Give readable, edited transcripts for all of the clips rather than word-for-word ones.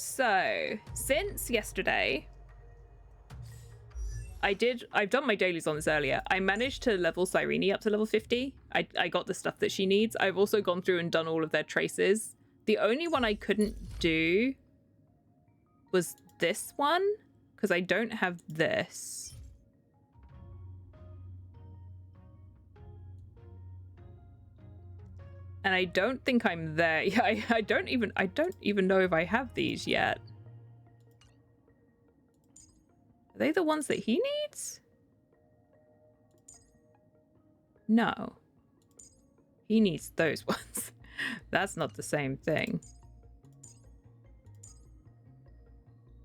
So, since yesterday, I've done my dailies on this earlier. I managed to level Cyrene up to level 50. I got the stuff that she needs. I've also gone through and done all of their traces. The only one I couldn't do was this one, because I don't have this. And I don't think I'm there. Yeah, I don't even know if I have these yet. Are they the ones that he needs? No. He needs those ones. That's not the same thing.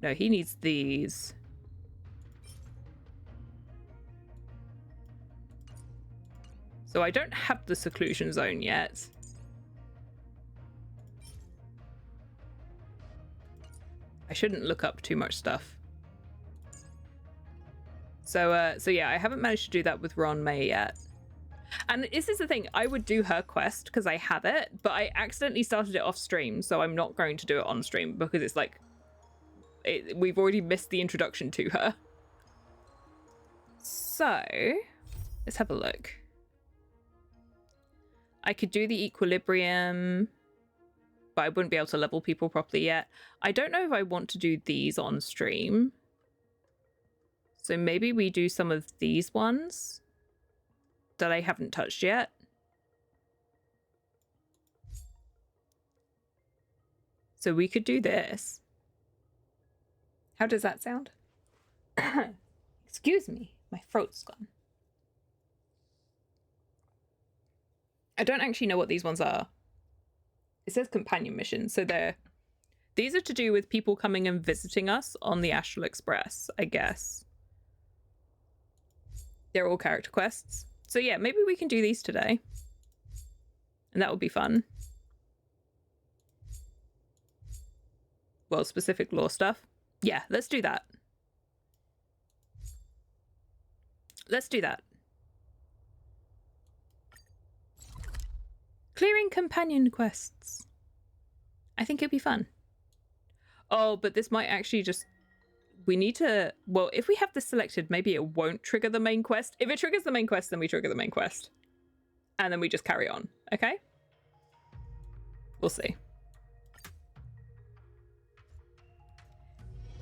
No, he needs these. So I don't have the seclusion zone yet. I shouldn't look up too much stuff. So yeah, I haven't managed to do that with Ron May yet. And this is the thing, I would do her quest because I have it, but I accidentally started it off stream, so I'm not going to do it on stream because it's like, we've already missed the introduction to her. So, let's have a look. I could do the equilibrium, but I wouldn't be able to level people properly yet. I don't know if I want to do these on stream. So maybe we do some of these ones that I haven't touched yet. So we could do this. How does that sound? Excuse me, my throat's gone. I don't actually know what these ones are. It says companion missions, so these are to do with people coming and visiting us on the Astral Express, I guess. They're all character quests. So yeah, maybe we can do these today. And that would be fun. Well, specific lore stuff. Yeah, let's do that. Let's do that. Clearing companion quests. I think it'd be fun. Oh, but this might actually just... We need to... Well, if we have this selected, maybe it won't trigger the main quest. If it triggers the main quest, then we trigger the main quest. And then we just carry on, okay? We'll see.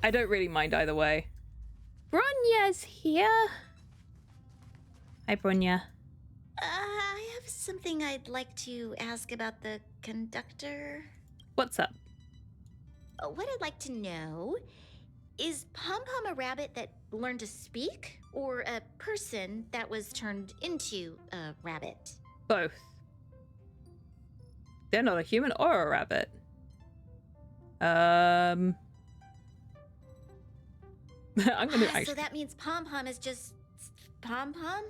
I don't really mind either way. Bronya's here. Hi, Bronya. I have something I'd like to ask about the conductor. What's up? What I'd like to know is Pom Pom a rabbit that learned to speak, or a person that was turned into a rabbit? Both. They're not a human or a rabbit. I'm gonna actually... So that means Pom Pom is just Pom Pom?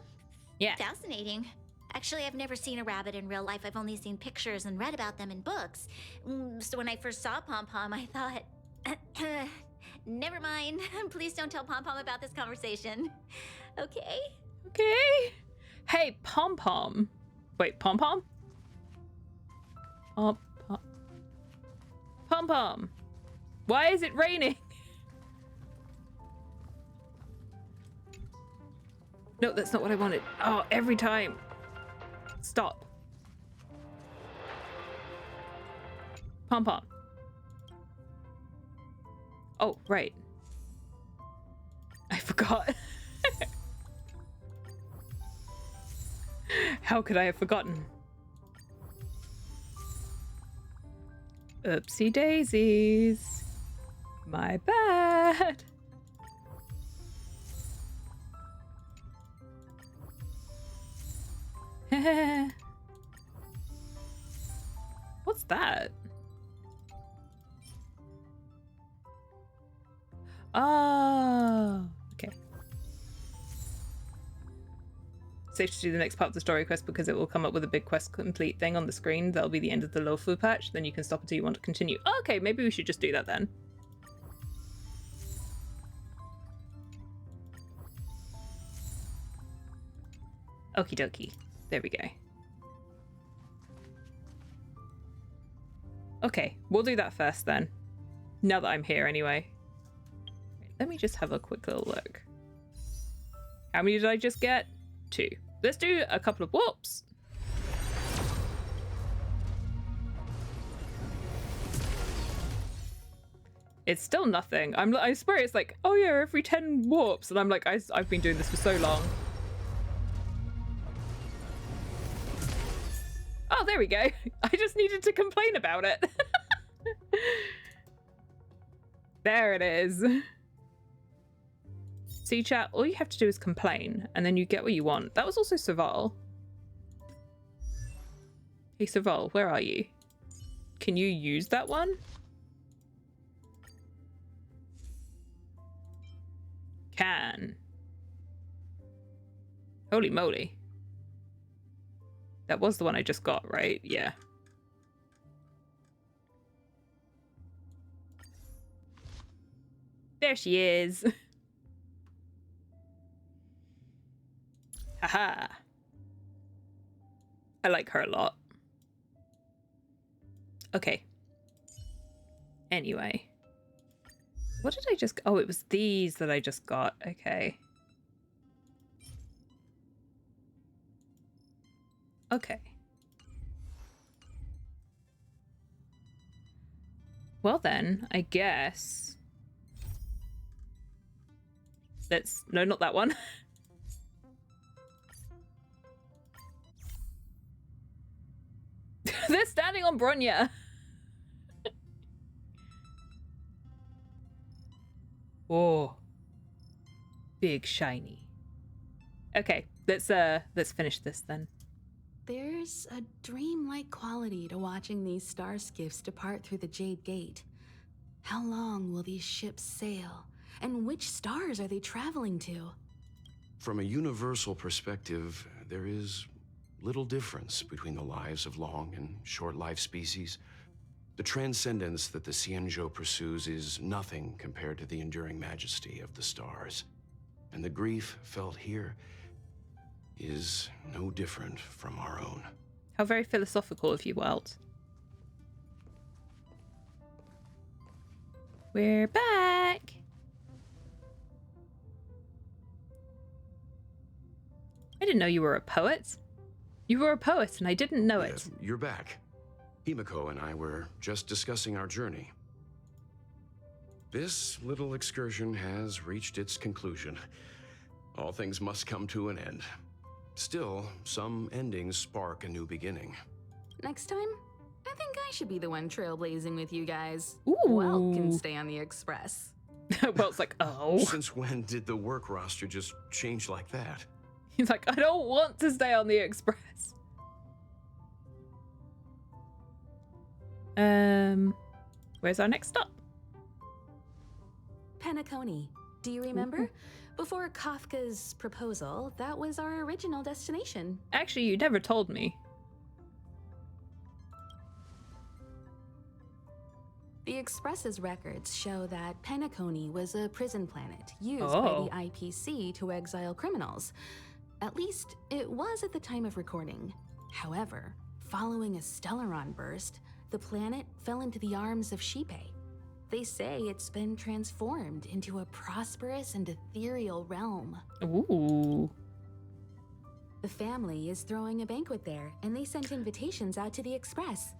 Yeah. Fascinating. Actually, I've never seen a rabbit in real life. I've only seen pictures and read about them in books. So when I first saw Pom Pom, I thought, never mind. Please don't tell Pom Pom about this conversation. Okay? Okay. Hey, Pom Pom. Wait, Pom Pom? Oh, Pom Pom. Why is it raining? No, that's not what I wanted. Oh, every time. Stop. Pom Pom. Oh, right. I forgot. How could I have forgotten? Oopsie daisies. My bad. What's that? Oh, okay. Safe to do the next part of the story quest because it will come up with a big quest complete thing on the screen. That'll be the end of the Lofu patch. Then you can stop until you want to continue. Oh, okay, maybe we should just do that then. Okie dokie. There we go. Okay, we'll do that first then. Now that I'm here anyway. Let me just have a quick little look. How many did I just get? 2. Let's do a couple of warps. It's still nothing. I swear it's like, oh yeah, every 10 warps. And I'm like, I've been doing this for so long. Oh, there we go. I just needed to complain about it. There it is. See, chat, all you have to do is complain, and then you get what you want. That was also Saval. Hey, Saval, where are you? Can you use that one? Can. Holy moly. That was the one I just got, right? Yeah. There she is. Haha. I like her a lot. Okay. Anyway. What did I just... Oh, it was these that I just got. Okay. Okay. Well then, I guess... Let's... No, not that one. They're standing on Bronya. Oh. Big shiny. Okay, let's finish this then. There's a dreamlike quality to watching these star skiffs depart through the Jade Gate. How long will these ships sail? And which stars are they traveling to? From a universal perspective, there is little difference between the lives of long and short-lived species. The transcendence that the Xianzhou pursues is nothing compared to the enduring majesty of the stars. And the grief felt here is no different from our own. How very philosophical of you, Walt. We're back! I didn't know you were a poet. You were a poet and I didn't know it. You're back. Himiko and I were just discussing our journey. This little excursion has reached its conclusion. All things must come to an end. Still, some endings spark a new beginning. Next time, I think I should be the one trailblazing with you guys. Ooh. Well, can stay on the Express. Welt's like, oh. Since when did the work roster just change like that? He's like, I don't want to stay on the Express. Where's our next stop? Penacony. Do you remember? Before Kafka's proposal, that was our original destination. Actually, you never told me. The Express's records show that Penacony was a prison planet used by the IPC to exile criminals. At least, it was at the time of recording. However, following a Stellaron burst, the planet fell into the arms of Shipe. They say it's been transformed into a prosperous and ethereal realm. Ooh. The family is throwing a banquet there, and they sent invitations out to the Express.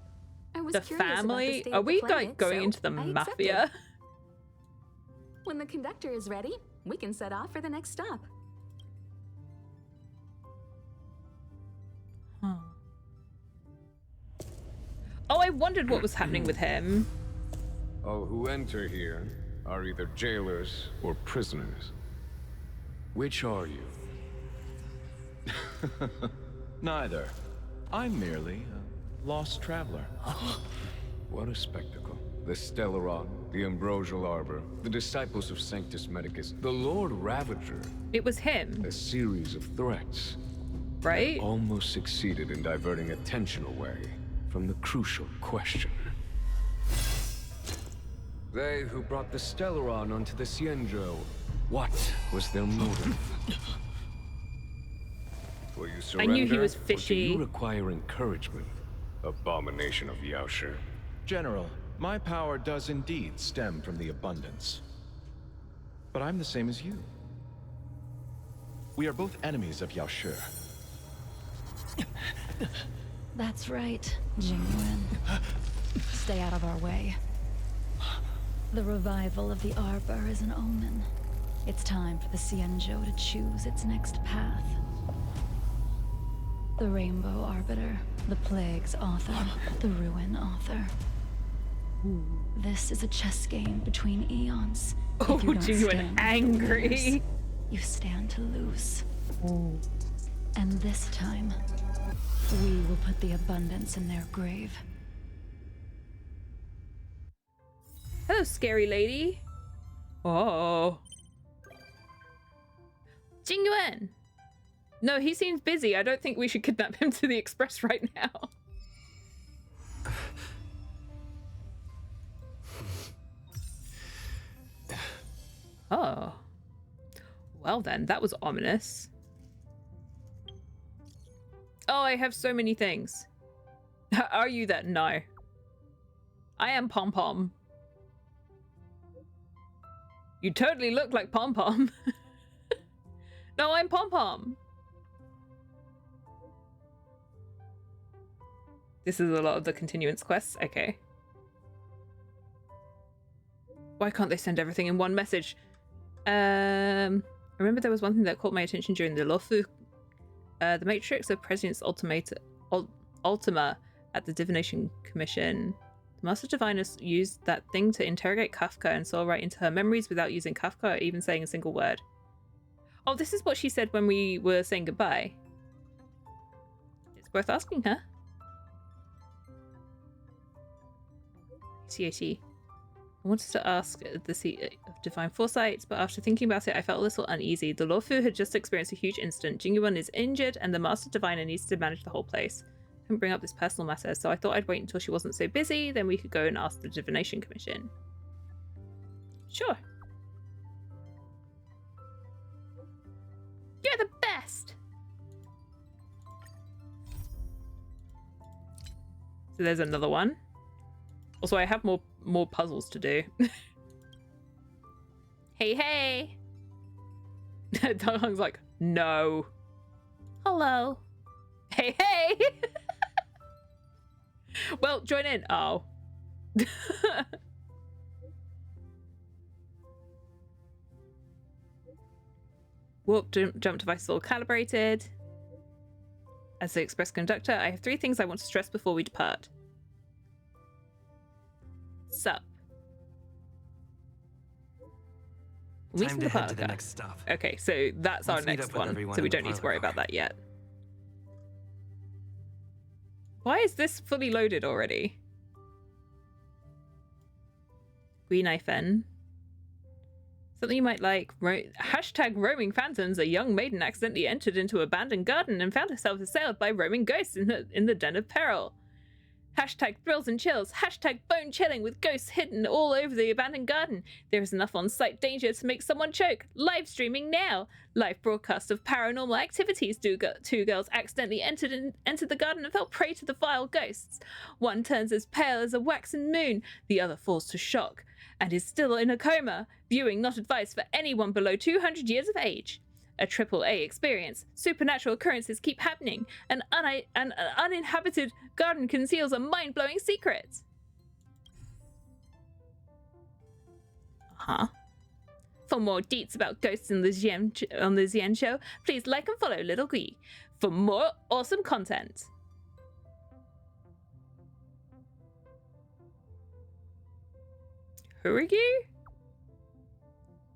I was The curious about the family? state Are of the we planet, going so into the I accepted. mafia? When the conductor is ready, we can set off for the next stop. Huh. Oh, I wondered what was happening with him. All who enter here are either jailers or prisoners. Which are you? Neither. I'm merely a lost traveler. What a spectacle. The Stellaron, the Ambrosial Arbor, the disciples of Sanctus Medicus, the Lord Ravager. It was him, A series of threats right? almost succeeded in diverting attention away from the crucial question. They who brought the Stellaron onto the Xianzhou, what was their motive? Will you surrender? I knew he was Or do fishy. you require encouragement? Abomination of Yaoshi. General, My power does indeed stem from the abundance. But I'm the same as you. We are both enemies of Yaoshi. That's right, Jingyuan. Stay out of our way. The revival of the Arbor is an omen. It's time for the Xianzhou to choose its next path. The Rainbow Arbiter, the Plague's author, the Ruin author. This is a chess game between eons. Oh, If you don't Jingyuan stand angry. to lose, you stand to lose. And this time, we will put the abundance in their grave. Hello, scary lady. Oh. Jingyuan! No, he seems busy. I don't think we should kidnap him to the Express right now. Oh. Well then, that was ominous. Oh, I have so many things. Are you that? No. I am Pom Pom. You totally look like Pom Pom. No, I'm Pom Pom. This is a lot of the continuance quests. Okay. Why can't they send everything in one message? I remember there was one thing that caught my attention during the Lofu. The Matrix of President's Ultima at the Divination Commission. The Master Divinus used that thing to interrogate Kafka and saw right into her memories without using Kafka or even saying a single word. Oh, this is what she said when we were saying goodbye. It's worth asking her. CAT. I wanted to ask the seat of Divine Foresight, but after thinking about it, I felt a little uneasy. The Lawfu had just experienced a huge incident. Jingyuan is injured, and the Master Diviner needs to manage the whole place. I couldn't bring up this personal matter, so I thought I'd wait until she wasn't so busy, then we could go and ask the Divination Commission. Sure. You're the best! So there's another one. Also, I have more puzzles to do. Hey, hey! Donghong's like, no. Hello. Hey, hey! Well, join in. Oh. Warp jump device all calibrated. As the express conductor, I have 3 things I want to stress before we depart. Sup. Time to head to the next stop. Okay, so that's our Let's meet next up with one, everyone so we in the don't need to parlor worry about car. that yet. Why is this fully loaded already? Green Ifen. Something you might like. Hashtag roaming phantoms. A young maiden accidentally entered into an abandoned garden and found herself assailed by roaming ghosts in the den of peril. Hashtag thrills and chills. Hashtag bone chilling with ghosts hidden all over the abandoned garden. There is enough on-site danger to make someone choke. Live streaming now. Live broadcast of paranormal activities. 2 girls accidentally entered the garden and fell prey to the vile ghosts. One turns as pale as a waxen moon. The other falls to shock and is still in a coma. Viewing not advised for anyone below 200 years of age. A AAA experience. Supernatural occurrences keep happening. An uninhabited garden conceals a mind-blowing secret. Huh? For more deets about ghosts on the Xian Show, please like and follow Little Gui for more awesome content. Who are you?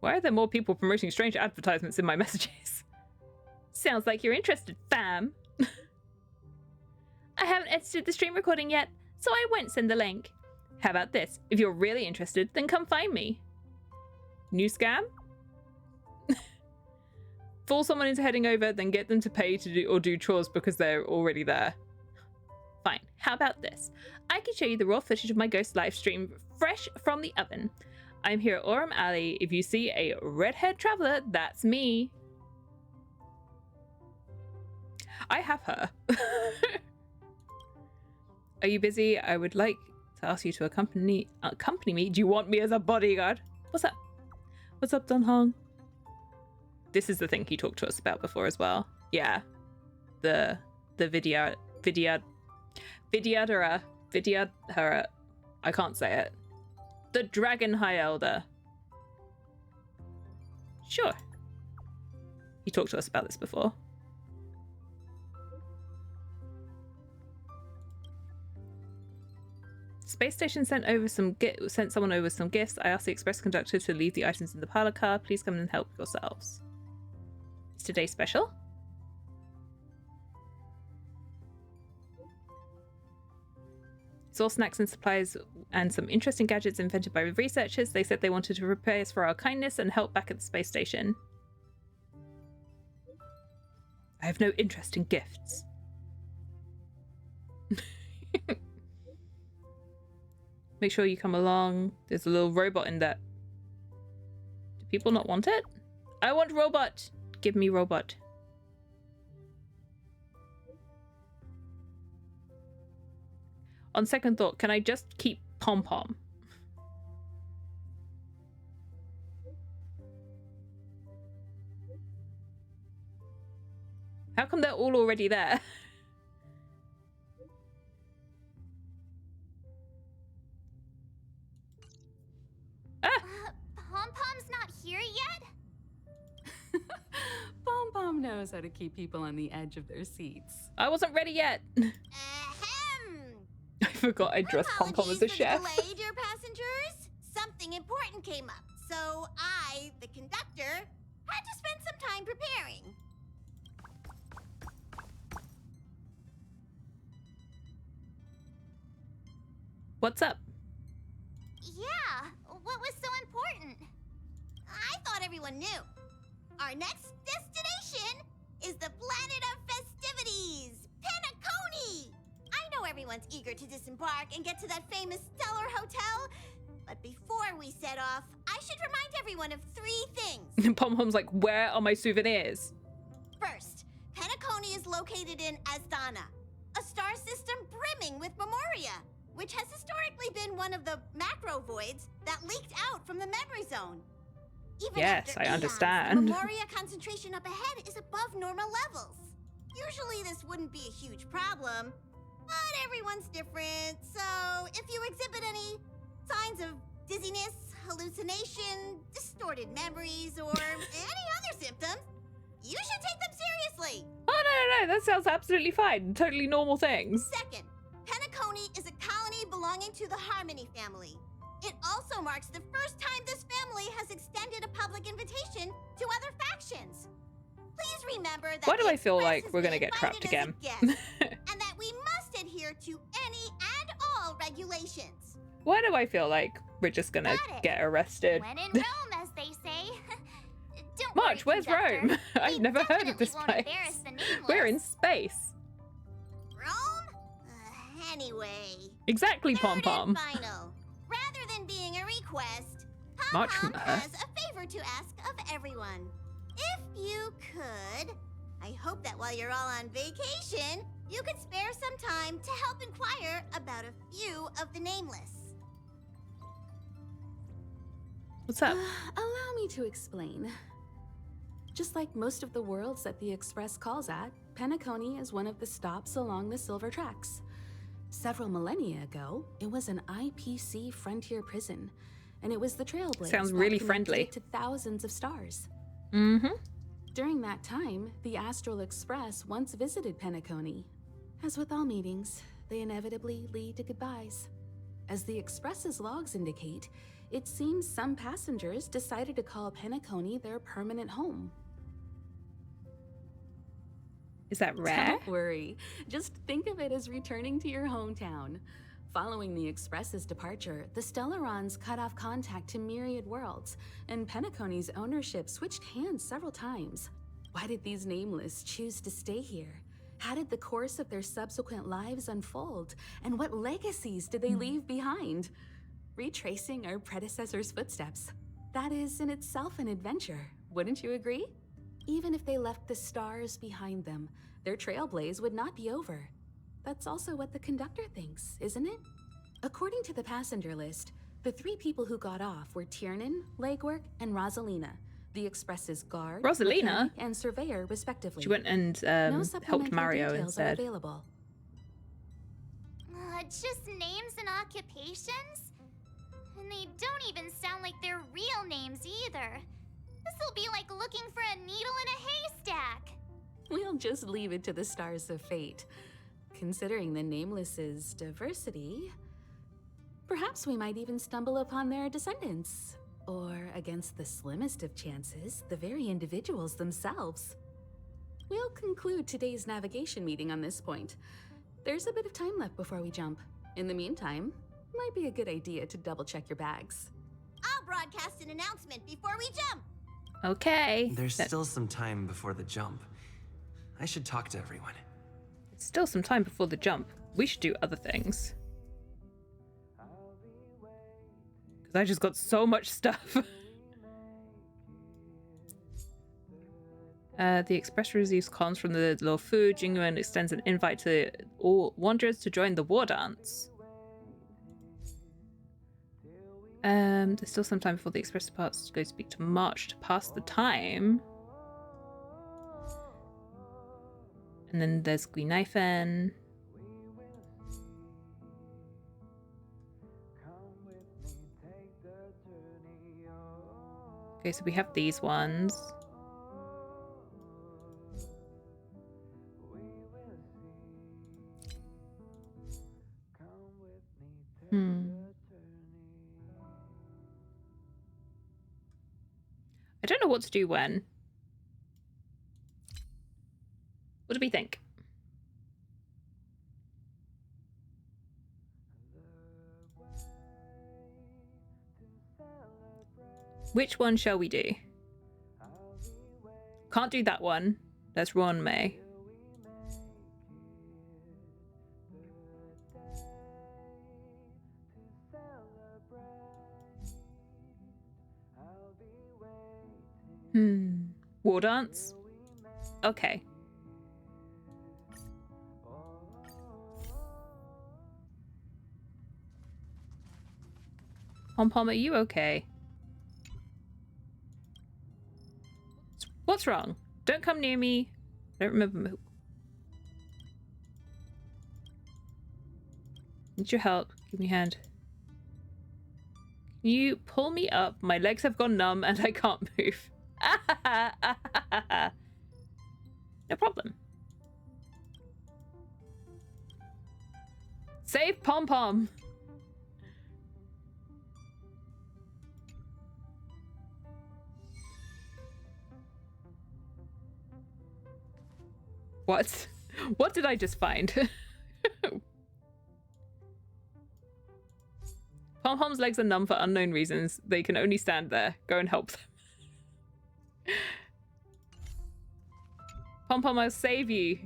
Why are there more people promoting strange advertisements in my messages? Sounds like you're interested, fam. I haven't edited the stream recording yet, so I won't send the link. How about this? If you're really interested, then come find me. New scam? Fool someone into heading over, then get them to pay to do chores because they're already there. Fine. How about this? I can show you the raw footage of my ghost live stream fresh from the oven. I'm here at Orem Alley. If you see a red-haired traveler, that's me. I have her. Are you busy? I would like to ask you to accompany me. Do you want me as a bodyguard? What's up? What's up, Don Hong? This is the thing he talked to us about before as well. Yeah. The Vidyadhara. I can't say it. The Dragon High Elder. Sure. He talked to us about this before. Space station sent someone over some gifts. I asked the express conductor to leave the items in the parlor car. Please come and help yourselves. Is today special? It's all snacks and supplies and some interesting gadgets invented by researchers. They said they wanted to repay us for our kindness and help back at the space station. I have no interest in gifts. Make sure you come along. There's a little robot in that. Do people not want it? I want robot. Give me robot. On second thought, can I just keep Pom Pom? How come they're all already there? Pom-Pom's not here yet? Pom-Pom knows how to keep people on the edge of their seats. I wasn't ready yet. I forgot I dressed Pom Pom as a chef. Delay, dear passengers. Something important came up, so I, the conductor, had to spend some time preparing. What's up? Yeah, what was so important? I thought everyone knew. Our next destination is the planet of festivities, Penacony! I know everyone's eager to disembark and get to that famous Stellar Hotel, but before we set off, I should remind everyone of 3 things. Pom Pom's like, where are my souvenirs? First, Penacony is located in Asdana, a star system brimming with Memoria, which has historically been one of the macro voids that leaked out from the memory zone. Even yes, after I eons, understand. the Memoria concentration up ahead is above normal levels. Usually this wouldn't be a huge problem, but everyone's different, so if you exhibit any signs of dizziness, hallucination, distorted memories, or any other symptoms, you should take them seriously. Oh, no, that sounds absolutely fine. Totally normal things. Second, Penacony is a colony belonging to the Harmony family. It also marks the first time this family has extended a public invitation to other factions. Please remember that Why do I feel Express like has we're been gonna get trapped invited again? as a guest, and that we must adhere to any and all regulations. Why do I feel like we're just gonna get arrested? When in Rome, as they say. Don't March, worry, where's conductor. Rome? I've We never heard of definitely this won't place. embarrass the nameless. We're in space. Rome? Anyway. Exactly, Pom Third Pom. and final. Rather than being a request, Much Pom more. has a favor to ask of everyone. If you could, I hope that while you're all on vacation, you could spare some time to help inquire about a few of the nameless. What's up? Allow me to explain. Just like most of the worlds that the Express calls at, Penacony is one of the stops along the Silver Tracks. Several millennia ago, it was an IPC frontier prison, and it was the Trailblaze Sounds that really connected friendly. it to thousands of stars. Mm-hmm. During that time, the Astral Express once visited Penacony. As with all meetings, they inevitably lead to goodbyes. As the Express's logs indicate, it seems some passengers decided to call Penacony their permanent home. Is that rare? Don't worry. Just think of it as returning to your hometown. Following the Express's departure, the Stellarons cut off contact to myriad worlds, and Penacony's ownership switched hands several times. Why did these nameless choose to stay here? How did the course of their subsequent lives unfold? And what legacies did they leave behind? Retracing our predecessors' footsteps. That is in itself an adventure, wouldn't you agree? Even if they left the stars behind them, their trailblaze would not be over. That's also what the conductor thinks, isn't it? According to the passenger list, the 3 people who got off were Tiernan, Legwork, and Rosalina, the Express's guard, Rosalina? mechanic, and surveyor, respectively. She went and No helped supplementary Mario details are instead. available. Just names and occupations? And they don't even sound like they're real names either. This'll be like looking for a needle in a haystack. We'll just leave it to the stars of fate. Considering the Nameless's diversity, perhaps we might even stumble upon their descendants. Or, against the slimmest of chances, the very individuals themselves. We'll conclude today's navigation meeting on this point. There's a bit of time left before we jump. In the meantime, might be a good idea to double-check your bags. I'll broadcast an announcement before we jump. Okay. There's still some time before the jump. I should talk to everyone. Still some time before the jump. We should do other things. Because I just got so much stuff. The Express receives comms from the Luofu. Jingyuan extends an invite to all wanderers to join the war dance. There's still some time before the Express departs to go speak to March to pass the time. And then there's Guinaifen. Okay, so we have these ones. I don't know what to do when. What do we think? Which one shall we do? Can't do that one. That's Ron May. War dance? Okay. Pom Pom, are you okay? What's wrong? Don't come near me. I don't remember. Need your help. Give me a hand. Can you pull me up? My legs have gone numb and I can't move. No problem. Save Pom Pom. What? What did I just find? Pom Pom's legs are numb for unknown reasons. They can only stand there. Go and help them. Pom Pom, I'll save you.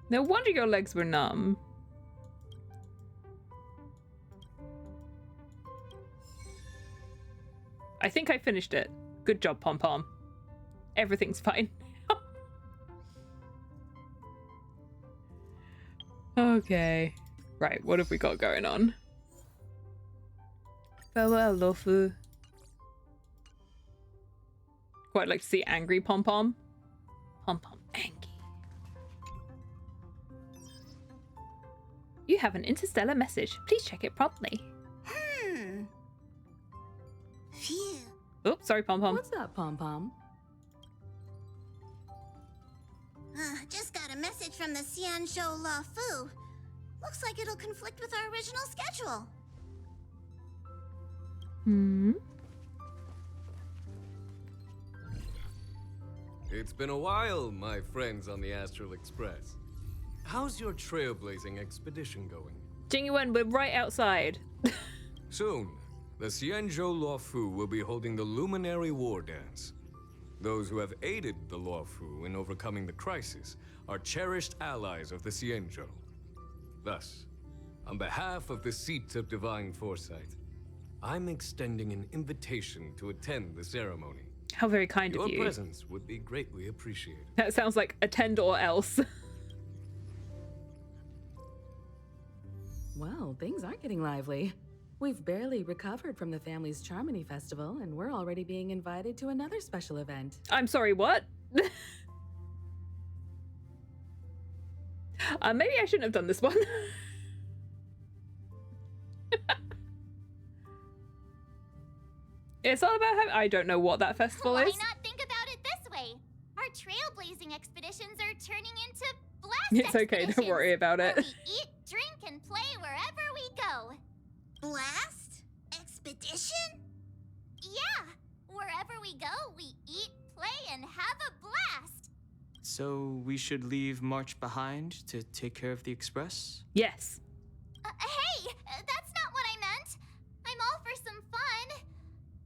No wonder your legs were numb. I think I finished it. Good job, Pom Pom. Everything's fine. Okay. Right, what have we got going on? Farewell, Luofu. Quite like to see angry Pom Pom. Pom Pom angry. You have an interstellar message. Please check it promptly. Phew. Oh, sorry, Pom Pom. What's up, Pom Pom? Just got a message from the Xianzhou Luofu. Looks like it'll conflict with our original schedule. It's been a while, my friends on the Astral Express. How's your trailblazing expedition going? Jingyuan, we're right outside. Soon, the Xianzhou Luofu will be holding the Luminary War Dance. Those who have aided the Luofu in overcoming the crisis are cherished allies of the Xianzhou. Thus, on behalf of the Seat of Divine Foresight, I'm extending an invitation to attend the ceremony. How very kind of you. Your presence would be greatly appreciated. That sounds like attend or else. Well, things aren't getting lively. We've barely recovered from the family's Charmony Festival, and we're already being invited to another special event. I'm sorry, what? Maybe I shouldn't have done this one. It's all about how I don't know what that festival Why is. not think about it this way? Our trailblazing expeditions are turning into blast It's okay, expeditions, don't worry about where it. we eat, drink, and play wherever we go. Blast? Expedition? Yeah, wherever we go, we eat, play, and have a blast. So we should leave March behind to take care of the Express? Yes. Hey, that's not what I meant. I'm all for some fun.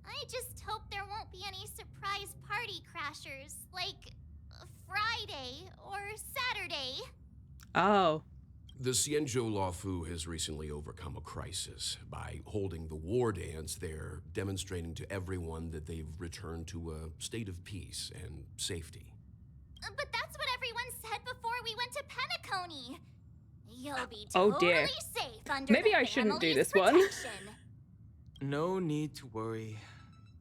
I just hope there won't be any surprise party crashers, like Friday or Saturday. Oh. The Xianzhou Luofu has recently overcome a crisis. By holding the war dance, they're demonstrating to everyone that they've returned to a state of peace and safety. But that's what everyone said before we went to Penacony. You'll be Oh, totally dear. safe under Maybe the I shouldn't do family's this one. protection. No need to worry.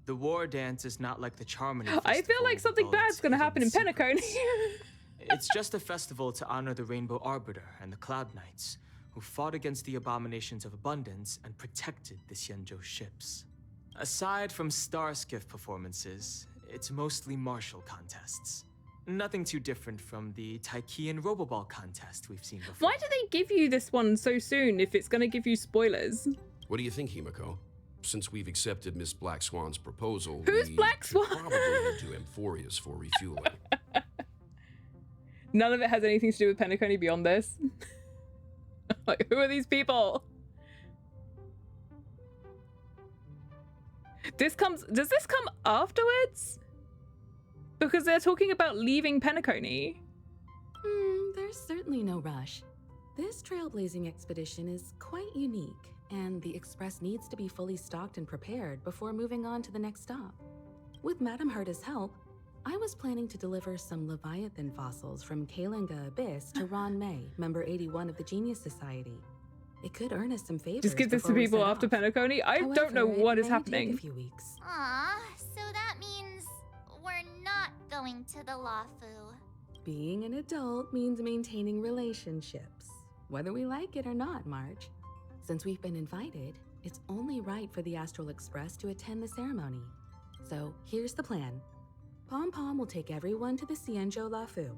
The war dance is not like the Charmony I feel Festival like with something all bad's its gonna hidden happen in Penacony. secrets. It's just a festival to honor the Rainbow Arbiter and the Cloud Knights, who fought against the abominations of abundance and protected the Xianzhou ships. Aside from star skiff performances, it's mostly martial contests. Nothing too different from the Taiki and Roboball contest we've seen before. Why do they give you this one so soon if it's gonna give you spoilers? What do you think, Himiko? Since we've accepted Miss Black Swan's proposal, Who's we Black should Swan? probably head to Amphorius for refueling. None of it has anything to do with Penacony beyond this. Like, who are these people? Does this come afterwards? Because they're talking about leaving Penacony. There's certainly no rush. This trailblazing expedition is quite unique, and the Express needs to be fully stocked and prepared before moving on to the next stop. With Madame Herta's help, I was planning to deliver some Leviathan fossils from Kalinga Abyss to Ron May, member 81 of the Genius Society. It could earn us some favors. Just give this to before we people set after off. Penacony. I don't know However, what it is may happening. Take a few weeks. Aw, so that means we're not going to the Luofu. Being an adult means maintaining relationships, whether we like it or not, March. Since we've been invited, it's only right for the Astral Express to attend the ceremony. So here's the plan. Pom Pom will take everyone to the Xianzhou Luofu.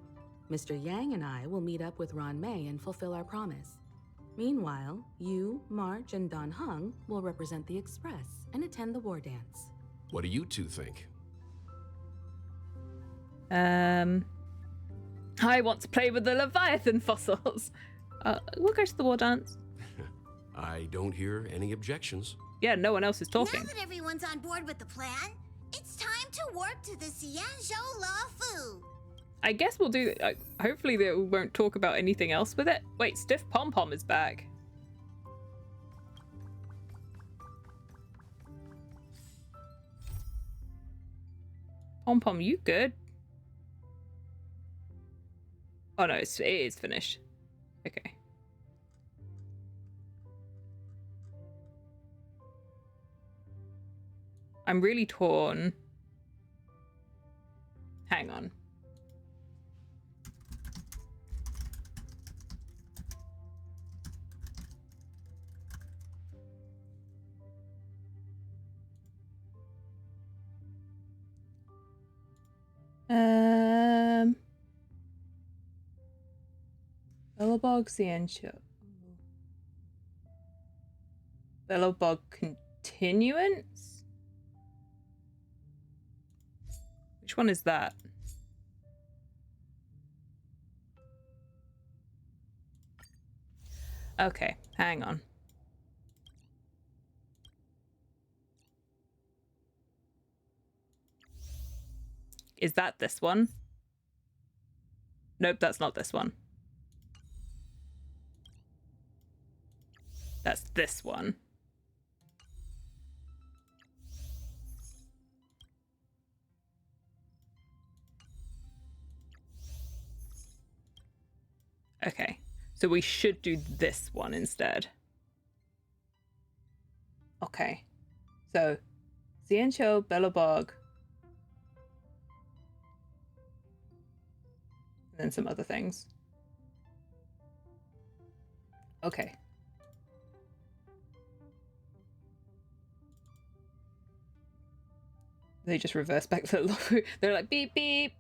Mr. Yang and I will meet up with Ron May and fulfill our promise. Meanwhile, you, March, and Don Hung will represent the Express and attend the war dance. What do you two think? I want to play with the Leviathan fossils. We'll go to the war dance. I don't hear any objections. Yeah, no one else is talking. Now that everyone's on board with the plan, it's time to warp to the Xianzhou Luofu. I guess we'll do. Hopefully, they won't talk about anything else with it. Wait, Stiff Pom Pom is back. Pom Pom, you good? Oh no, it is finished. Okay. I'm really torn. Hang on. Belobog Xianzhou. Belobog Continuance? Which one is that? Okay, hang on. Is that this one? Nope, that's not this one. That's this one. Okay, so we should do this one instead. Okay. So, Xianzhou, Belobog. And then some other things. Okay. They just reverse back to the Luofu. They're like, beep, beep.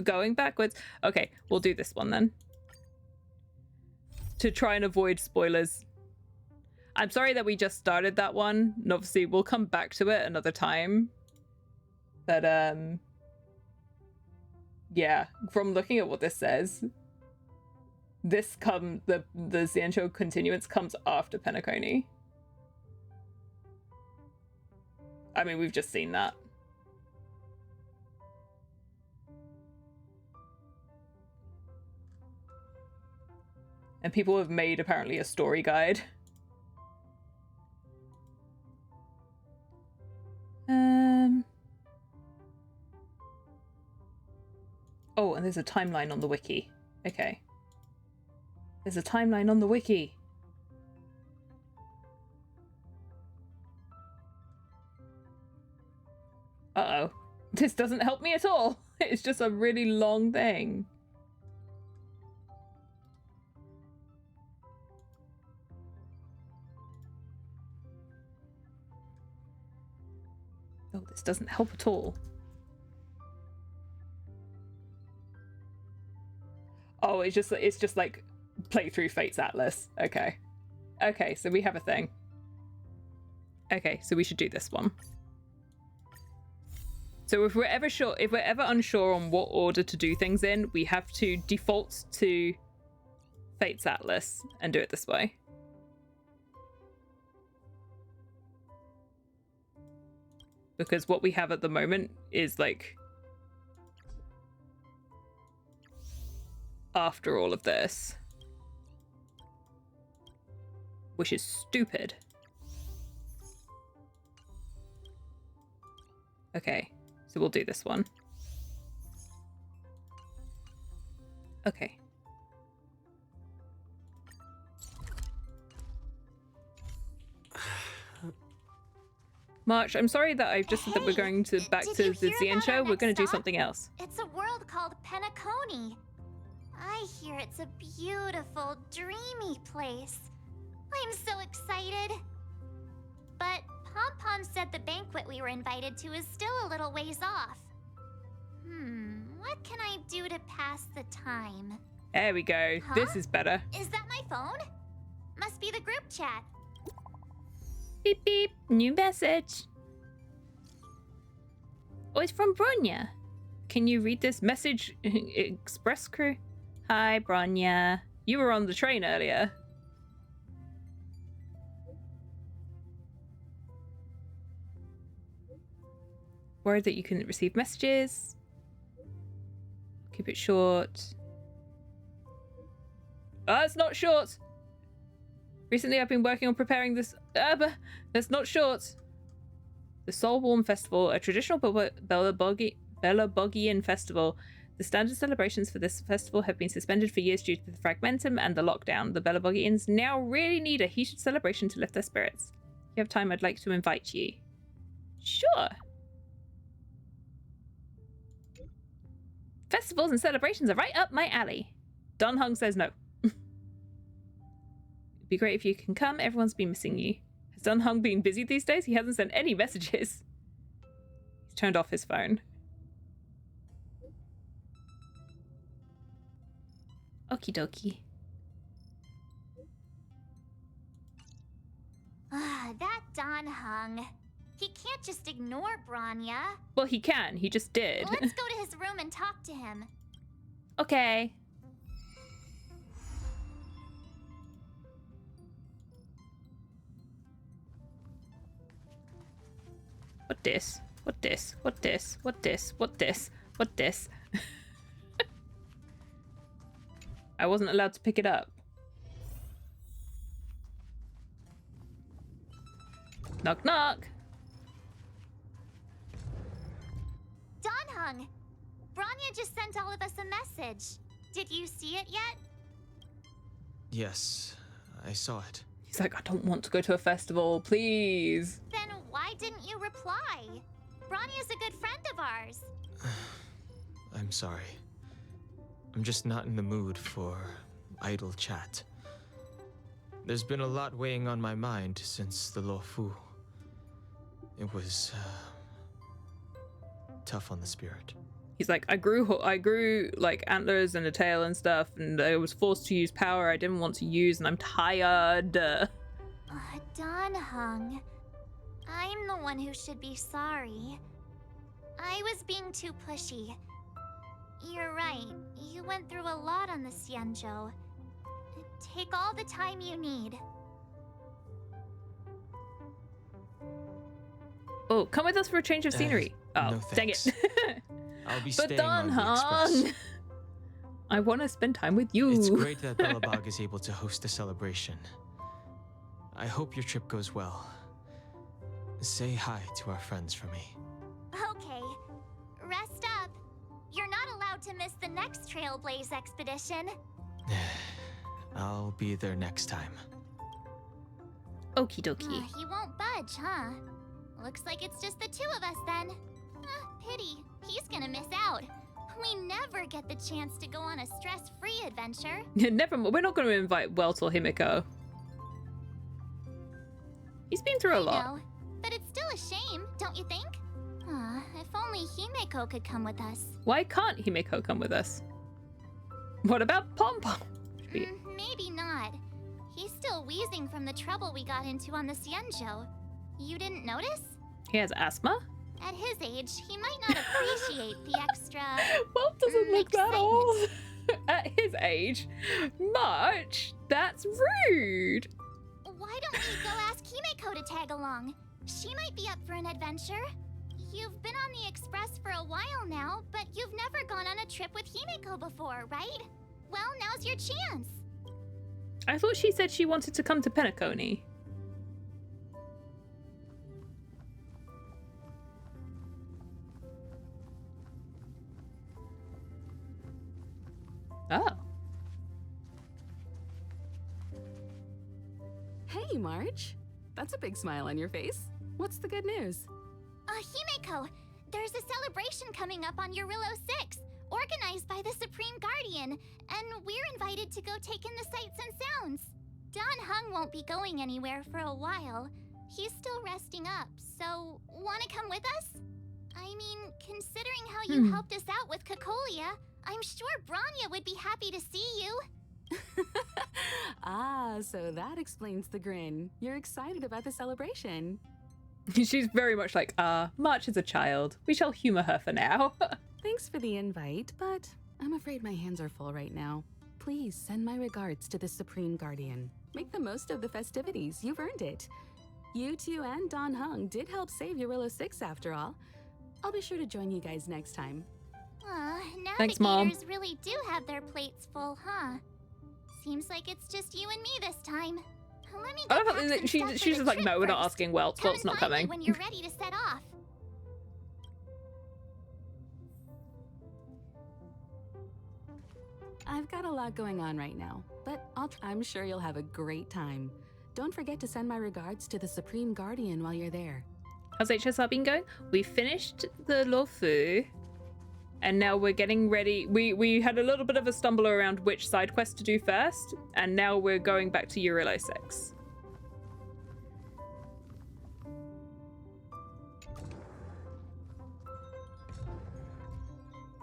Going backwards. Okay, we'll do this one then. To try and avoid spoilers. I'm sorry that we just started that one. And obviously, we'll come back to it another time. But, yeah, from looking at what this says, the Xianzhou continuance comes after Penacony. I mean, we've just seen that. And people have made, apparently, a story guide. Oh, and there's a timeline on the wiki. Okay. There's a timeline on the wiki. Uh-oh. This doesn't help me at all. It's just a really long thing. Oh, this doesn't help at all. Oh, it's just like playthrough Fate's Atlas. Okay. Okay, so we have a thing. Okay, so we should do this one. So if we're ever unsure on what order to do things in, we have to default to Fate's Atlas and do it this way. Because what we have at the moment is like after all of this, which is stupid. Okay, so we'll do this one. Okay. March, I'm sorry that I've just said that we're going to back to the Xianzhou. We're going to do something else. It's a world called Penacony. I hear it's a beautiful, dreamy place. I'm so excited. But Pom Pom said the banquet we were invited to is still a little ways off. What can I do to pass the time? There we go. Huh? This is better. Is that my phone? Must be the group chat. Beep beep. New message. Oh, it's from Bronya. Can you read this message? Express crew? Hi, Bronya. You were on the train earlier. Worried that you couldn't receive messages. Keep it short. Ah, it's not short. Recently, I've been working on preparing this. But that's not short. The Soul Warm Festival, a traditional Belobogian festival. The standard celebrations for this festival have been suspended for years due to the fragmentum and the lockdown. The Belobogians now really need a heated celebration to lift their spirits. If you have time, I'd like to invite you. Sure. Festivals and celebrations are right up my alley. Don Hung says no. It'd be great if you can come. Everyone's been missing you. Has Don Hung been busy these days? He hasn't sent any messages. He's turned off his phone. Okie dokie. That Don Hung. He can't just ignore Bronya. Well, he can. He just did. Let's go to his room and talk to him. Okay. What this? What this? What this? What this? What this? What this? I wasn't allowed to pick it up. Knock knock. Don Hung, Bronya just sent all of us a message. Did you see it yet? Yes, I saw it. He's like, I don't want to go to a festival, please. Then why didn't you reply? Bronya's a good friend of ours. I'm sorry. I'm just not in the mood for idle chat. There's been a lot weighing on my mind since the Luofu. It was tough on the spirit. He's like, I grew like antlers and a tail and stuff, and I was forced to use power I didn't want to use, and I'm tired. Don Hung, I'm the one who should be sorry. I was being too pushy. You're right. You went through a lot on the Xianzhou. Take all the time you need. Oh, come with us for a change of scenery. Oh, no dang it. I'll be But staying Don on the Express. Han, I want to spend time with you. It's great that Belobog is able to host a celebration. I hope your trip goes well. Say hi to our friends for me. Okay. Rest up. You're not allowed to miss the next Trailblaze expedition. I'll be there next time. Okie dokie. He won't budge, huh? Looks like it's just the two of us then. Pity. He's gonna miss out. We never get the chance to go on a stress-free adventure. Never. We're not going to invite Welt or Himiko. He's been through a lot. No, but it's still a shame, don't you think? If only Himeko could come with us. Why can't Himeko come with us? What about Pom Pom? Maybe not. He's still wheezing from the trouble we got into on the Xianzhou. You didn't notice? He has asthma? At his age, he might not appreciate the extra... Welt doesn't look that excitement. old. At his age? Much? That's rude. Why don't we go ask Himeko to tag along? She might be up for an adventure. You've been on the Express for a while now, but you've never gone on a trip with Himeko before, right? Well, now's your chance. I thought she said she wanted to come to Penacony. Oh. Hey, March. That's a big smile on your face. What's the good news? Himeko, there's a celebration coming up on Eurillo 6, organized by the Supreme Guardian, and we're invited to go take in the sights and sounds. Don Hung won't be going anywhere for a while. He's still resting up, so wanna come with us? I mean, considering how you helped us out with Cocolia, I'm sure Bronya would be happy to see you. Ah, so that explains the grin. You're excited about the celebration. She's very much like, March is a child. We shall humor her for now. Thanks for the invite, but I'm afraid my hands are full right now. Please send my regards to the Supreme Guardian. Make the most of the festivities. You've earned it. You two and Don Hung did help save Eurillo 6 after all. I'll be sure to join you guys next time. Thanks, Mom. Navigators really do have their plates full, huh? Seems like it's just you and me this time. Let me I go love pack how some she's stuff for just the like, trip no, we're not first. asking Welt. Come Welt's and not find me coming. when you're ready to set off. I've got a lot going on right now, but I'm sure you'll have a great time. Don't forget to send my regards to the Supreme Guardian while you're there. How's HSR been going? We finished the Luofu, and now we're getting ready. We had a little bit of a stumble around which side quest to do first, and now we're going back to Eurillo 6.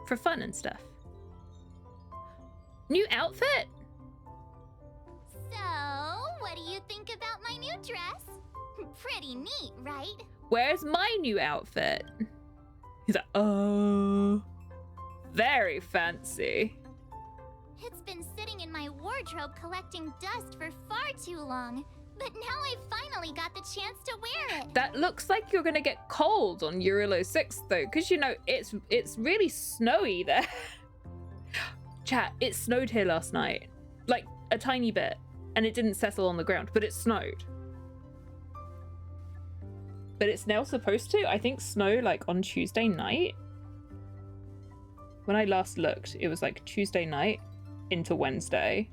For fun and stuff. New outfit? So, what do you think about my new dress? Pretty neat, right? Where's my new outfit? He's like, oh, very fancy. It's been sitting in my wardrobe collecting dust for far too long, but now I've finally got the chance to wear it. That looks like you're gonna get cold on Eurillo 6 though, because you know it's really snowy there. Chat, it snowed here last night, like a tiny bit, and it didn't settle on the ground, but it snowed. But it's now supposed to, I think, snow like on Tuesday night. When I last looked, it was like Tuesday night into Wednesday.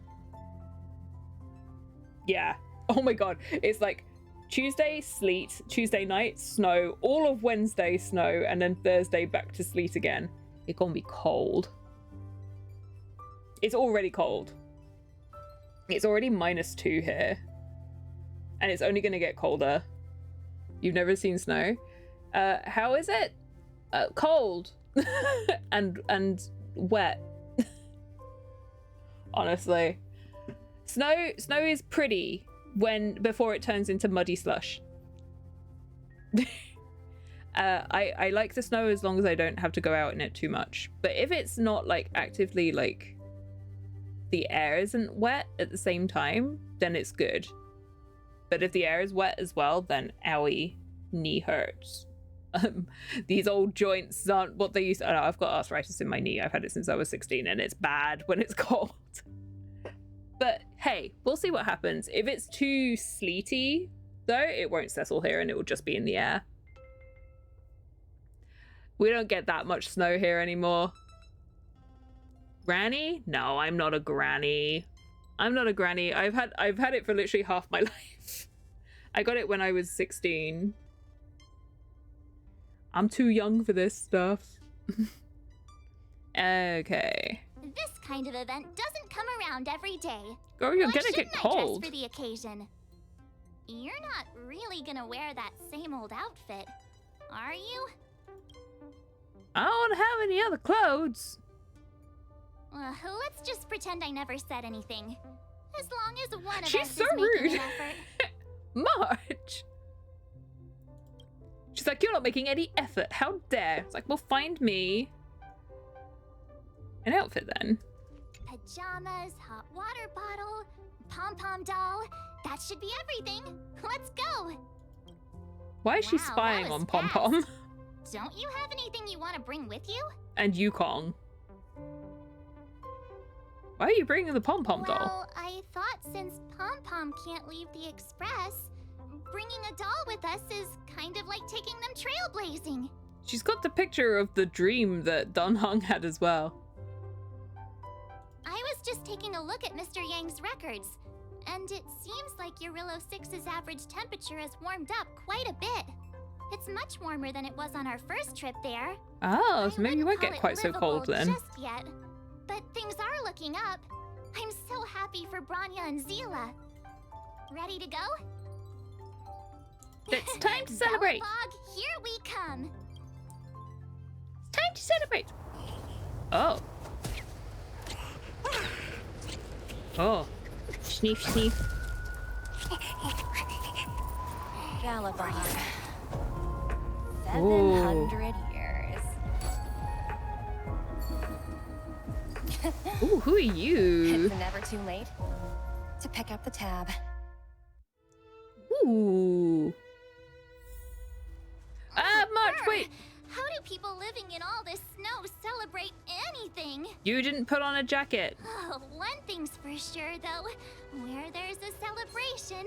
Yeah, Oh my god, it's like Tuesday, sleet, Tuesday night, snow, all of Wednesday, snow, and then Thursday back to sleet again. It's gonna be cold. It's already cold. It's already -2 here. And it's only gonna get colder. You've never seen snow? How is it? Cold. and wet. Honestly. Snow is pretty before it turns into muddy slush. I like the snow as long as I don't have to go out in it too much. But if it's not like actively like the air isn't wet at the same time, then it's good. But if the air is wet as well, then owie, knee hurts. These old joints aren't what they used to. I've got arthritis in my knee. I've had it since I was 16 and it's bad when it's cold. But hey, we'll see what happens. If it's too sleety, though, it won't settle here and it will just be in the air. We don't get that much snow here anymore. Granny? No, I'm not a granny. I'm not a granny. I've had it for literally half my life. I got it when I was 16. I'm too young for this stuff. Okay. This kind of event doesn't come around every day. Girl, you're Why gonna get shouldn't I cold. dress for the occasion? You're not really gonna wear that same old outfit, are you? I don't have any other clothes. Let's just pretend I never said anything. As long as one of She's us so is making rude. an effort. March. She's like, you're not making any effort. How dare? It's like, well, find me an outfit then. Pajamas, hot water bottle, pom-pom doll. That should be everything. Let's go. Why is she Wow, spying that was on Pom Pom? fast. Don't you have anything you want to bring with you? And Yukong. Why are you bringing the Pom Pom doll? Well, I thought since Pom Pom can't leave the Express, bringing a doll with us is kind of like taking them trailblazing. She's got the picture of the dream that Don Hung had as well. I was just taking a look at Mr. Yang's records, and it seems like Eurillo 6's average temperature has warmed up quite a bit. It's much warmer than it was on our first trip there. Oh, so maybe you won't call get it quite so cold livable then. just yet, but things are looking up. I'm so happy for Branya and Zila. Ready to go? It's time to celebrate. Belobog, here we come. It's time to celebrate. Oh. Oh. Sneef, sneef. Belobog. Ooh. 700 years. Ooh, who are you? It's never too late to pick up the tab. Ooh. March, wait. How do people living in all this snow celebrate anything? You didn't put on a jacket. Oh, one thing's for sure, though. Where there's a celebration,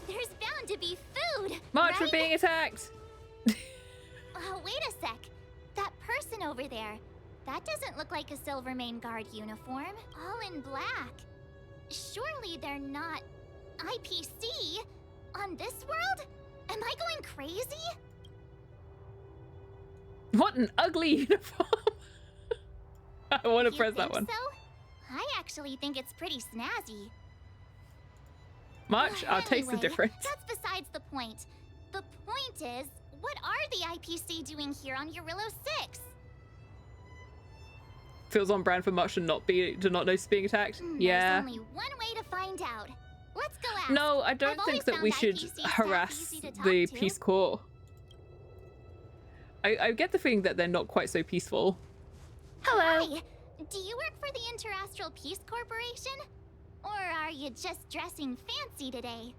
there's bound to be food. March, right? we're being attacked. Wait a sec. That person over there, that doesn't look like a Silvermane Guard uniform. All in black. Surely they're not IPC on this world? Am I going crazy? What an ugly uniform. I want to You press that think one. So? I actually think it's pretty snazzy. March, I'll taste the Anyway, difference. That's besides the point. The point is, what are the IPC doing here on Eurillo 6? Feels on brand for March to not notice being attacked. Yeah. There's only one way to find out. Let's go ask. No, I don't I've think always that we found should IPC staff harass easy to talk the to. Peace Corps. I get the feeling that they're not quite so peaceful. Hello. Hi. Do you work for the Interastral Peace Corporation? Or are you just dressing fancy today?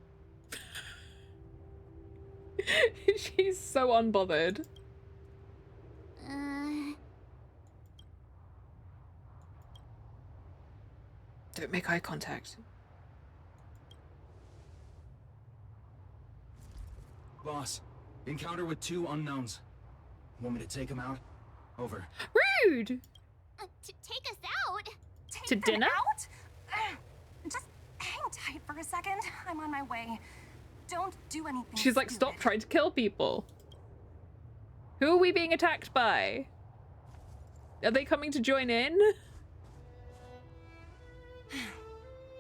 She's so unbothered. Don't make eye contact. Boss, encounter with 2 unknowns. Want me to take them out? Over. Rude! To take us out? To dinner? Just hang tight for for a second? I'm on my way. Don't do anything. She's like, stupid. stop trying to kill people. Who are we being attacked by? Are they coming to join in?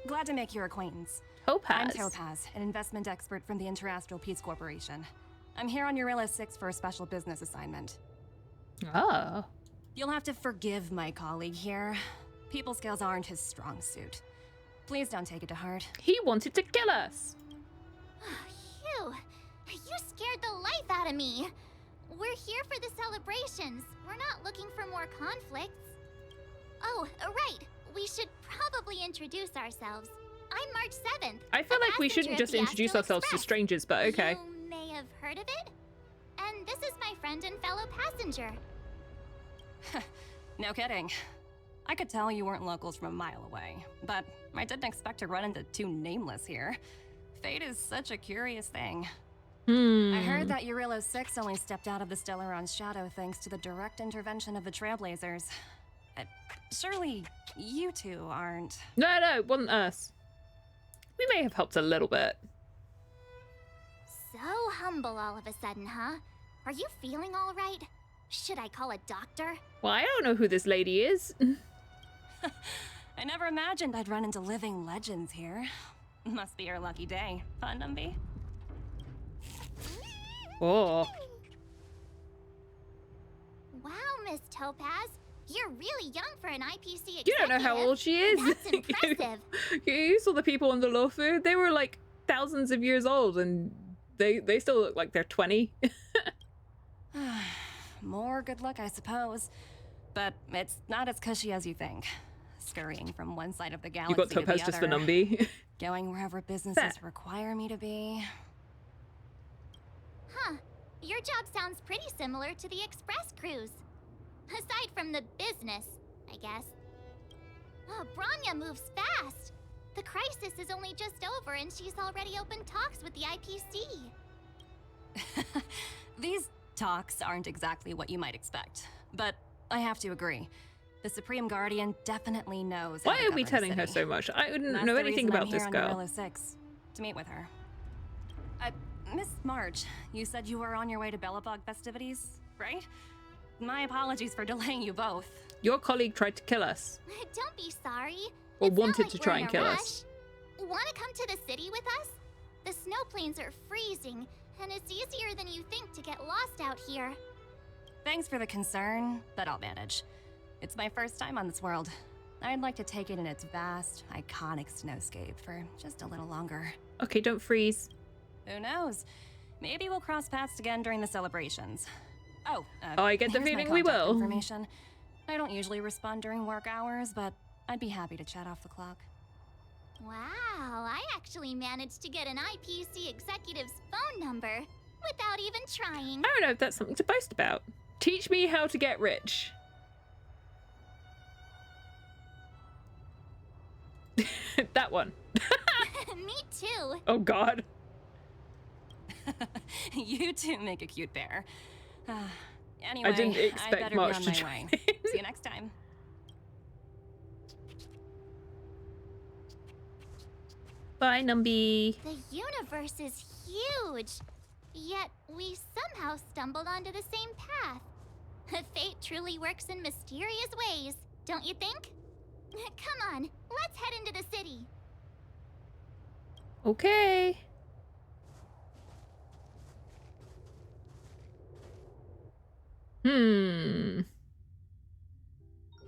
Glad to make your acquaintance. Topaz. I'm Topaz, an investment expert from the Interastral Peace Corporation. I'm here on Eurilla 6 for a special business assignment. Oh. You'll have to forgive my colleague here. People skills aren't his strong suit. Please don't take it to heart. He wanted to kill us. Phew. You scared the life out of me. We're here for the celebrations. We're not looking for more conflicts. Oh, right. We should probably introduce ourselves. I'm March 7th. I feel like we shouldn't just introduce ourselves to strangers, but okay. You may have heard of it. And this is my friend and fellow passenger. No kidding. I could tell you weren't locals from a mile away, but I didn't expect to run into two nameless here. Fate is such a curious thing. I heard that Eurilla 6 only stepped out of the Stellaron's shadow thanks to the direct intervention of the Trailblazers. Surely you two aren't... No, it wasn't us. We may have helped a little bit. So humble all of a sudden, huh? Are you feeling all right? Should I call a doctor? Well, I don't know who this lady is. I never imagined I'd run into living legends here. Must be your lucky day, huh, Numby? Oh. Wow, Miss Topaz. You're really young for an IPC executive. You don't know how old she is. That's impressive. You saw the people on the Lofu. They were like thousands of years old, and they still look like they're 20. More good luck, I suppose. But it's not as cushy as you think. Scurrying from one side of the galaxy You got to the Topaz just for other, Numby. going wherever businesses require me to be. Huh. Your job sounds pretty similar to the express cruise. Aside from the business, I guess. Oh, Branya moves fast. The crisis is only just over and she's already opened talks with the IPC. These talks aren't exactly what you might expect, but I have to agree. The Supreme Guardian definitely knows. Why are we telling her so much? I wouldn't know anything about this girl. Eurilla 6 to meet with her. Miss March, you said you were on your way to Belobog festivities, right? My apologies for delaying you both. Your colleague tried to kill us. Don't be sorry. Or It's wanted not like to try we're in and a kill rush. us. Want to come to the city with us? The snow plains are freezing, and it's easier than you think to get lost out here. Thanks for the concern, but I'll manage. It's my first time on this world. I'd like to take it in its vast, iconic snowscape for just a little longer. Okay, don't freeze. Who knows? Maybe we'll cross paths again during the celebrations. Oh, I get the here's my feeling we contact will. Information. I don't usually respond during work hours, but I'd be happy to chat off the clock. Wow, I actually managed to get an IPC executive's phone number without even trying. I don't know if that's something to boast about. Teach me how to get rich. That one. Me too. Oh God. You two make a cute pair. Anyway, I didn't I'd expect better March be to on my join way. See you next time. Bye, Numby. The universe is huge, yet we somehow stumbled onto the same path. Fate truly works in mysterious ways, don't you think? Come on, let's head into the city. Okay.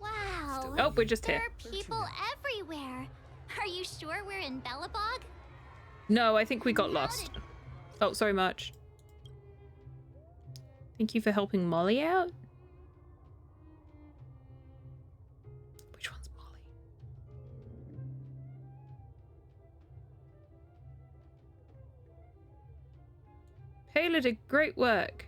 Wow. Oh, we're just there here. are people everywhere. Are you sure we're in Belobog? No, I think we got lost. Oh, sorry, March. Thank you for helping Molly out. Which one's Molly? Paler did great work.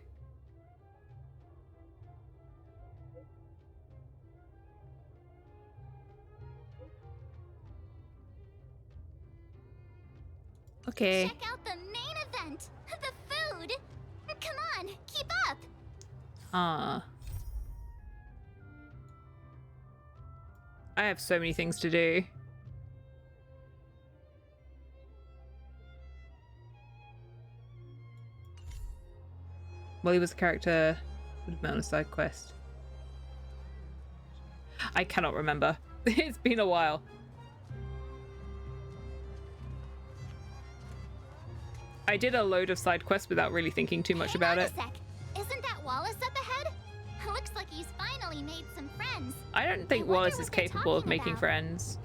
Okay. Check out the main event, the food. Come on, keep up. I have so many things to do. Well, he was a character would have been on a side quest. I cannot remember. It's been a while. I did a load of side quests without really thinking too much about it. Isn't that Wallace up ahead? Looks like he's finally made some friends. I don't think Wallace is capable of making friends.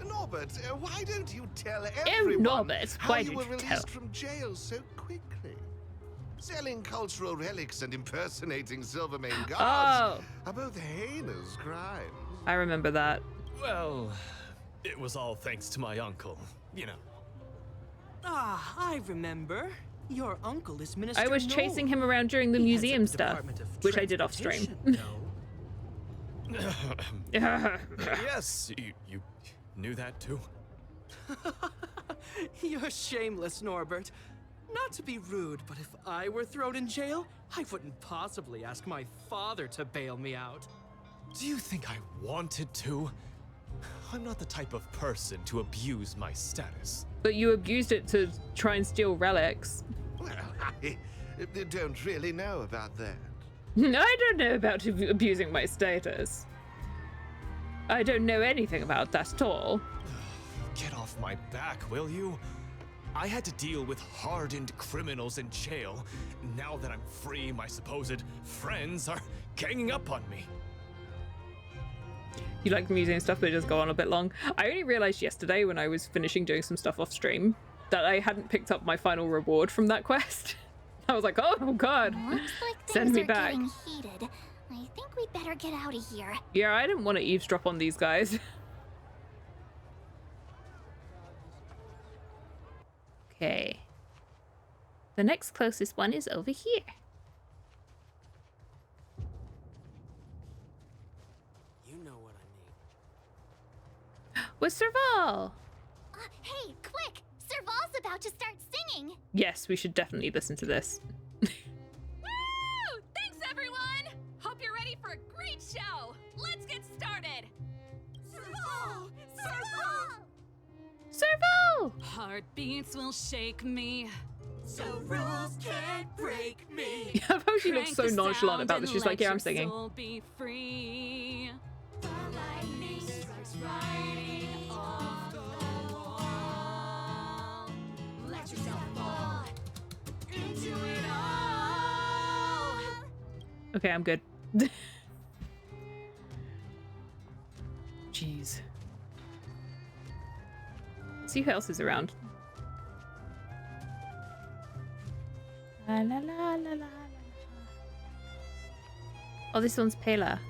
Norbert, why don't you tell everyone how you were released from jail so quickly? Selling cultural relics and impersonating Silvermane guards are both heinous crimes. I remember that. Well, it was all thanks to my uncle, you know. Ah, I remember. Your uncle is Minister I was chasing him around during the museum stuff, which I did off stream. Yes, you knew that too? You're shameless, Norbert. Not to be rude, but if I were thrown in jail, I wouldn't possibly ask my father to bail me out. Do you think I wanted to? I'm not the type of person to abuse my status. But you abused it to try and steal relics. Well, I don't really know about that. I don't know about abusing my status. I don't know anything about that at all. Get off my back, will you? I had to deal with hardened criminals in jail. Now that I'm free, my supposed friends are ganging up on me. You like the museum stuff, but it does go on a bit long. I only realized yesterday when I was finishing doing some stuff off stream that I hadn't picked up my final reward from that quest. I was like, oh god, Looks like send me things are back. getting heated. I think we'd better get out of here. Yeah, I didn't want to eavesdrop on these guys. Okay. The next closest one is over here. You know what I mean. With Serval! Hey, quick! Serval's about to start singing! Yes, we should definitely listen to this. Woo! Thanks, everyone! Hope you're ready for a great show! Let's get started! Serval! Serval! Serval! Heartbeats will shake me. So rules can't break me. I hope she looks so nonchalant about this. She's like, yeah, I'm singing. Be free. The lightning strikes right off the wall. Let yourself fall into it all. Okay, I'm good. Jeez. See who else is around. La la la la la. Oh, this one's Pela.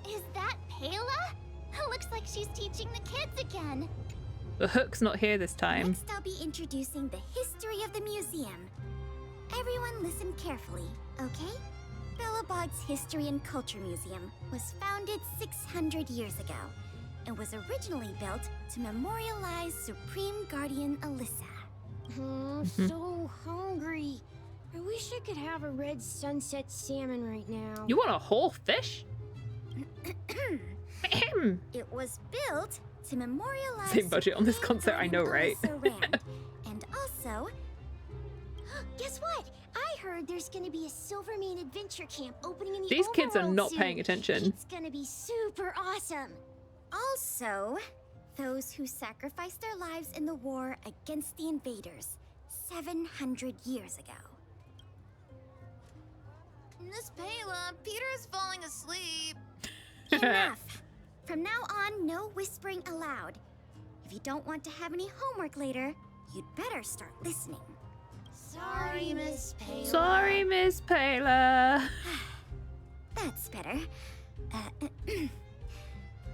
Is that Pela? Looks like she's teaching the kids again. The Hook's not here this time. Next, I'll be introducing the history of the museum. Everyone listen carefully, okay? Belobog's History and Culture Museum was founded 600 years ago and was originally built to memorialize Supreme Guardian Alyssa. I'm so hungry. I wish I could have a red sunset salmon right now. You want a whole fish? It was built to memorialize Same budget on this concert, I know, right? And also, guess what? I heard there's gonna be a Silvermane adventure camp opening in the These kids are overworld not soon. paying attention. It's gonna be super awesome. Also, those who sacrificed their lives in the war against the invaders 700 years ago. Miss Pela, Peter is falling asleep. Enough! From now on, no whispering allowed. If you don't want to have any homework later, you'd better start listening. Sorry, Miss Pela. Sorry, Miss Pela. That's better.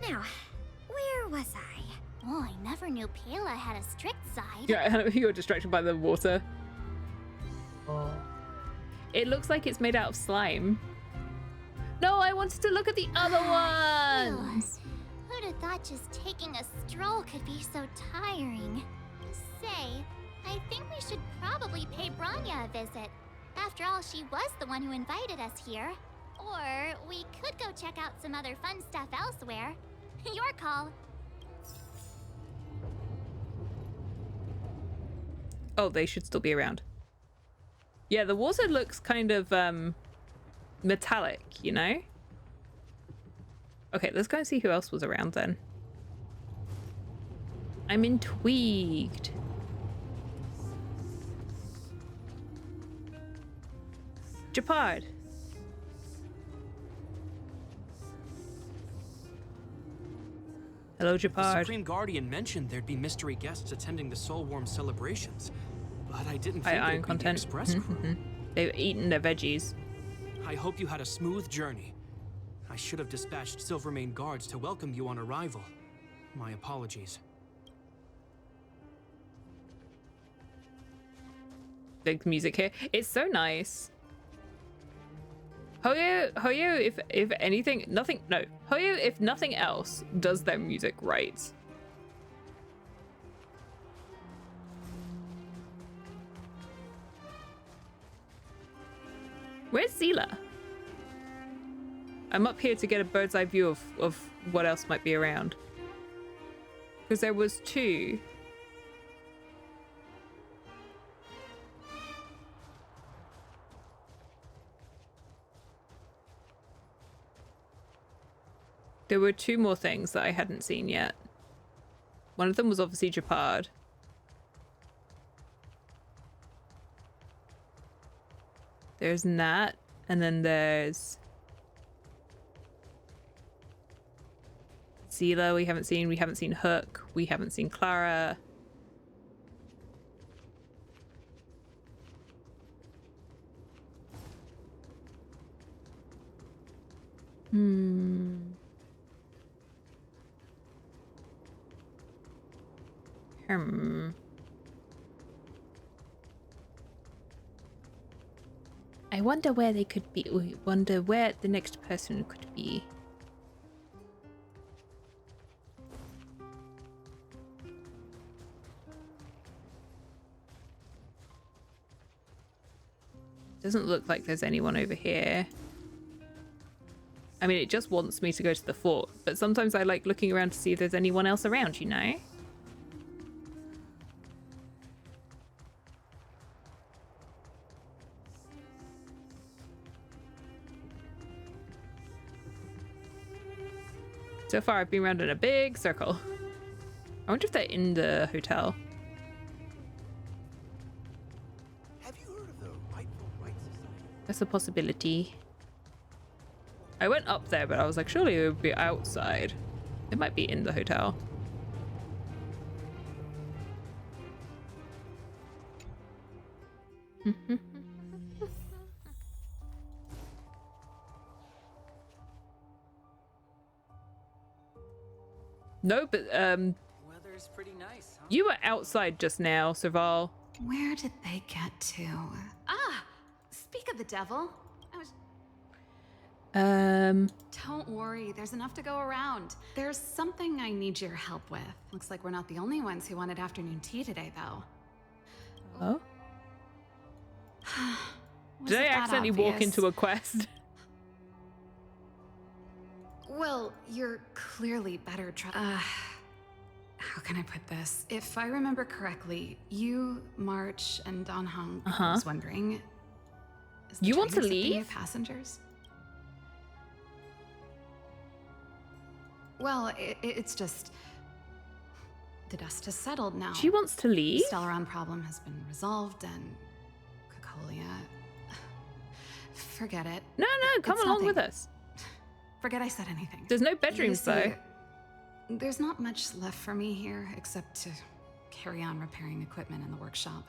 Now, where was I? Oh, I never knew Pela had a strict side. Yeah, you were distracted by the water. Oh. It looks like it's made out of slime. No, I wanted to look at the other ones. Who'd have thought just taking a stroll could be so tiring? Say, I think we should probably pay Branya a visit. After all, she was the one who invited us here. Or we could go check out some other fun stuff elsewhere. Your call. Oh, they should still be around. Yeah, the water looks kind of metallic, you know? Okay, let's go and see who else was around then. I'm intrigued. Japard. Hello, Japard. The Supreme Guardian mentioned there'd be mystery guests attending the Soulworm celebrations, but I didn't think Iron it'd be the content. Express crew. They've eaten their veggies. I hope you had a smooth journey. I should have dispatched Silvermane guards to welcome you on arrival. My apologies. Big music here. It's so nice. Hoyo, if anything, Hoyo, if nothing else, does their music right. Where's Zila? I'm up here to get a bird's eye view of what else might be around. Because there was 2. There were 2 more things that I hadn't seen yet. One of them was obviously Japard. There's Nat, and then there's Zila we haven't seen Hook, we haven't seen Clara. I wonder where they could be. I wonder where the next person could be. Doesn't look like there's anyone over here. I mean, it just wants me to go to the fort, but sometimes I like looking around to see if there's anyone else around, you know? So far, I've been around in a big circle. I wonder if they're in the hotel. Have you heard of the Rightful Rights Society? That's a possibility. I went up there, but I was like, surely it would be outside. It might be in the hotel. No, but Weather's pretty nice, huh? you were outside just now, Serval. Where did they get to? Ah, speak of the devil. Don't worry, there's enough to go around. There's something I need your help with. Looks like we're not the only ones who wanted afternoon tea today, though. Oh? Did I accidentally walk into a quest? Well, you're clearly better how can I put this? If I remember correctly, you, March, and Don Hung, I was wondering, is the You want to train accepting new leave? passengers? Well, it's just the dust has settled now. She wants to leave? The Stellaron problem has been resolved, and Cocolia. Forget it. No, come It's along nothing. with us. Forget I said anything. There's no bedrooms, You see, though. There's not much left for me here except to carry on repairing equipment in the workshop.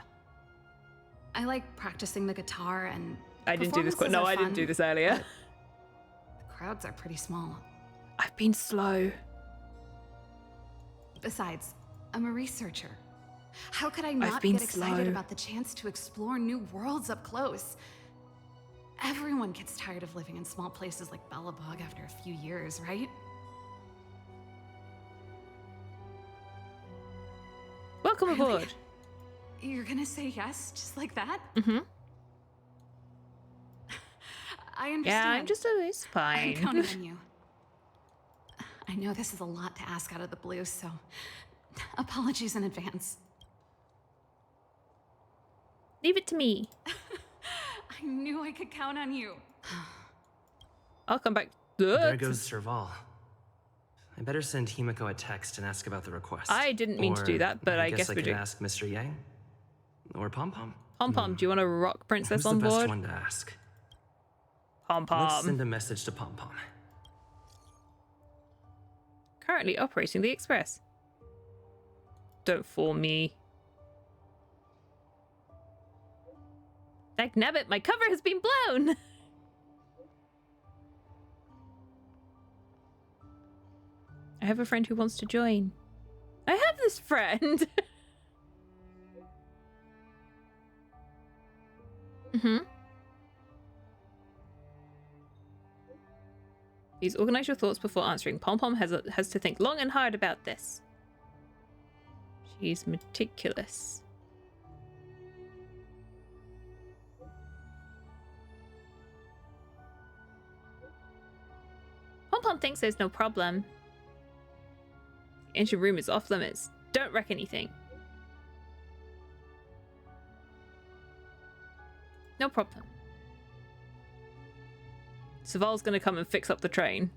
I like practicing the guitar and I didn't do this. No, I didn't do this earlier. The crowds are pretty small. I've been slow. Besides, I'm a researcher. How could I not been get excited slow. about the chance to explore new worlds up close? Everyone gets tired of living in small places like Belobog after a few years, right? Welcome Really? aboard. You're gonna say yes, just like that? Mm-hmm. I understand. Yeah, I'm just always fine. I'm counting on you. I know this is a lot to ask out of the blue, so apologies in advance. Leave it to me. I could count on you. I'll come back. There goes Serval. I better send Himiko a text and ask about the request. I didn't mean to do that, but I guess we could do. Ask Mr. Yang or Pom Pom. Pom Pom, do you want a rock princess Who's on the best board? one to ask? Pom Pom. Let's send a message to Pom Pom. Currently operating the express. Don't fool me. Dagnabbit, my cover has been blown! I have a friend who wants to join. I have this friend! Please organize your thoughts before answering. Pom Pom has to think long and hard about this. She's meticulous. Pom Pom thinks there's no problem. The ancient room is off limits. Don't wreck anything. No problem. Serval's gonna come and fix up the train.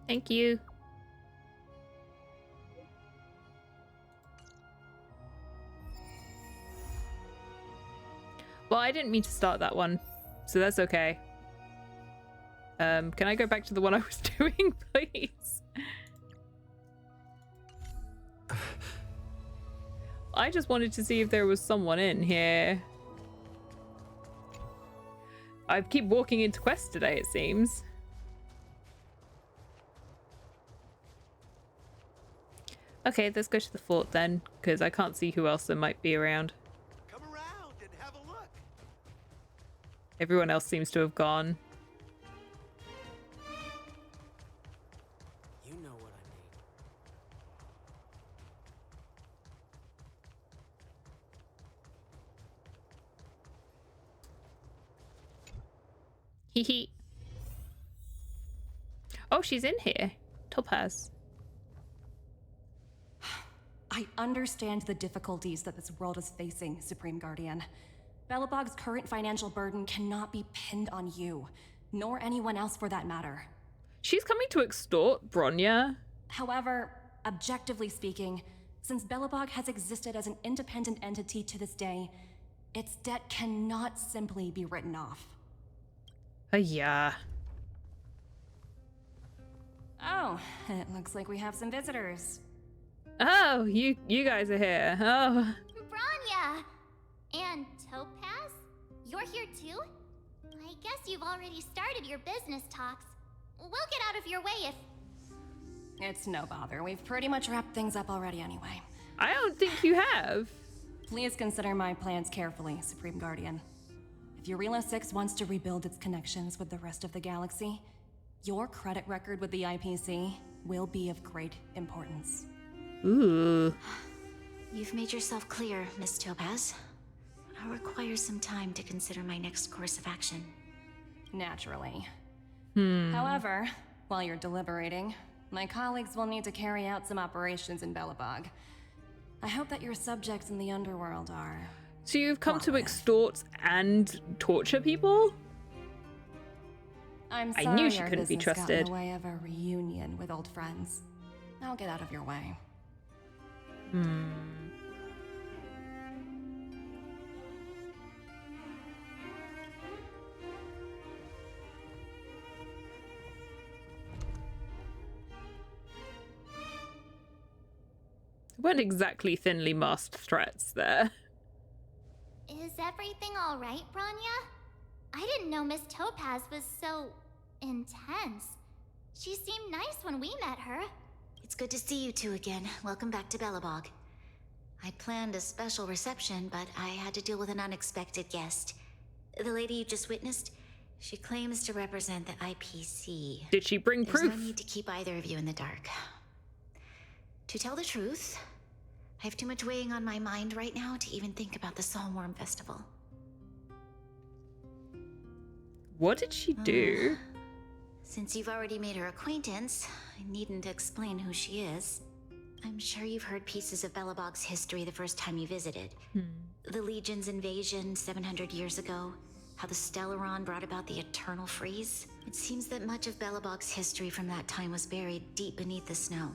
Thank you. Well, I didn't mean to start that one, so that's okay. Can I go back to the one I was doing, please? I just wanted to see if there was someone in here. I keep walking into quests today, it seems. Okay, let's go to the fort then, because I can't see who else there might be around. Come around and have a look. Everyone else seems to have gone. You know what I mean. Hee hee. Oh, she's in here. Topaz. I understand the difficulties that this world is facing, Supreme Guardian. Belobog's current financial burden cannot be pinned on you, nor anyone else for that matter. She's coming to extort Bronya. However, objectively speaking, since Belobog has existed as an independent entity to this day, its debt cannot simply be written off. Yeah. Oh, it looks like we have some visitors. Oh, you guys are here. Oh. Bronya! And Topaz? You're here too? I guess you've already started your business talks. We'll get out of your way if... It's no bother. We've pretty much wrapped things up already anyway. I don't think you have. Please consider my plans carefully, Supreme Guardian. If Eurela 6 wants to rebuild its connections with the rest of the galaxy, your credit record with the IPC will be of great importance. Ooh. You've made yourself clear, Miss Topaz. I'll require some time to consider my next course of action. Naturally. However, while you're deliberating, my colleagues will need to carry out some operations in Belobog. I hope that your subjects in the underworld are... So you've come to extort and torture people? I'm sorry I knew she our couldn't be business got in trusted. the way of a reunion with old friends. I'll get out of your way. Weren't exactly thinly masked threats there. Is everything all right, Bronya? I didn't know Miss Topaz was so... intense. She seemed nice when we met her. It's good to see you two again. Welcome back to Belobog. I planned a special reception, but I had to deal with an unexpected guest. The lady you just witnessed, she claims to represent the IPC. Did she bring There's proof? no need to keep either of you in the dark. To tell the truth, I have too much weighing on my mind right now to even think about the Psalmworm Festival. What did she do? Since you've already made her acquaintance, I needn't explain who she is. I'm sure you've heard pieces of Belobog's history the first time you visited. The Legion's invasion 700 years ago, how the Stellaron brought about the eternal freeze. It seems that much of Belobog's history from that time was buried deep beneath the snow.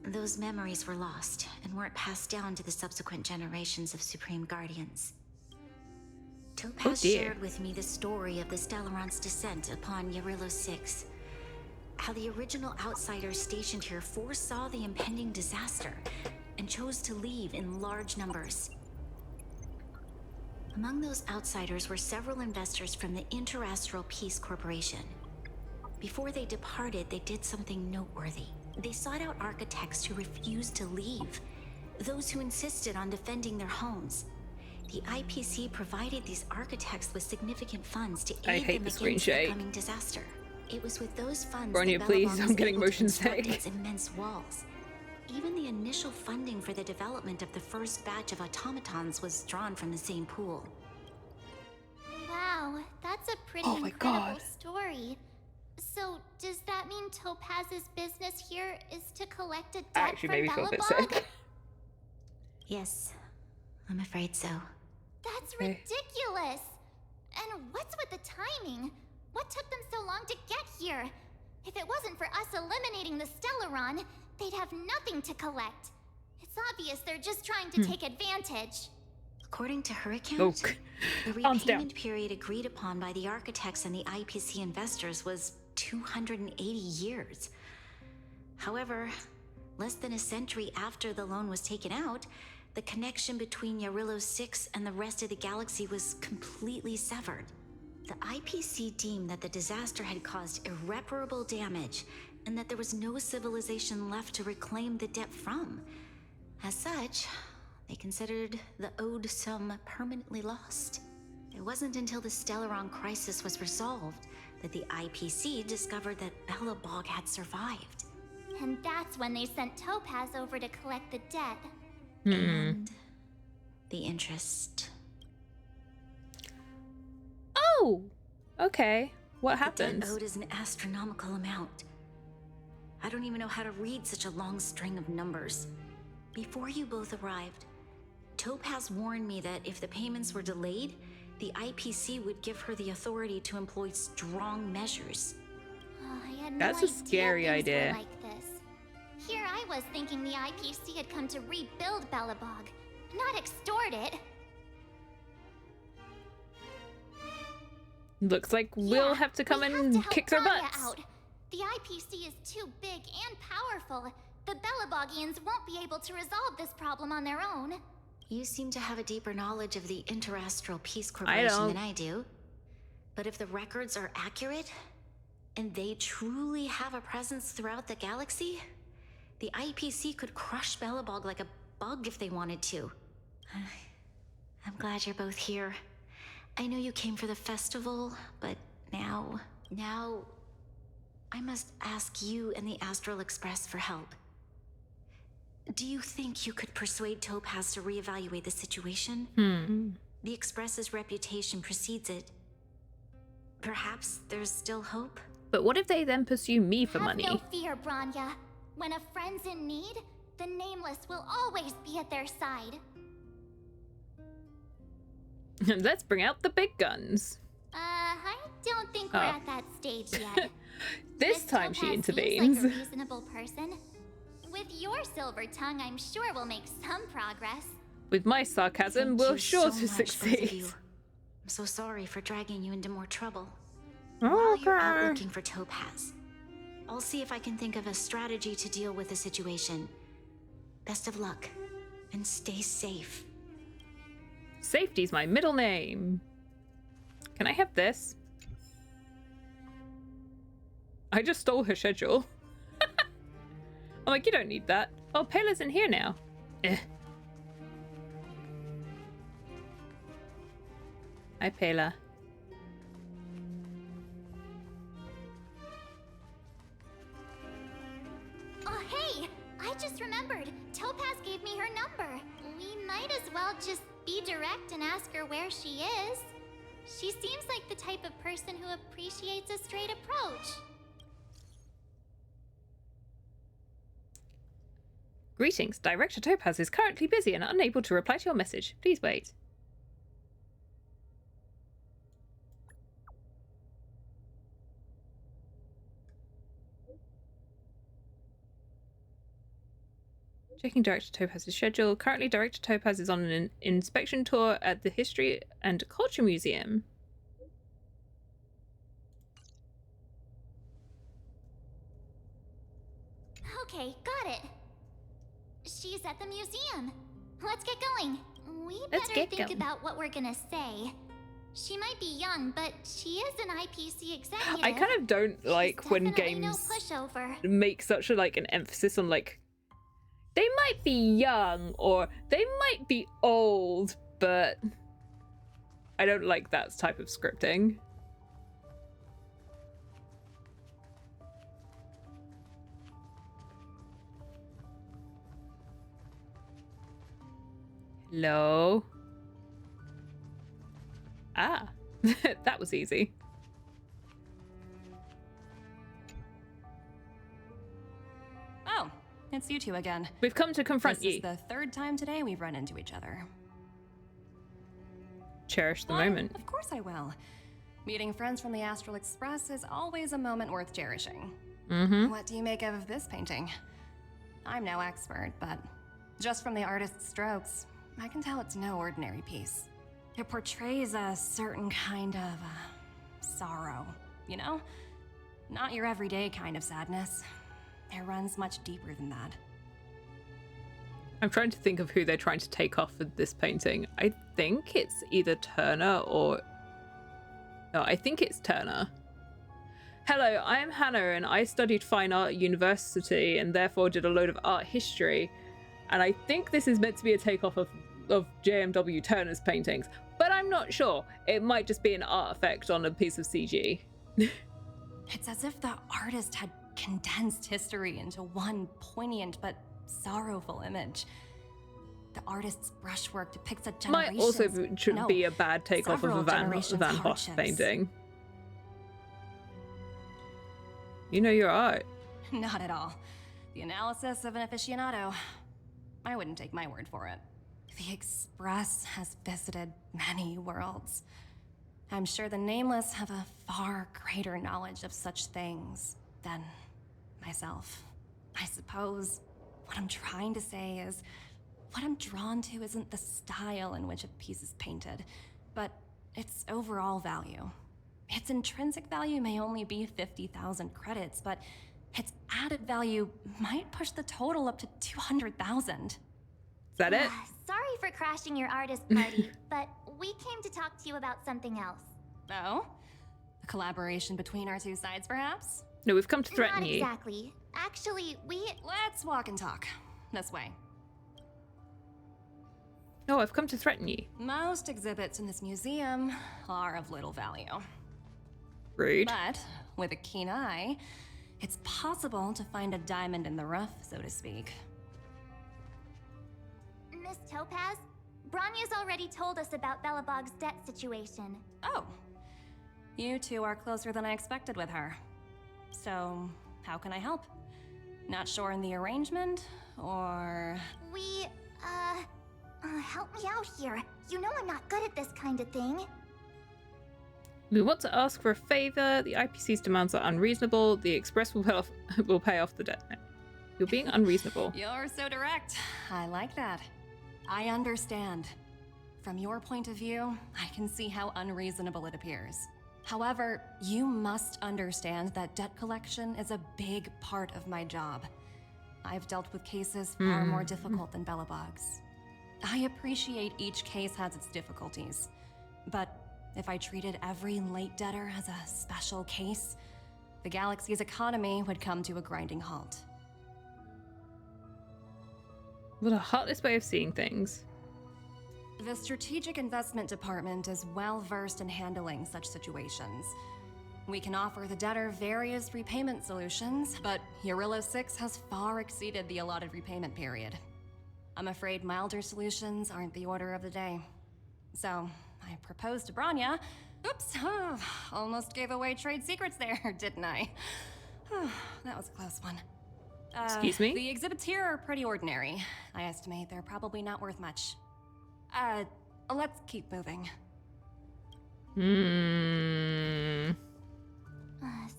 Those memories were lost and weren't passed down to the subsequent generations of Supreme Guardians. Topaz shared with me the story of the Stellaron's descent upon Yarillo 6. How the original outsiders stationed here foresaw the impending disaster and chose to leave in large numbers. Among those outsiders were several investors from the Interastral Peace Corporation. Before they departed, they did something noteworthy. They sought out architects who refused to leave, those who insisted on defending their homes. The IPC provided these architects with significant funds to aid them against the coming disaster. It was with those funds Bronya, that please, Belobog I'm was getting able to motion construct sick. its immense walls. Even the initial funding for the development of the first batch of automatons was drawn from the same pool. Wow, that's a pretty incredible story. So, does that mean Topaz's business here is to collect a debt from Belobog? Yes, I'm afraid so. That's ridiculous! And what's with the timing? What took them so long to get here? If it wasn't for us eliminating the Stellaron, they'd have nothing to collect. It's obvious they're just trying to take advantage. According to her account, the repayment period agreed upon by the architects and the IPC investors was 280 years. However, less than a century after the loan was taken out, the connection between Yarillo 6 and the rest of the galaxy was completely severed. The IPC deemed that the disaster had caused irreparable damage and that there was no civilization left to reclaim the debt from. As such, they considered the owed sum permanently lost. It wasn't until the Stellaron crisis was resolved that the IPC discovered that Belobog had survived. And that's when they sent Topaz over to collect the debt. And the interest. Oh! Okay. What happens? The debt owed is an astronomical amount. I don't even know how to read such a long string of numbers. Before you both arrived, Topaz warned me that if the payments were delayed, the IPC would give her the authority to employ strong measures. Oh, I had That's no a scary idea. Like this. Here I was thinking the IPC had come to rebuild Belobog, not extort it. Looks like we'll have to come and kick their butts. Out. The IPC is too big and powerful. The Belobogians won't be able to resolve this problem on their own. You seem to have a deeper knowledge of the Interastral Peace Corporation than I do. But if the records are accurate, and they truly have a presence throughout the galaxy, the IPC could crush Belobog like a bug if they wanted to. I'm glad you're both here. I know you came for the festival, but now I must ask you and the Astral Express for help. Do you think you could persuade Topaz to reevaluate the situation? The Express's reputation precedes it. Perhaps there's still hope? But what if they then pursue me for money? Have no fear, Bronya. When a friend's in need, the Nameless will always be at their side. Let's bring out the big guns. I don't think we're at that stage yet. This time Topaz she intervenes. Seems like a reasonable person. With your silver tongue, I'm sure we'll make some progress. With my sarcasm, we're sure to much, both of succeed. you. I'm so sorry for dragging you into more trouble. While you're out looking for Topaz, I'll see if I can think of a strategy to deal with the situation. Best of luck, and stay safe. Safety's my middle name. Can I have this? I just stole her schedule. I'm like, you don't need that. Oh, Pela's in here now. Hi, Pela. Oh, hey! I just remembered. Topaz gave me her number. We might as well just be direct and ask her where she is. She seems like the type of person who appreciates a straight approach. Greetings. Director Topaz is currently busy and unable to reply to your message. Please wait. Checking Director Topaz's schedule. Currently, Director Topaz is on an inspection tour at the History and Culture Museum. Okay, got it. She's at the museum. Let's get going. We better think about what we're gonna say. She might be young, but she is an IPC executive. I kind of don't like when games make such a an emphasis on they might be young or they might be old, but I don't like that type of scripting. Hello? Ah, that was easy. Oh, it's you two again. We've come to confront you. This is the third time today we've run into each other. Cherish the moment. Of course I will. Meeting friends from the Astral Express is always a moment worth cherishing. What do you make of this painting? I'm no expert, but just from the artist's strokes, I can tell it's no ordinary piece. It portrays a certain kind of sorrow, you know? Not your everyday kind of sadness. It runs much deeper than that. I'm trying to think of who they're trying to take off with this painting. I think it's either Turner or... No, I think it's Turner. Hello, I am Hannah and I studied fine art at university and therefore did a load of art history. And I think this is meant to be a takeoff of JMW Turner's paintings, but I'm not sure. It might just be an art effect on a piece of CG. It's as if the artist had condensed history into one poignant but sorrowful image. The artist's brushwork depicts a generation. Might also be a bad takeoff of a Van Hoff painting. You know your art. Not at all. The analysis of an aficionado. I wouldn't take my word for it. The Express has visited many worlds. I'm sure the Nameless have a far greater knowledge of such things than myself. I suppose what I'm trying to say is, what I'm drawn to isn't the style in which a piece is painted, but its overall value. Its intrinsic value may only be 50,000 credits, but its added value might push the total up to 200,000. Is that it? Sorry for crashing your artist party, but we came to talk to you about something else. Oh? A collaboration between our two sides, perhaps? No, we've come to threaten Not you. exactly. Actually, Let's walk and talk. This way. No, I've come to threaten you. Most exhibits in this museum are of little value. Rude. But with a keen eye, it's possible to find a diamond in the rough, so to speak. Miss Topaz, Bronya's already told us about Belobog's debt situation. Oh. You two are closer than I expected with her. So, how can I help? Not sure in the arrangement, or... Help me out here. You know I'm not good at this kind of thing. We want to ask for a favor. The IPC's demands are unreasonable. The Express will pay off the debt. No. You're being unreasonable. You're so direct. I like that. I understand. From your point of view, I can see how unreasonable it appears. However, you must understand that debt collection is a big part of my job. I've dealt with cases far more difficult than Belobog's. I appreciate each case has its difficulties, but if I treated every late debtor as a special case, the galaxy's economy would come to a grinding halt. What a heartless way of seeing things. The Strategic Investment Department is well versed in handling such situations. We can offer the debtor various repayment solutions, but Eurillo 6 has far exceeded the allotted repayment period. I'm afraid milder solutions aren't the order of the day. So, I proposed to Bronya. Oops, almost gave away trade secrets there, didn't I? That was a close one. Excuse me? The exhibits here are pretty ordinary. I estimate they're probably not worth much. Let's keep moving.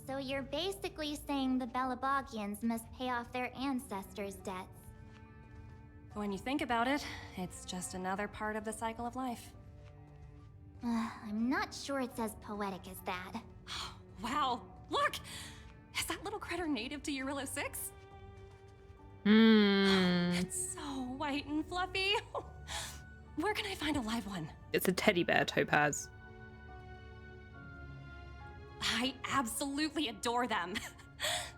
So you're basically saying the Belobogians must pay off their ancestors' debts. When you think about it, it's just another part of the cycle of life. I'm not sure it's as poetic as that. Wow, look! Is that little critter native to Eurylo 6? It's so white and fluffy. Where can I find a live one? It's a teddy bear, Topaz. I absolutely adore them.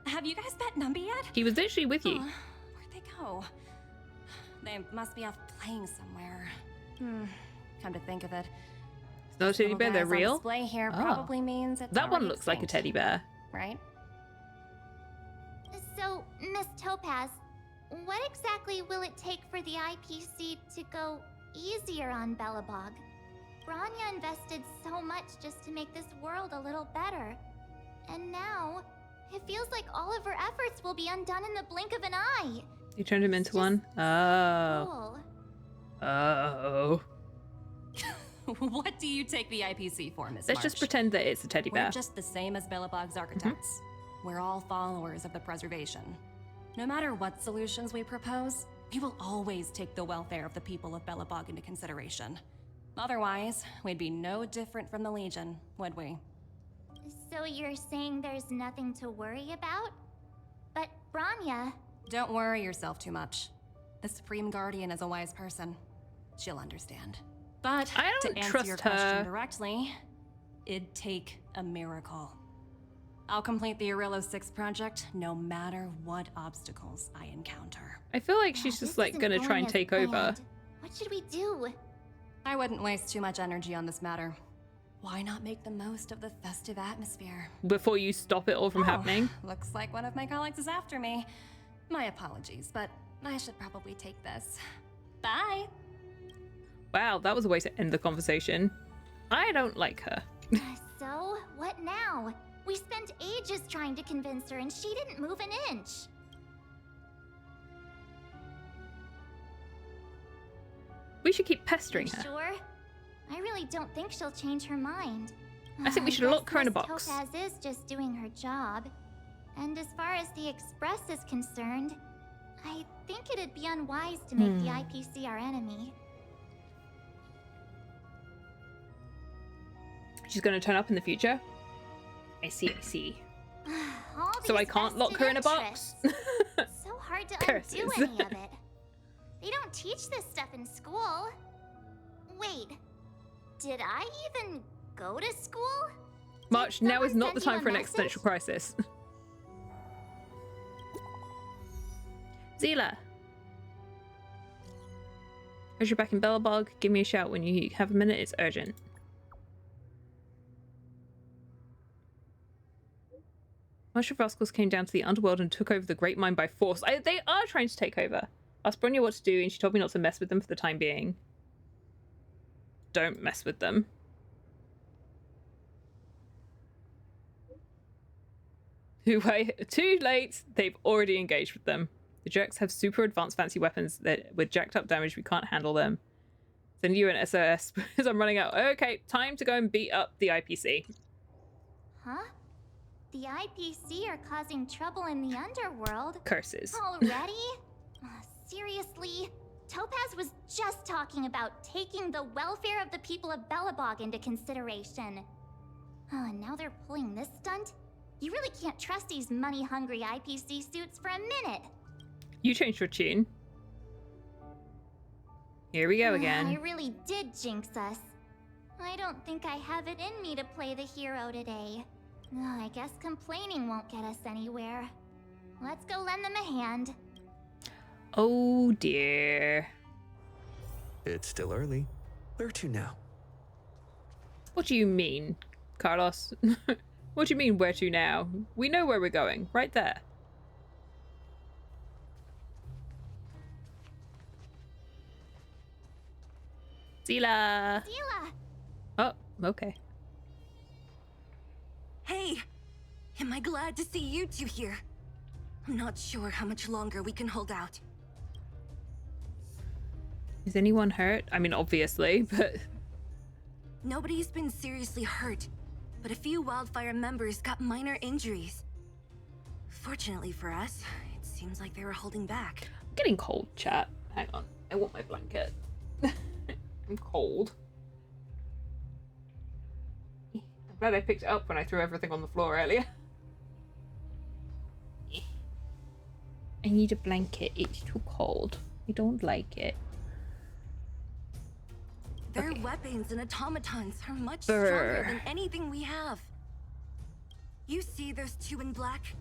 Have you guys met Numby yet? He was literally with you. Where'd they go? They must be off playing somewhere. Come to think of it. It's not a teddy bear, they're real? Display here probably means it's that one looks like a teddy bear. Right? So, Miss Topaz, what exactly will it take for the IPC to go easier on Belobog? Bronya invested so much just to make this world a little better. And now, it feels like all of her efforts will be undone in the blink of an eye. You turned him into one? Oh. Cool. Oh. What do you take the IPC for, Miss Let's just pretend that it's a teddy bear. We're just the same as Belobog's architects. We're all followers of the preservation. No matter what solutions we propose, we will always take the welfare of the people of Belobog into consideration. Otherwise, we'd be no different from the Legion, would we? So you're saying there's nothing to worry about? But Bronya... Don't worry yourself too much. The Supreme Guardian is a wise person. She'll understand. But I don't to answer trust your her. question directly, it'd take a miracle. I'll complete the Eurylo 6 project no matter what obstacles I encounter. I feel like she's just like gonna try and take over. What should we do? I wouldn't waste too much energy on this matter. Why not make the most of the festive atmosphere? Before you stop it all from happening. Looks like one of my colleagues is after me. My apologies, but I should probably take this. Bye! Wow, that was a way to end the conversation. I don't like her. So, what now? We spent ages trying to convince her and she didn't move an inch. We should keep pestering her. Sure? I really don't think she'll change her mind. I think we should lock her in a box. Topaz is just doing her job. And as far as the Express is concerned, I think it'd be unwise to make the IPC our enemy. She's going to turn up in the future? I see, I see. So I can't lock her in a box? So hard to undo any of it. They don't teach this stuff in school. Wait, did I even go to school? March, now is not the time for an existential crisis. Zila. As you're back in Belobog, give me a shout when you have a minute, it's urgent. A bunch of rascals came down to the underworld and took over the Great Mine by force. They are trying to take over. I asked Bronya what to do and she told me not to mess with them for the time being. Don't mess with them. Too late. They've already engaged with them. The jerks have super advanced fancy weapons that with jacked up damage we can't handle them. Send you an SOS because I'm running out. Okay, time to go and beat up the IPC. Huh? The IPC are causing trouble in the underworld? Curses. Already? Seriously? Topaz was just talking about taking the welfare of the people of Belobog into consideration. And now they're pulling this stunt? You really can't trust these money-hungry IPC suits for a minute. You changed your tune. Here we go again. I really did jinx us. I don't think I have it in me to play the hero today. I guess complaining won't get us anywhere. Let's go lend them a hand. Oh dear. It's still early. Where to now? What do you mean, Carlos? What do you mean, where to now? We know where we're going. Right there. Zila! Zila! Oh, okay. Hey! Am I glad to see you two here? I'm not sure how much longer we can hold out. Is anyone hurt? I mean, obviously, but... Nobody's been seriously hurt, but a few Wildfire members got minor injuries. Fortunately for us, it seems like they were holding back. I'm getting cold, chat. Hang on. I want my blanket. I'm cold. I'm glad I picked it up when I threw everything on the floor earlier. I need a blanket. It's too cold. I don't like it. Their weapons and automatons are much stronger than anything we have. You see those two in black?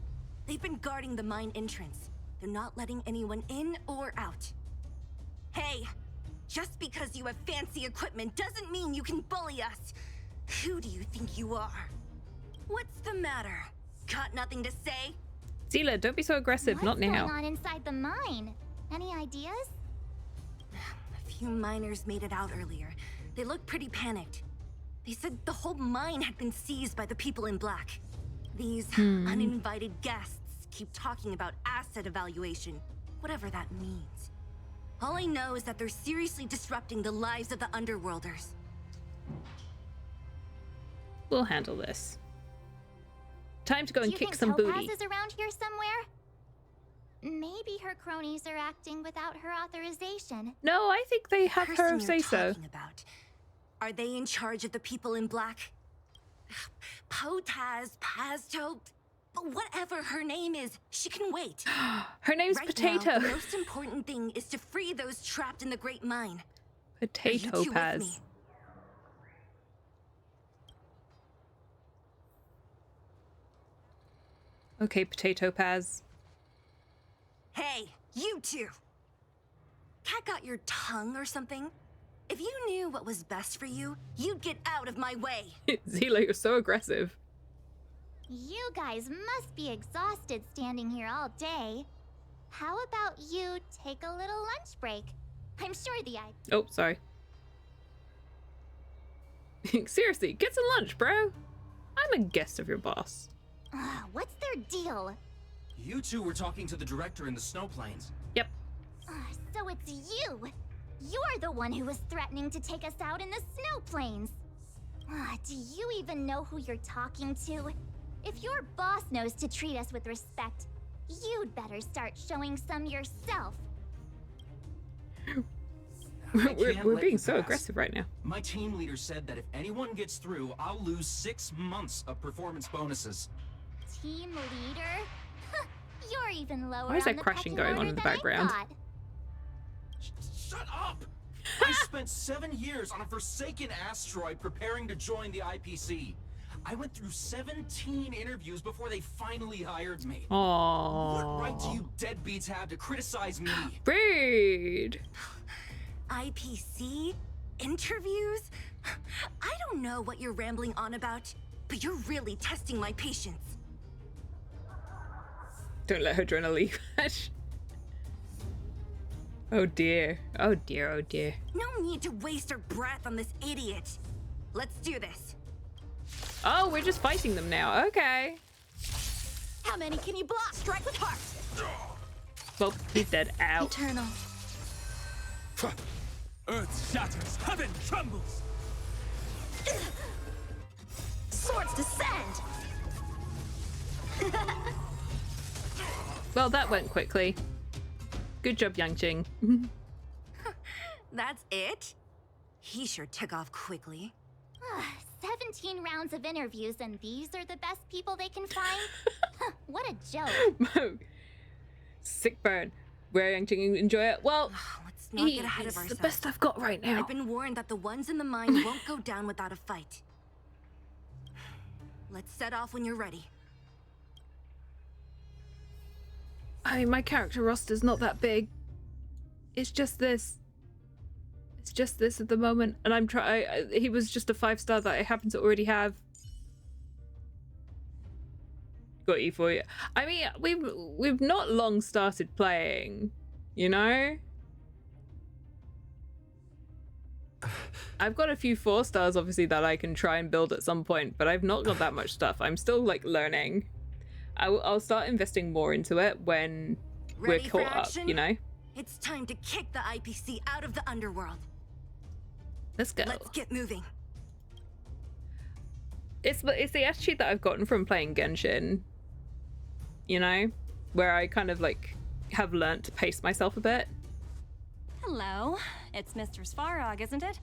They've been guarding the mine entrance. They're not letting anyone in or out. Hey, just because you have fancy equipment doesn't mean you can bully us. Who do you think you are? What's the matter? Got nothing to say? Zila, don't be so aggressive. Not now. What's going on inside the mine? Any ideas? A few miners made it out earlier. They looked pretty panicked. They said the whole mine had been seized by the people in black. These uninvited guests keep talking about asset evaluation, whatever that means. All I know is that they're seriously disrupting the lives of the Underworlders. We'll handle this. Time to go and kick some booty. booty. Topaz is around here somewhere? Maybe her cronies are acting without her authorization. No, I think they have her say so. Are they in charge of the people in black? Potaz, Pazto, whatever her name is, she can wait. Her name's right Potato. Now, the most important thing is to free those trapped in the Great Mine. Potato Paz. Okay, Potato Paz. Hey, you two! Cat got your tongue or something? If you knew what was best for you, you'd get out of my way. Zila, you're so aggressive. You guys must be exhausted standing here all day. How about you take a little lunch break? I'm sure the Oh, sorry. Seriously, get some lunch, bro. I'm a guest of your boss. What's their deal? You two were talking to the director in the snow plains. Yep. So it's you. You're the one who was threatening to take us out in the snow plains. Do you even know who you're talking to? If your boss knows to treat us with respect, you'd better start showing some yourself. We're being so aggressive right now. My team leader said that if anyone gets through, I'll lose 6 months of performance bonuses. Team leader? You're even lower. Why is that crashing going on in the background? Shut up! I spent 7 years on a forsaken asteroid preparing to join the IPC. I went through 17 interviews before they finally hired me. Aww. What right do you deadbeats have to criticize me? Rude. IPC? Interviews? I don't know what you're rambling on about, but you're really testing my patience. Don't let her adrenaline crash. Oh dear. Oh dear, oh dear. No need to waste our breath on this idiot. Let's do this. Oh, we're just fighting them now. Okay. How many can you block? Strike with heart. Well, he's dead. Ow. Eternal. Earth shatters, heaven trembles. Swords descend. Well, that went quickly. Good job, Yanqing. That's it? He sure took off quickly. 17 rounds of interviews and these are the best people they can find? What a joke. Sick burn. Where Yanqing enjoy it? Well, let's not get ahead of ourselves. It's the best I've got right now. I've been warned that the ones in the mine won't go down without a fight. Let's set off when you're ready. I mean, my character roster's not that big. It's just this. It's just this at the moment, and I'm trying. He was just a 5-star that I happen to already have. Got you for you. I mean, we've not long started playing, you know. I've got a few 4-stars, obviously, that I can try and build at some point, but I've not got that much stuff. I'm still like learning. I'll start investing more into it when we're caught up, you know? It's time to kick the IPC out of the underworld. Let's go. Let's get moving. It's the attitude that I've gotten from playing Genshin, you know? Where I kind of like have learnt to pace myself a bit. Hello, it's Mr. Svarog, isn't it?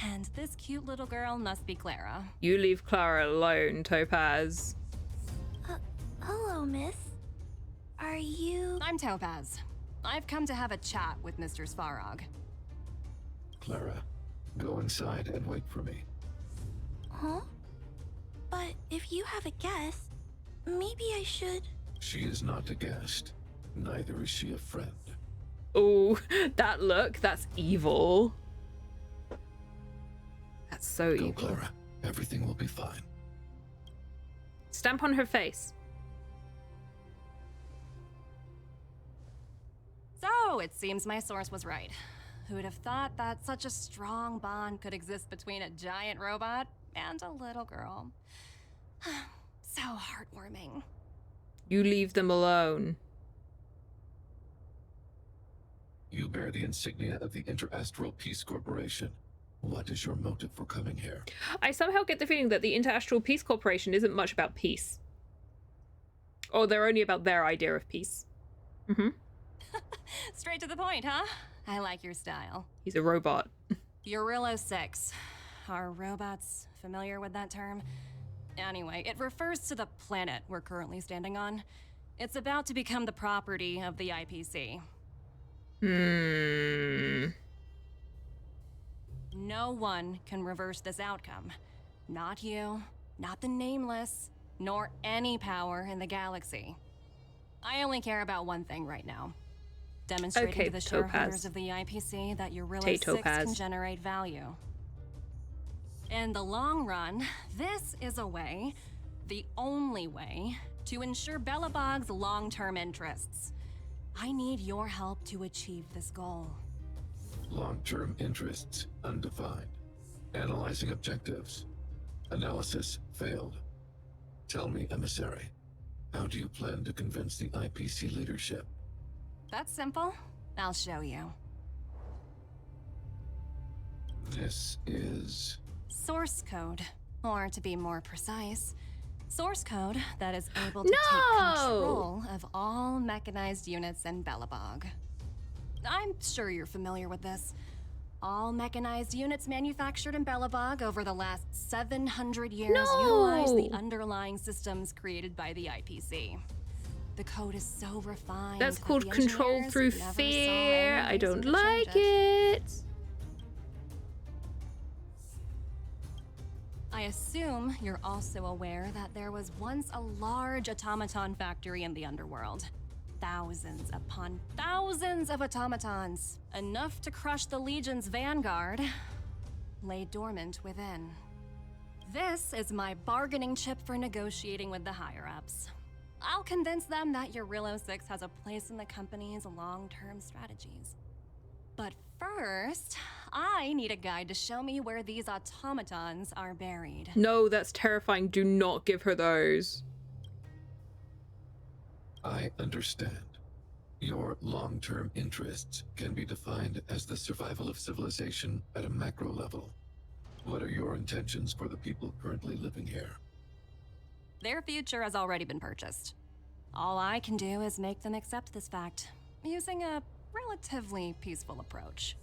And this cute little girl must be Clara. You leave Clara alone, Topaz. Hello, miss. Are you... I'm Topaz. I've come to have a chat with Mr. Svarog. Clara, go inside and wait for me. Huh? But if you have a guest, maybe I should... She is not a guest. Neither is she a friend. Oh, that look, that's evil. That's so evil. Go, Clara. Everything will be fine. Stamp on her face. So, it seems my source was right. Who would have thought that such a strong bond could exist between a giant robot and a little girl? So heartwarming. You leave them alone. You bear the insignia of the Interastral Peace Corporation. What is your motive for coming here? I somehow get the feeling that the Interastral Peace Corporation isn't much about peace. Or they're only about their idea of peace. Mm-hmm. Straight to the point, huh? I like your style. He's a robot. Eurillo 6. Are robots familiar with that term? Anyway, it refers to the planet we're currently standing on. It's about to become the property of the IPC. No one can reverse this outcome. Not you, not the Nameless, nor any power in the galaxy. I only care about one thing right now. Demonstrating to the shareholders of the IPC that Eurillo 6 can generate value. In the long run, this is a way, the only way, to ensure Belobog's long-term interests. I need your help to achieve this goal. Long-term interests undefined. Analyzing objectives. Analysis failed. Tell me, emissary, how do you plan to convince the IPC leadership? That's simple. I'll show you. This is... source code. Or to be more precise, source code that is able to take control of all mechanized units in Belobog. I'm sure you're familiar with this. All mechanized units manufactured in Belobog over the last 700 years utilize the underlying systems created by the IPC. The code is so refined. That's called control through fear. I don't like it. I assume you're also aware that there was once a large automaton factory in the underworld. Thousands upon thousands of automatons, enough to crush the Legion's vanguard, lay dormant within. This is my bargaining chip for negotiating with the higher-ups. I'll convince them that Eurillo 6 has a place in the company's long-term strategies. But first, I need a guide to show me where these automatons are buried. No, that's terrifying. Do not give her those. I understand. Your long-term interests can be defined as the survival of civilization at a macro level. What are your intentions for the people currently living here? Their future has already been purchased. All I can do is make them accept this fact, using a relatively peaceful approach.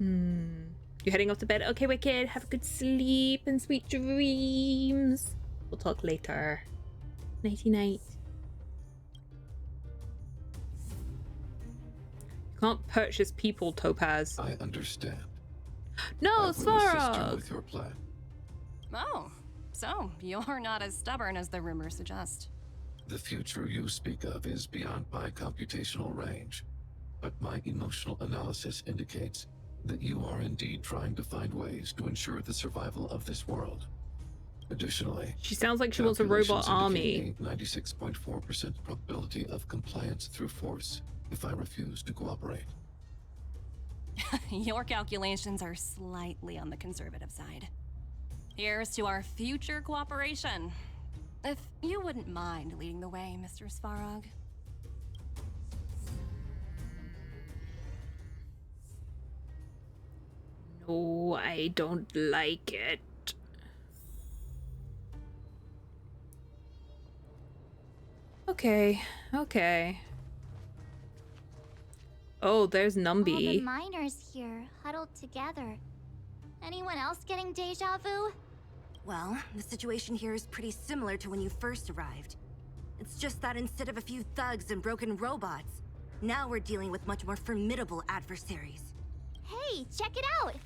You're heading off to bed? Okay, Wicked. Have a good sleep and sweet dreams. We'll talk later. Nighty-night. You can't purchase people, Topaz. I understand. No, Svarog! With your plan. Oh, so you're not as stubborn as the rumors suggest. The future you speak of is beyond my computational range, but my emotional analysis indicates that you are indeed trying to find ways to ensure the survival of this world. Additionally, she sounds like she wants a robot army. 96.4% probability of compliance through force if I refuse to cooperate. Your calculations are slightly on the conservative side. Here's to our future cooperation. If you wouldn't mind leading the way, Mr. Svarog. No, I don't like it. Okay, okay. Oh, there's Numby. All the miners here, huddled together. Anyone else getting deja vu? Well, the situation here is pretty similar to when you first arrived. It's just that instead of a few thugs and broken robots, now we're dealing with much more formidable adversaries. Hey, check it out!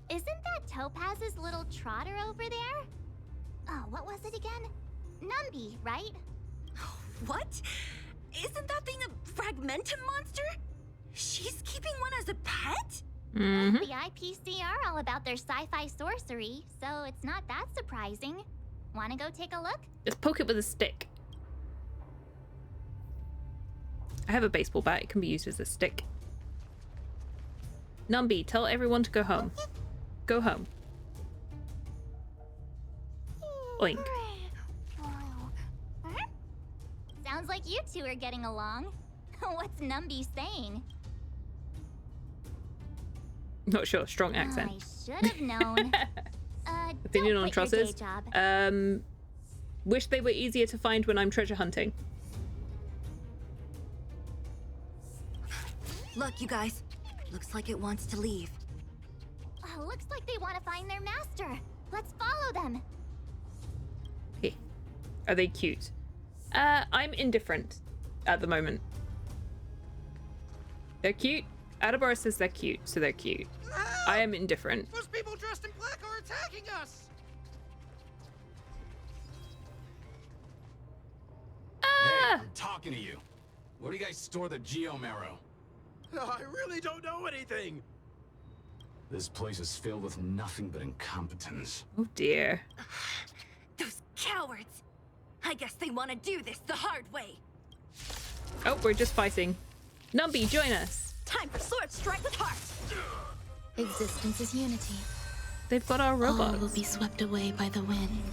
Isn't that Topaz's little trotter over there? Oh, what was it again? Numby, right? What? Isn't that thing a fragmentum monster? She's keeping one as a pet? Mm-hmm. The IPC are all about their sci-fi sorcery, so it's not that surprising. Wanna go take a look? Just poke it with a stick. I have a baseball bat. It can be used as a stick. Numby, tell everyone to go home. Go home. Oink. Sounds like you two are getting along. What's Numby saying? Not sure. Strong accent. I should have known. Opinion on don't quit your trusses. day job. Wish they were easier to find when I'm treasure hunting. Look, you guys. Looks like it wants to leave. Looks like they want to find their master. Let's follow them. Okay. Are they cute? I'm indifferent at the moment. They're cute. Adabara says they're cute, so they're cute. I am indifferent. Those people dressed in black are attacking us! Hey, I'm talking to you. Where do you guys store the Geomarrow? I really don't know anything! This place is filled with nothing but incompetence. Oh dear. Those cowards! I guess they want to do this the hard way. Oh, we're just fighting. Numby, join us. Time for sword strike with heart. Existence is unity. They've got our robots. All will be swept away by the wind.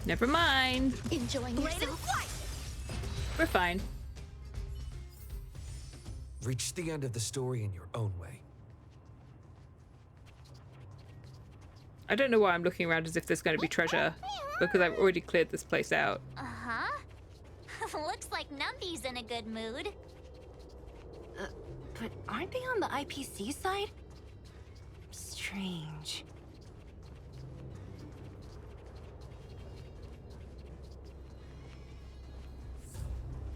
Never mind. Enjoying yourself? We're fine. Reach the end of the story in your own way. I don't know why I'm looking around as if there's going to be treasure, because I've already cleared this place out. Uh-huh. Looks like Numby's in a good mood. But aren't they on the IPC side? Strange.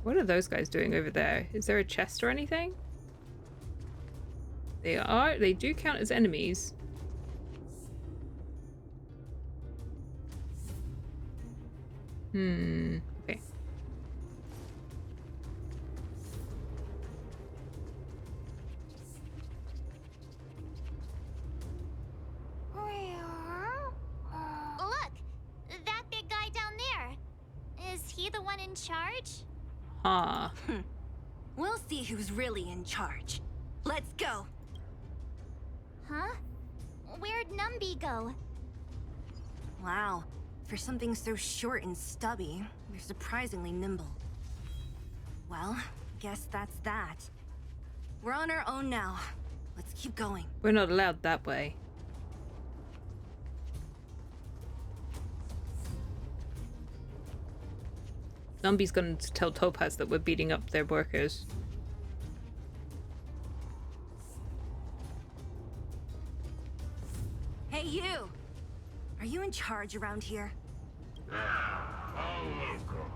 What are those guys doing over there? Is there a chest or anything? They do count as enemies. Okay. Look! That big guy down there. Is he the one in charge? Huh. We'll see who's really in charge. Let's go. Huh? Where'd Numby go? Wow. For something so short and stubby, they're surprisingly nimble. Well, guess that's that. We're on our own now. Let's keep going. We're not allowed that way. Numby's going to tell Topaz that we're beating up their workers. Hey, you! Are you in charge around here? All local.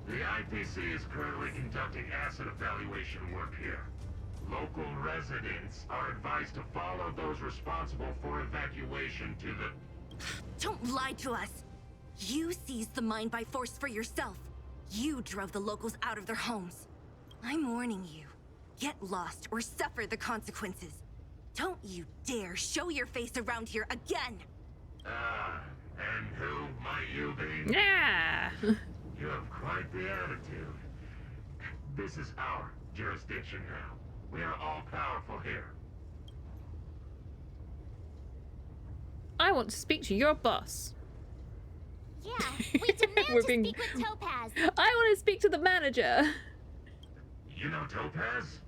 The IPC is currently conducting asset evaluation work here. Local residents are advised to follow those responsible for evacuation to the... Don't lie to us! You seized the mine by force for yourself. You drove the locals out of their homes. I'm warning you. Get lost or suffer the consequences. Don't you dare show your face around here again! And who might you be? Yeah! You have quite the attitude. This is our jurisdiction now. We are all powerful here. I want to speak to your boss. Yeah, we demand to speak with Topaz. I want to speak to the manager. You know Topaz?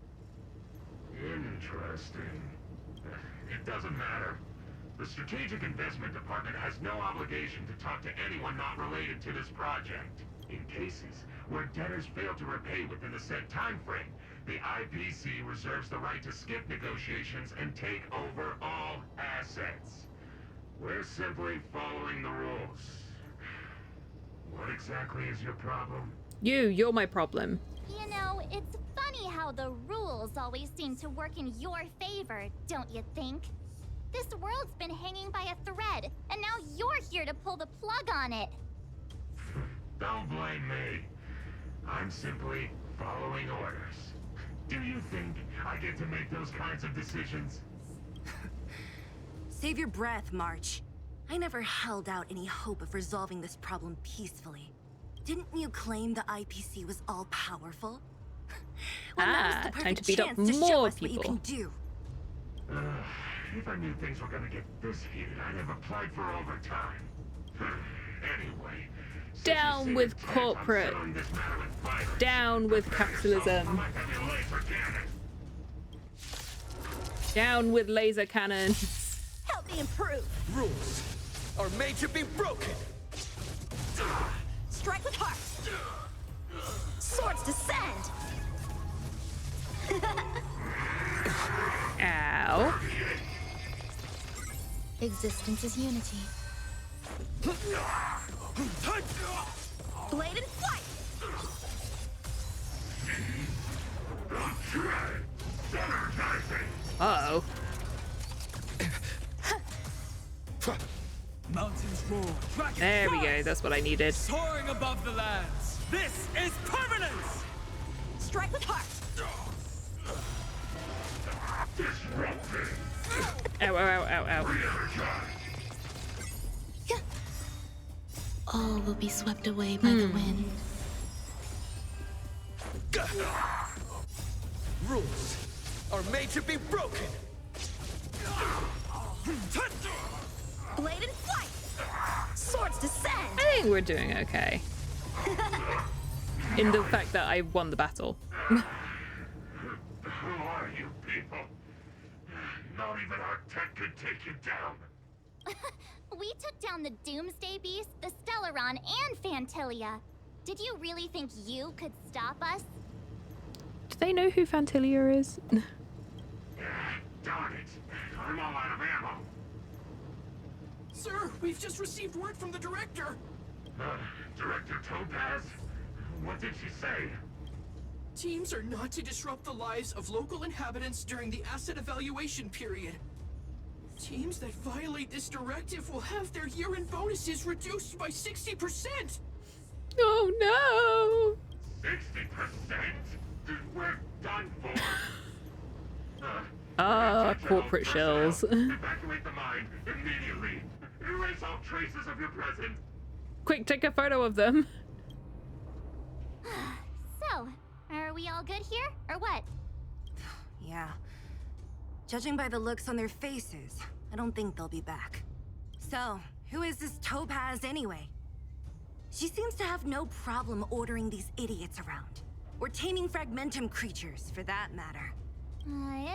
Interesting. It doesn't matter. The Strategic Investment Department has no obligation to talk to anyone not related to this project. In cases where debtors fail to repay within the set time frame, the IPC reserves the right to skip negotiations and take over all assets. We're simply following the rules. What exactly is your problem? You're my problem. You know, it's funny how the rules always seem to work in your favor, don't you think? This world's been hanging by a thread, and now you're here to pull the plug on it. Don't blame me. I'm simply following orders. Do you think I get to make those kinds of decisions? Save your breath, March. I never held out any hope of resolving this problem peacefully. Didn't you claim the IPC was all-powerful? Well, now's the time to perfect beat up chance to show more us what you people. can do. If I knew things were gonna get this heated, I'd have applied for overtime. Anyway. Down with corporate. Down with capitalism. Down with laser cannons. Help me improve. Rules are made to be broken. Strike with heart. Swords descend. Ow. Existence is unity. Blade and flight. Uh-oh. Mountains roar. There we go. That's what I needed. Soaring above the lands. This is permanence. Strike with heart. Ow, ow, ow, ow, ow. All will be swept away by the wind. Rules are made to be broken. Blade and flight. Swords descend. I think we're doing okay. In the fact that I won the battle. Who are you people? Not even our tech could take you down. We took down the Doomsday Beast, the Stellaron, and Fantilia. Did you really think you could stop us? Do they know who Fantilia is? Darn it. I'm all out of ammo. Sir, we've just received word from the director. Director Topaz? What did she say? Teams are not to disrupt the lives of local inhabitants during the asset evaluation period. Teams that violate this directive will have their year-end bonuses reduced by 60%! Oh no! 60%? We're done for! Corporate shells. Evacuate the mine immediately! Erase all traces of your presence! Quick, take a photo of them. So, are we all good here, or what? Yeah. Judging by the looks on their faces, I don't think they'll be back. So, who is this Topaz anyway? She seems to have no problem ordering these idiots around. Or taming fragmentum creatures, for that matter.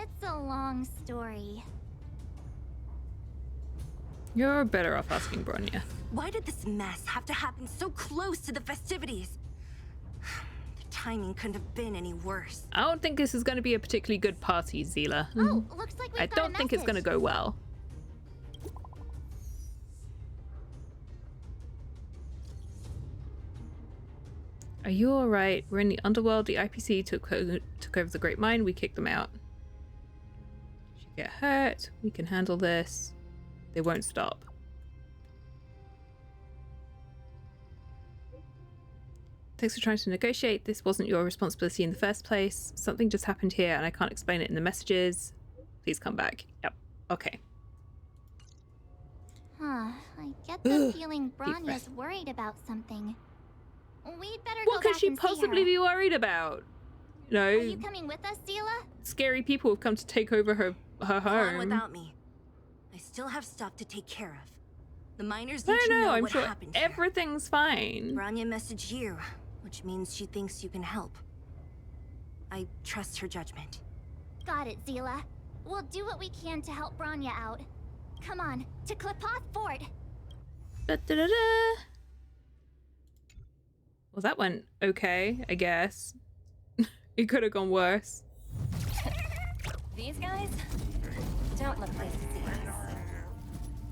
It's a long story. You're better off asking Bronya. Why did this mess have to happen so close to the festivities? The timing couldn't have been any worse. I don't think this is going to be a particularly good party, Zila. Oh, looks like I don't think it's going to go well. Are you alright? We're in the underworld. The IPC took over the Great Mine. We kicked them out. She get hurt. We can handle this. They won't stop. Thanks for trying to negotiate. This wasn't your responsibility in the first place. Something just happened here and I can't explain it in the messages. Please come back. Yep. Okay. I get the feeling Bronya's worried about something. We'd better go What could back she and see possibly her. be worried about? You know, Are you coming with us, Zila? scary people have come to take over her Go on home. without me. I still have stuff to take care of. The miners need to No, know I'm what sure happened here. everything's fine. Branya messaged you, which means she thinks you can help. I trust her judgment. Got it, Zila. We'll do what we can to help Branya out. Come on, to Klipoth Fort. Da-da-da-da. Well, that went okay, I guess. It could have gone worse. These guys don't look like disease.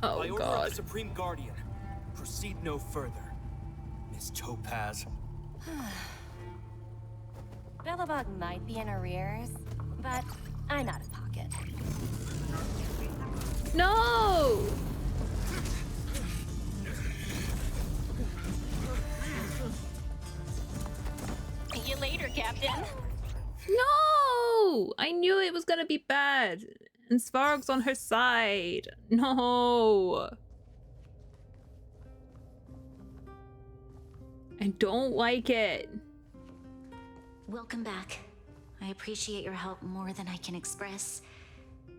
Oh, By order God. of the Supreme Guardian, proceed no further. Miss Topaz. Belobog might be in arrears, but I'm out of pocket. No! See you later, Captain. No! I knew it was gonna be bad. And Svarog's on her side. No! I don't like it. Welcome back. I appreciate your help more than I can express.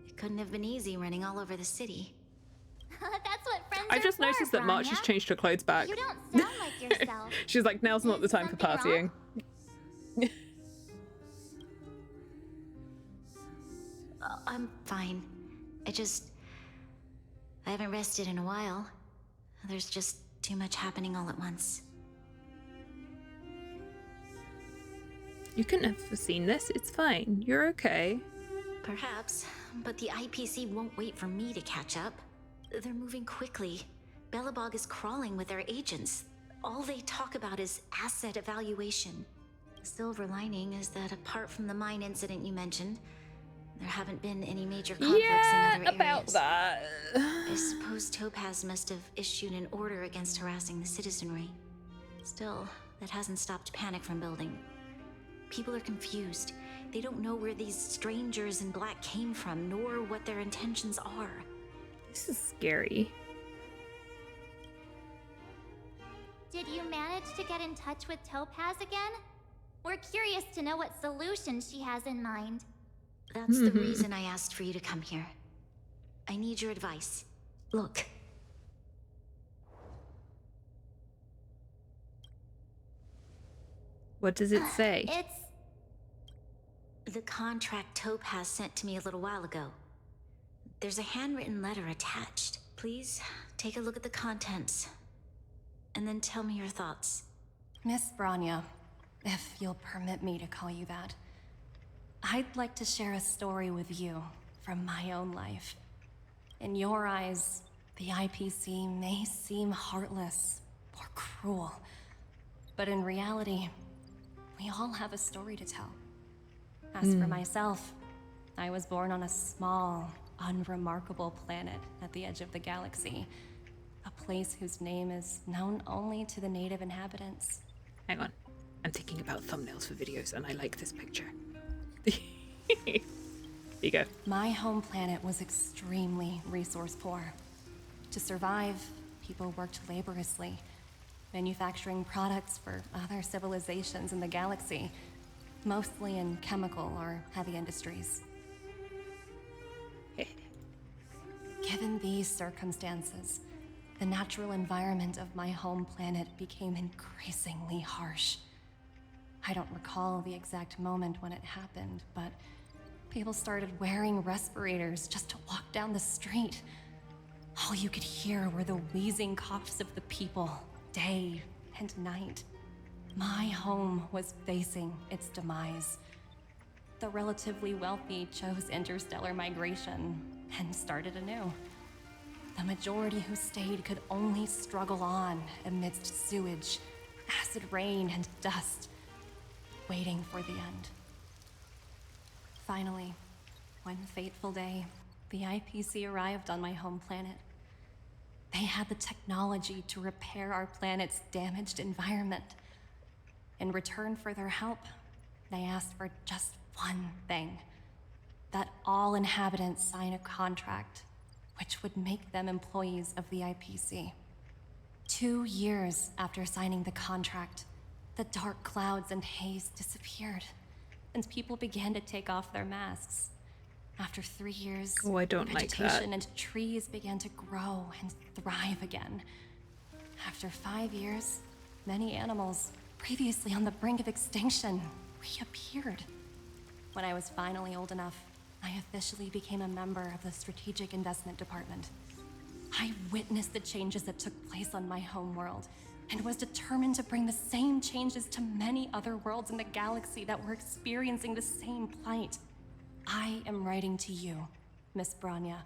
It couldn't have been easy running all over the city. That's what friends I are just for, noticed that March has Branya. changed her clothes back. You don't sound like yourself. She's like, now's not the time for partying. I'm fine. I haven't rested in a while. There's just too much happening all at once. You couldn't have foreseen this. It's fine. You're okay. Perhaps, but the IPC won't wait for me to catch up. They're moving quickly. Belobog is crawling with their agents. All they talk about is asset evaluation. The silver lining is that apart from the mine incident you mentioned, there haven't been any major conflicts in other areas. About that. I suppose Topaz must have issued an order against harassing the citizenry. Still, that hasn't stopped panic from building. People are confused. They don't know where these strangers in black came from, nor what their intentions are. This is scary. Did you manage to get in touch with Topaz again? We're curious to know what solution she has in mind. That's the reason I asked for you to come here. I need your advice. Look. What does it say? It's the contract Topaz sent to me a little while ago. There's a handwritten letter attached. Please take a look at the contents, and then tell me your thoughts. Miss Branya, if you'll permit me to call you that, I'd like to share a story with you from my own life. In your eyes, the IPC may seem heartless or cruel, but in reality, we all have a story to tell. As for myself, I was born on a small, unremarkable planet at the edge of the galaxy, a place whose name is known only to the native inhabitants. Hang on. I'm thinking about thumbnails for videos, and I like this picture. There you go. My home planet was extremely resource poor. To survive, people worked laboriously, manufacturing products for other civilizations in the galaxy, mostly in chemical or heavy industries. Given these circumstances, the natural environment of my home planet became increasingly harsh. I don't recall the exact moment when it happened, but people started wearing respirators just to walk down the street. All you could hear were the wheezing coughs of the people, day and night. My home was facing its demise. The relatively wealthy chose interstellar migration and started anew. The majority who stayed could only struggle on amidst sewage, acid rain, and dust, waiting for the end. Finally, one fateful day, the IPC arrived on my home planet. They had the technology to repair our planet's damaged environment. In return for their help, they asked for just one thing: that all inhabitants sign a contract which would make them employees of the IPC. 2 years after signing the contract, the dark clouds and haze disappeared, and people began to take off their masks. After 3 years, oh, I don't like that. vegetation and trees began to grow and thrive again. After 5 years, many animals, previously on the brink of extinction, reappeared. When I was finally old enough, I officially became a member of the Strategic Investment Department. I witnessed the changes that took place on my homeworld, and was determined to bring the same changes to many other worlds in the galaxy that were experiencing the same plight. I am writing to you, Miss Branya,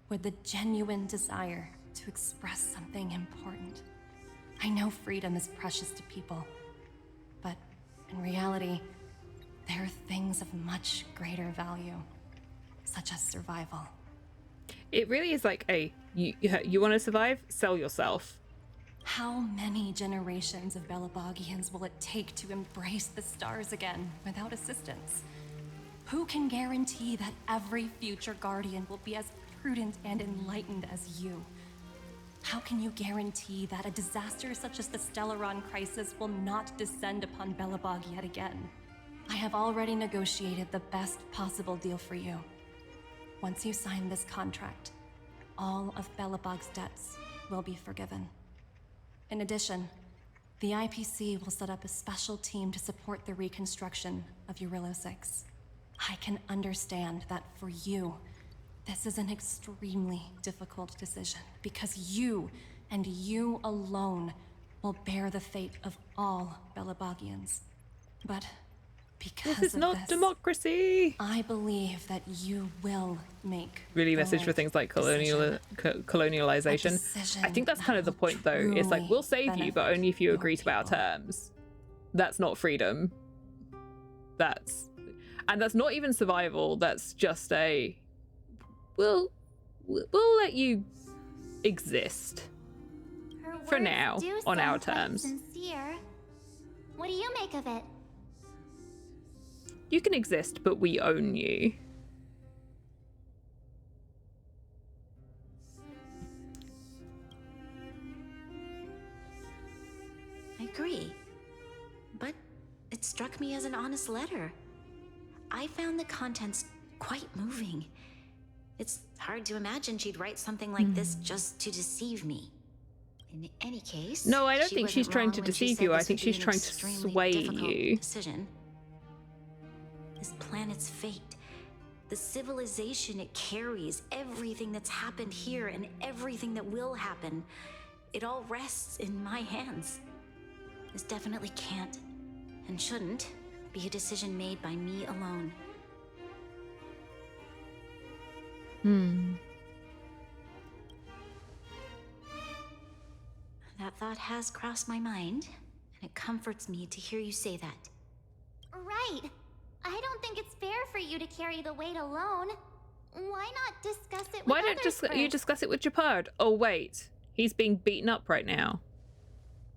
with the genuine desire to express something important. I know freedom is precious to people, but in reality, there are things of much greater value, such as survival. It really is like you want to survive? Sell yourself. How many generations of Belobogians will it take to embrace the stars again without assistance? Who can guarantee that every future Guardian will be as prudent and enlightened as you? How can you guarantee that a disaster such as the Stellaron crisis will not descend upon Belobog yet again? I have already negotiated the best possible deal for you. Once you sign this contract, all of Belobog's debts will be forgiven. In addition, the IPC will set up a special team to support the reconstruction of Eurillo 6. I can understand that for you, this is an extremely difficult decision, because you, and you alone, will bear the fate of all Belobogians. But because this is not democracy, I believe that you will make really message for things like colonialization. I think that's kind of the point, though. It's like, we'll save you, but only if you agree to our terms. That's not freedom. That's not even survival. That's just a we'll let you exist for now on our terms. Sincere. What do you make of it? You can exist, but we own you. I agree. But it struck me as an honest letter. I found the contents quite moving. It's hard to imagine she'd write something like this just to deceive me. In any case, no, I don't think she's trying to deceive you. I think she's trying to sway you. Decision. This planet's fate, the civilization it carries, everything that's happened here and everything that will happen, it all rests in my hands. This definitely can't and shouldn't be a decision made by me alone. That thought has crossed my mind, and it comforts me to hear you say that. Right. I don't think it's fair for you to carry the weight alone. Why not discuss it with Why don't you discuss it with Japard? Oh wait, he's being beaten up right now.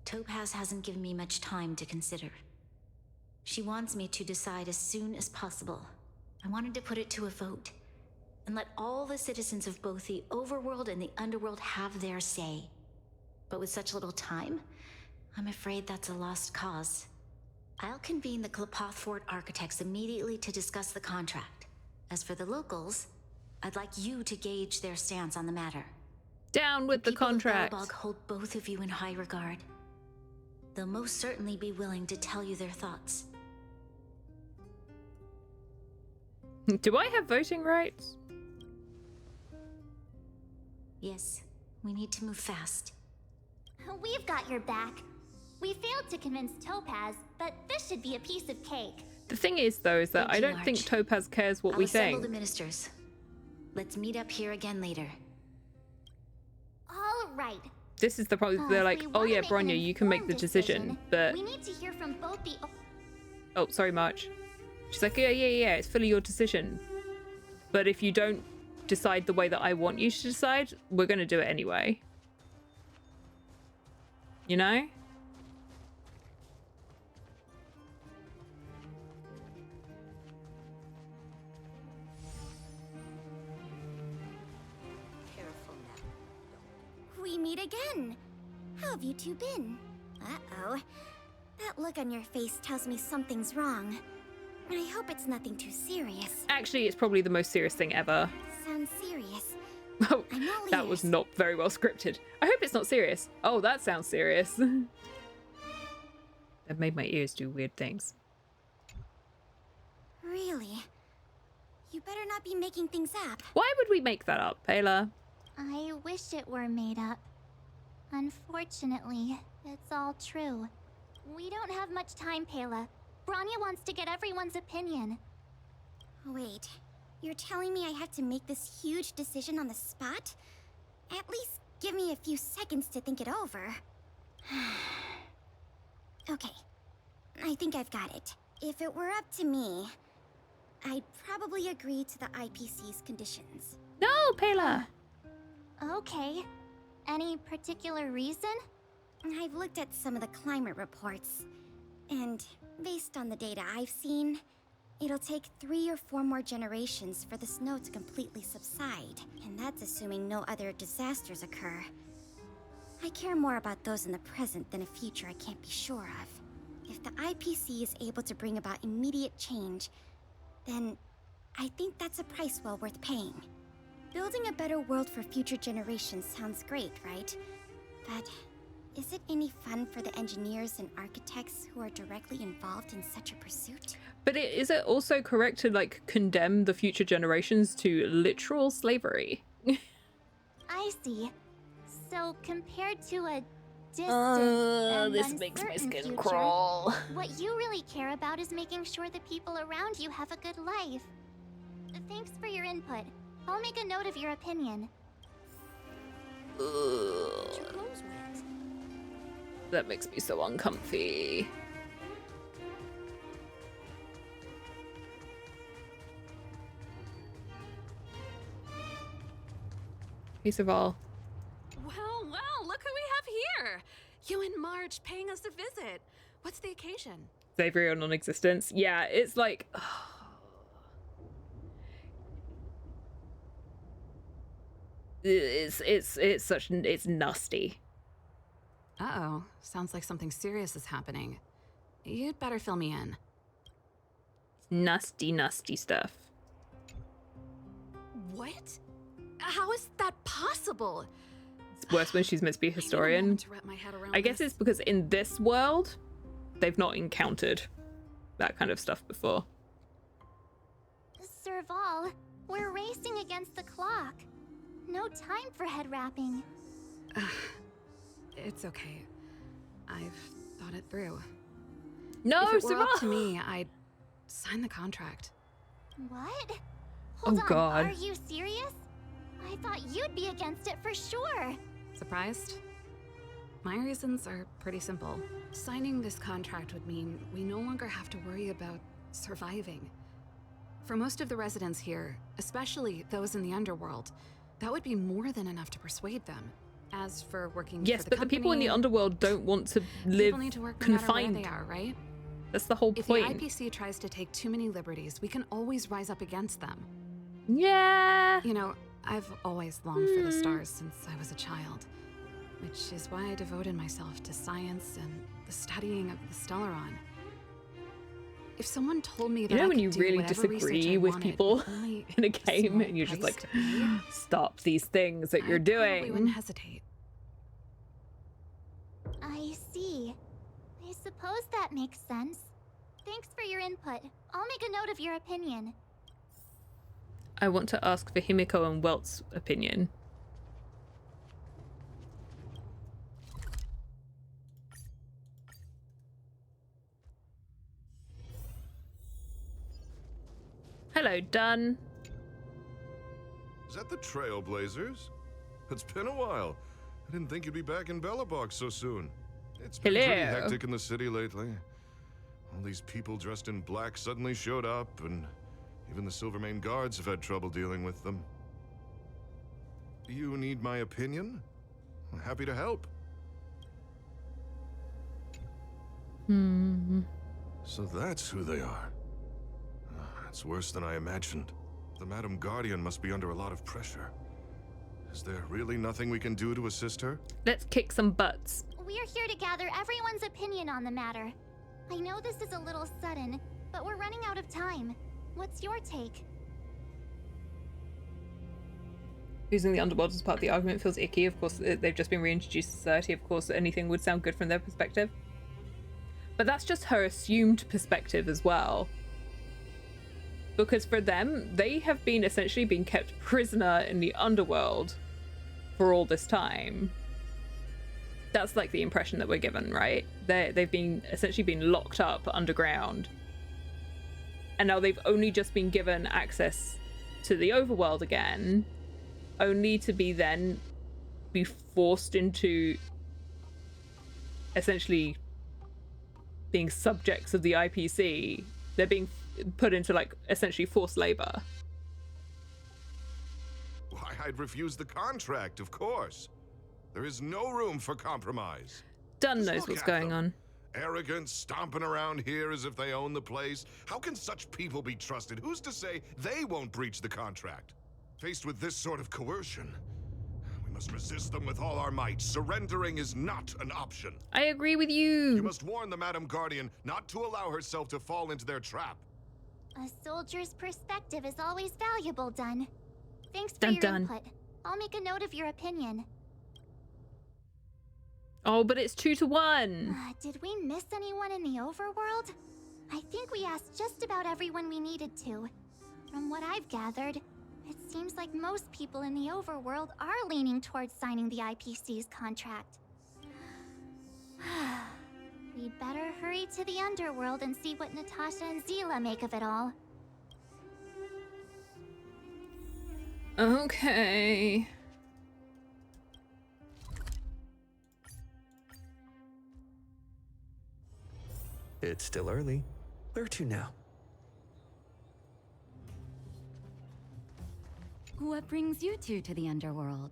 Topaz hasn't given me much time to consider. She wants me to decide as soon as possible. I wanted to put it to a vote, and let all the citizens of both the overworld and the underworld have their say. But with such little time, I'm afraid that's a lost cause. I'll convene the Klapothfort architects immediately to discuss the contract. As for the locals, I'd like you to gauge their stance on the matter. Down with the contract. Belobog hold both of you in high regard. They'll most certainly be willing to tell you their thoughts. Do I have voting rights? Yes, we need to move fast. We've got your back. We failed to convince Topaz, but this should be a piece of cake. The thing is, though, is that I don't think Topaz cares what we think. I'll assemble the ministers. Let's meet up here again later. All right. This is the problem. They're like, oh yeah, Bronya, you can make the decision, but we need to hear from both the. Oh, sorry, March. She's like, yeah, it's fully your decision. But if you don't decide the way that I want you to decide, we're gonna do it anyway. You know? Careful now. We meet again. How have you two been? Uh-oh. That look on your face tells me something's wrong. I hope it's nothing too serious. Actually, it's probably the most serious thing ever. Sounds serious. Oh, that was not very well scripted. I hope it's not serious. Oh, that sounds serious. That made my ears do weird things. Really? You better not be making things up. Why would we make that up, Pela? I wish it were made up. Unfortunately, it's all true. We don't have much time, Pela. Branya wants to get everyone's opinion. Wait, you're telling me I have to make this huge decision on the spot? At least give me a few seconds to think it over. Okay, I think I've got it. If it were up to me, I'd probably agree to the IPC's conditions. No, Pela! Okay. Any particular reason? I've looked at some of the climate reports, and based on the data I've seen, it'll take 3 or 4 more generations for the snow to completely subside, and that's assuming no other disasters occur. I care more about those in the present than a future I can't be sure of. If the IPC is able to bring about immediate change, then I think that's a price well worth paying. Building a better world for future generations sounds great, right? But is it any fun for the engineers and architects who are directly involved in such a pursuit? But is it also correct to, like, condemn the future generations to literal slavery? I see. So compared to a distant and this makes my uncertain skin future, crawl. what you really care about is making sure the people around you have a good life. Thanks for your input. I'll make a note of your opinion. That makes me so uncomfy. Piece of all. Well, look who we have here. You and Marge paying us a visit. What's the occasion? Slavery or non-existence. Yeah, it's like... It's nasty. Uh-oh. Sounds like something serious is happening. You'd better fill me in. Nasty stuff. What? How is that possible? It's worse when she's meant to be a historian. I guess it's because in this world, they've not encountered that kind of stuff before. Serval, we're racing against the clock. No time for head wrapping. It's okay. I've thought it through. No, if it were up Serval! to me, I'd sign the contract. What? Hold on, God. Are you serious? I thought you'd be against it for sure. Surprised? My reasons are pretty simple. Signing this contract would mean we no longer have to worry about surviving. For most of the residents here, especially those in the underworld, that would be more than enough to persuade them. As for working Yes, for the but company, the people in the underworld don't want to live people need to work confined. no matter where they are, right? That's the whole If point. the IPC tries to take too many liberties, we can always rise up against them. Yeah. You know, I've always longed for the stars since I was a child, which is why I devoted myself to science and the studying of the Stellaron. If someone told me that You know I when could you do really whatever research disagree I with wanted people only in a a game small and you're just price like, to pay, stop these things that you're I probably doing. wouldn't hesitate. I see. I suppose that makes sense. Thanks for your input. I'll make a note of your opinion. I want to ask for Himiko and Welt's opinion. Hello, Dunn. Is that the Trailblazers? It's been a while. I didn't think you'd be back in Belobog so soon. It's been pretty hectic in the city lately. All these people dressed in black suddenly showed up, and even the Silvermane guards have had trouble dealing with them. You need my opinion? I'm happy to help. So that's who they are. It's worse than I imagined. The Madam Guardian must be under a lot of pressure. Is there really nothing we can do to assist her? Let's kick some butts. We're here to gather everyone's opinion on the matter. I know this is a little sudden, but we're running out of time. What's your take? Using the underworld as part of the argument feels icky. Of course, they've just been reintroduced to society. Of course, anything would sound good from their perspective. But that's just her assumed perspective as well. Because for them, they have been essentially being kept prisoner in the underworld for all this time. That's like the impression that we're given, right? They've been essentially been locked up underground. And now they've only just been given access to the overworld again, only to be forced into essentially being subjects of the IPC. They're being put into like essentially forced labor. Why, I'd refuse the contract, of course. There is no room for compromise. Dunn knows what's going on. Arrogant, stomping around here as if they own the place. How can such people be trusted? Who's to say they won't breach the contract? Faced with this sort of coercion, we must resist them with all our might. Surrendering is not an option. I agree with you. You must warn the Madam Guardian not to allow herself to fall into their trap. A soldier's perspective is always valuable, Dunn. Thanks for your input. I'll make a note of your opinion. Oh, but it's 2-1. Did we miss anyone in the overworld? I think we asked just about everyone we needed to. From what I've gathered, it seems like most people in the overworld are leaning towards signing the IPC's contract. We'd better hurry to the underworld and see what Natasha and Zila make of it all. Okay. It's still early. Where to now? What brings you two to the underworld?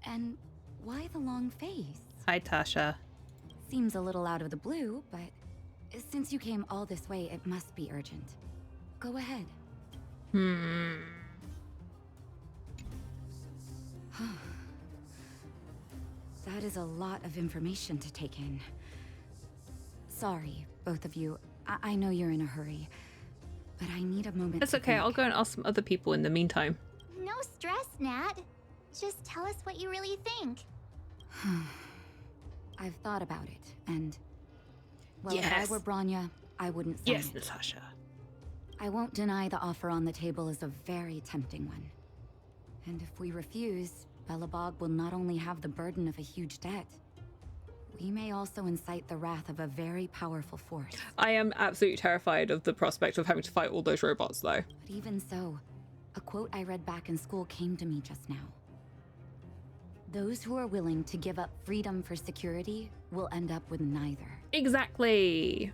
And why the long face? Hi, Tasha. Seems a little out of the blue, but since you came all this way, it must be urgent. Go ahead. That is a lot of information to take in. Sorry, both of you. I know you're in a hurry, but I need a moment. That's okay. I'll go and ask some other people in the meantime. No stress, Nat. Just tell us what you really think. I've thought about it, and well, if I were Bronya, I wouldn't sign it. Natasha. I won't deny the offer on the table is a very tempting one. And if we refuse, Belobog will not only have the burden of a huge debt, we may also incite the wrath of a very powerful force. I am absolutely terrified of the prospect of having to fight all those robots, though. But even so, a quote I read back in school came to me just now. Those who are willing to give up freedom for security will end up with neither. Exactly.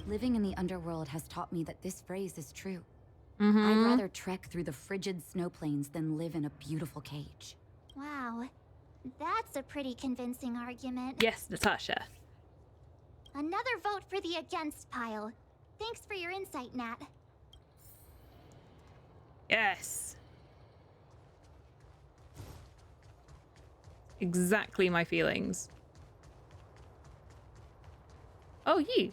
Living in the underworld has taught me that this phrase is true. I'd rather trek through the frigid snow plains than live in a beautiful cage. Wow, that's a pretty convincing argument. Yes, Natasha. Another vote for the against pile. Thanks for your insight, Nat. Yes. Exactly my feelings. Oh, you.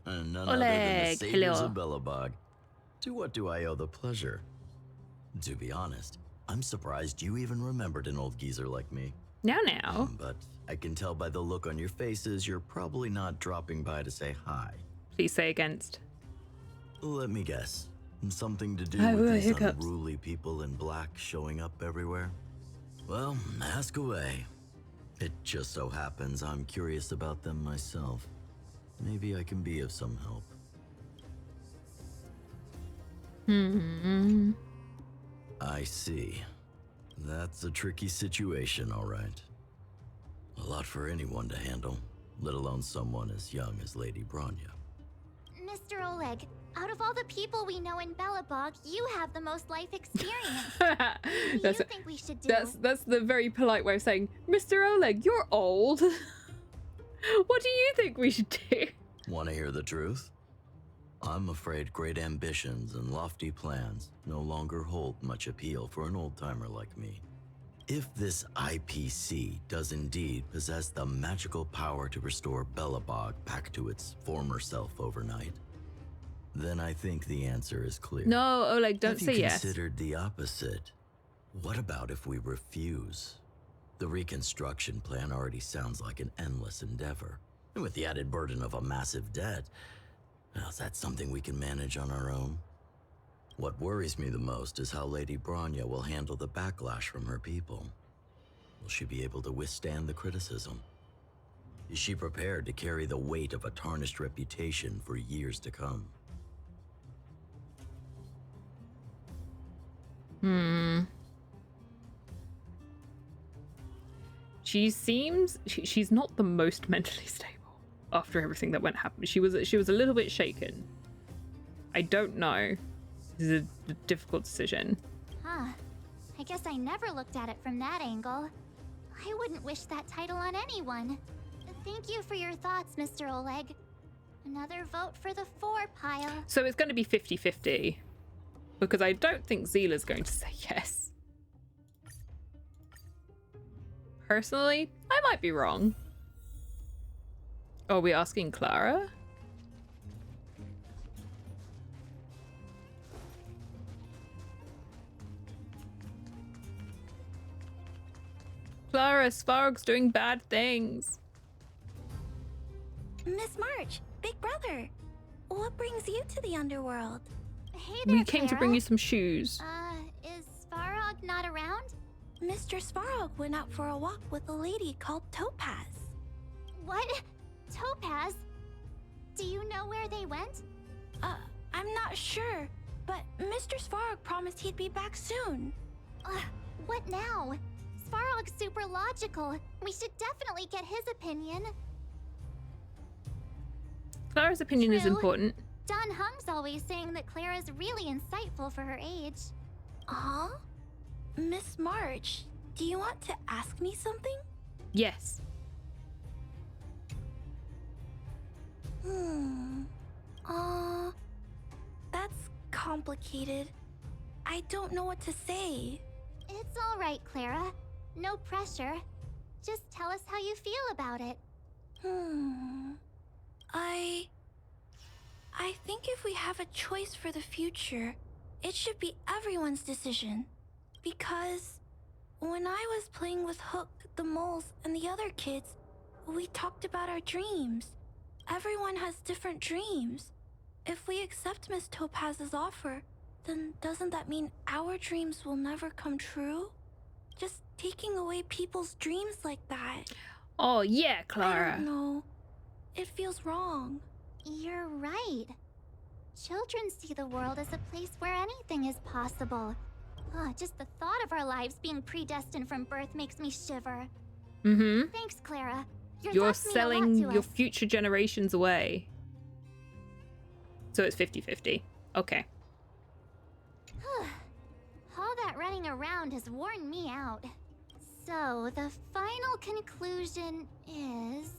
None other than the saviors of Belobog. To what do I owe the pleasure? To be honest, I'm surprised you even remembered an old geezer like me. Now. But I can tell by the look on your faces you're probably not dropping by to say hi. Please say against. Let me guess. Something to do I with these hiccups. unruly people in black showing up everywhere? Well, ask away. It just so happens I'm curious about them myself. Maybe I can be of some help. I see. That's a tricky situation, all right. A lot for anyone to handle, let alone someone as young as Lady Bronya. Mr. Oleg, out of all the people we know in Belobog, you have the most life experience. What do you think we should do? That's the very polite way of saying, Mr. Oleg, you're old. What do you think we should do? Want to hear the truth? I'm afraid great ambitions and lofty plans no longer hold much appeal for an old-timer like me. If this IPC does indeed possess the magical power to restore Belobog back to its former self overnight, then I think the answer is clear. No, Oleg, don't say yes. Have you considered the opposite? What about if we refuse? The reconstruction plan already sounds like an endless endeavor. And with the added burden of a massive debt, well, is that something we can manage on our own? What worries me the most is how Lady Bronya will handle the backlash from her people. Will she be able to withstand the criticism? Is she prepared to carry the weight of a tarnished reputation for years to come? She seems she's not the most mentally stable after everything that happened. She was a little bit shaken. I don't know. This is a difficult decision. Huh. I guess I never looked at it from that angle. I wouldn't wish that title on anyone. Thank you for your thoughts, Mr. Oleg. Another vote for the 4 pile. So it's going to be 50-50. Because I don't think Zila's going to say yes. Personally, I might be wrong. Are we asking Clara? Clara, Svarog's doing bad things. Miss March, big brother, what brings you to the underworld? Hey there, we came to bring you some shoes. Is Svarog not around? Mr. Svarog went out for a walk with a lady called Topaz. What? Topaz? Do you know where they went? I'm not sure, but Mr. Svarog promised he'd be back soon. What now? Svarog's super logical. We should definitely get his opinion. Clara's opinion is important. Don Hung's always saying that Clara's really insightful for her age. Huh? Miss March, do you want to ask me something? Yes. That's complicated. I don't know what to say. It's all right, Clara. No pressure. Just tell us how you feel about it. I think if we have a choice for the future, it should be everyone's decision. Because when I was playing with Hook, the moles, and the other kids, we talked about our dreams. Everyone has different dreams. If we accept Miss Topaz's offer, then doesn't that mean our dreams will never come true? Just taking away people's dreams like that. Oh yeah, Clara. I don't know. It feels wrong. You're right. Children see the world as a place where anything is possible. Just the thought of our lives being predestined from birth makes me shiver. Thanks, Clara. You're selling your future generations away. So it's 50-50. Okay. All that running around has worn me out. So, the final conclusion is...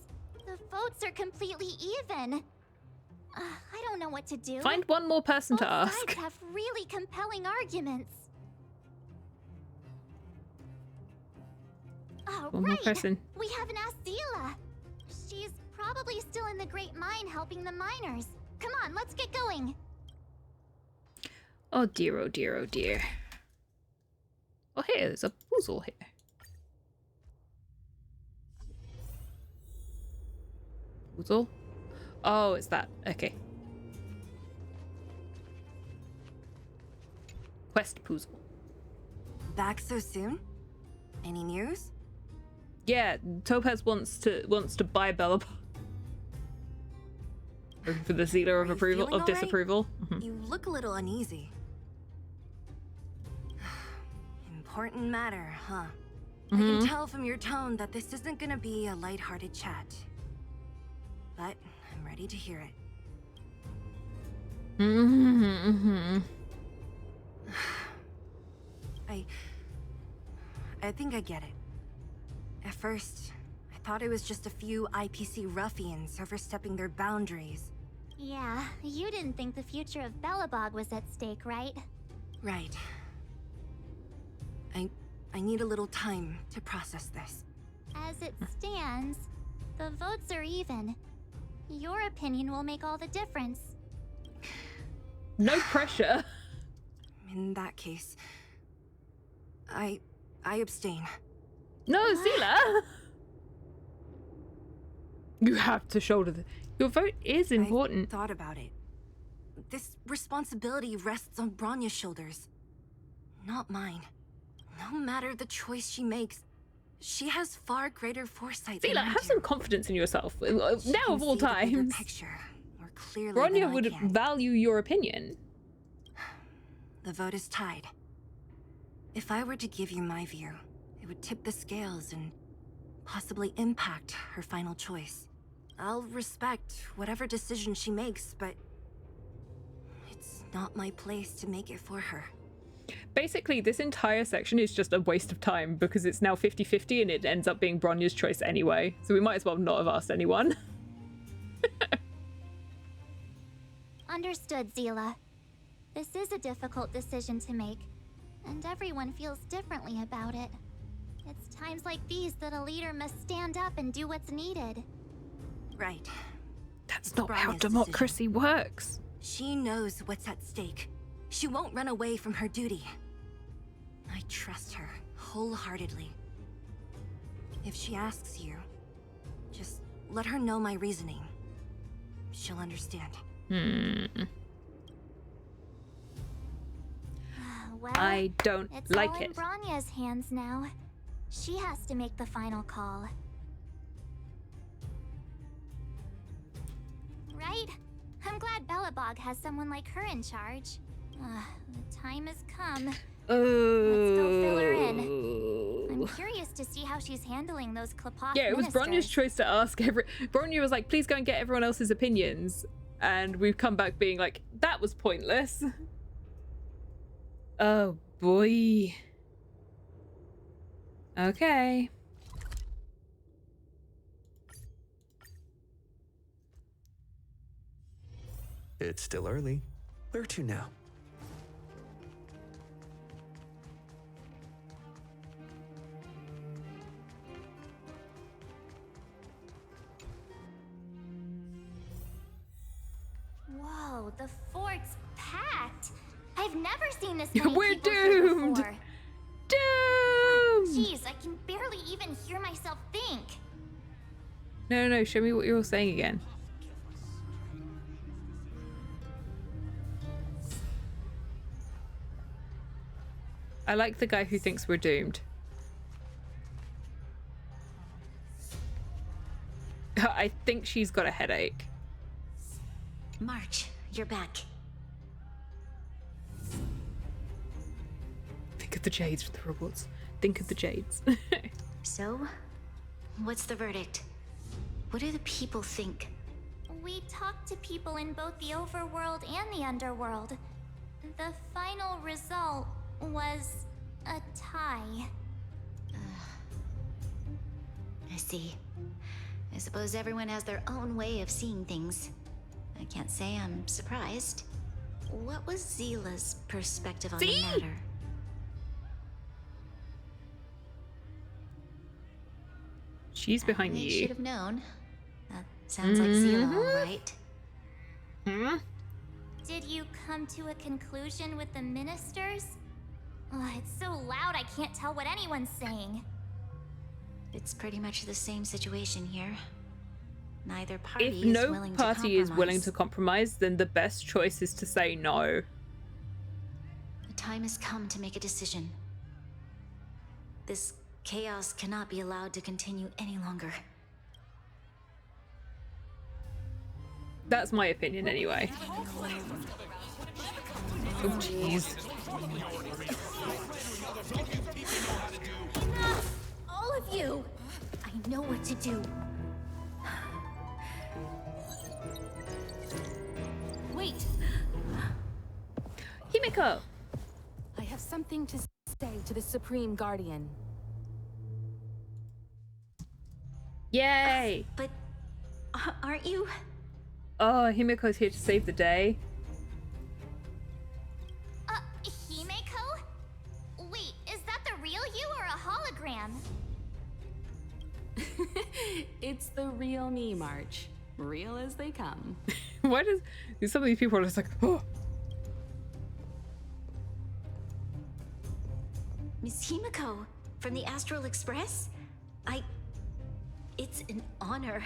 the votes are completely even. I don't know what to do. Find one more person to ask. Both sides have really compelling arguments. Oh, one more person. We haven't asked Zila. She's probably still in the Great Mine helping the miners. Come on, let's get going. Oh dear, oh dear, oh dear. Oh hey, there's a puzzle here. Puzzle? Oh, it's that. Okay. Quest puzzle. Back so soon? Any news? Yeah, Topaz wants to buy Belobog. For the Zila of approval, of disapproval. Right? You look a little uneasy. Important matter, huh? I can tell from your tone that this isn't gonna be a lighthearted chat. But I'm ready to hear it. I think I get it. At first, I thought it was just a few IPC ruffians overstepping their boundaries. Yeah, you didn't think the future of Belobog was at stake, right? Right. I need a little time to process this. As it stands, the votes are even. Your opinion will make all the difference. No pressure. In that case, I abstain. No, Zila! You have to shoulder the... Your vote is important. I thought about it. This responsibility rests on Bronya's shoulders, not mine. No matter the choice she makes, she has far greater foresight than I have do. some confidence in yourself. Now of all times. Bronya would value your opinion. The vote is tied. If I were to give you my view, it would tip the scales and possibly impact her final choice. I'll respect whatever decision she makes, but it's not my place to make it for her. Basically, this entire section is just a waste of time because it's now 50-50 and it ends up being Bronya's choice anyway. So we might as well not have asked anyone. Understood, Zila. This is a difficult decision to make, and everyone feels differently about it. It's times like these that a leader must stand up and do what's needed. Right. That's not how democracy works. She knows what's at stake. She won't run away from her duty. I trust her wholeheartedly. If she asks you, just let her know my reasoning. She'll understand. Well, I don't like it. It's all in Bronya's hands now. She has to make the final call. Right? I'm glad Belobog has someone like her in charge. The time has come. Let's go fill her in. I'm curious to see how she's handling those Klapoth Yeah, it was ministers. Bronya's choice to ask Bronya was like, please go and get everyone else's opinions. And we've come back being like, that was pointless. Oh boy. Okay. It's still early. Where to now? Whoa, the fort's packed. I've never seen this many We're people here doomed. before. Doomed. Jeez, I can barely even hear myself think. No, show me what you're all saying again. I like the guy who thinks we're doomed. I think she's got a headache. March, you're back. Think of the Jades for the rewards. Think of the Jades. So, what's the verdict? What do the people think? We talked to people in both the overworld and the underworld. The final result was a tie. I see. I suppose everyone has their own way of seeing things. I can't say I'm surprised. What was Zila's perspective on the matter? She's behind I you. should have known. That sounds like Zila, all right. Did you come to a conclusion with the ministers? Oh, it's so loud I can't tell what anyone's saying. It's pretty much the same situation here. Neither party If is no willing to party is willing compromise. to compromise, then the best choice is to say no. The time has come to make a decision. This chaos cannot be allowed to continue any longer. That's my opinion anyway. Oh jeez. Enough! All of you! I know what to do. Wait! Himiko! I have something to say to the Supreme Guardian. Yay! But aren't you? Oh, Himiko's here to save the day. Himeko? Wait, is that the real you are a hologram. It's the real me, March. Real as they come. Why does some of these people are just like, oh. Miss Himiko, from the Astral Express? It's an honor.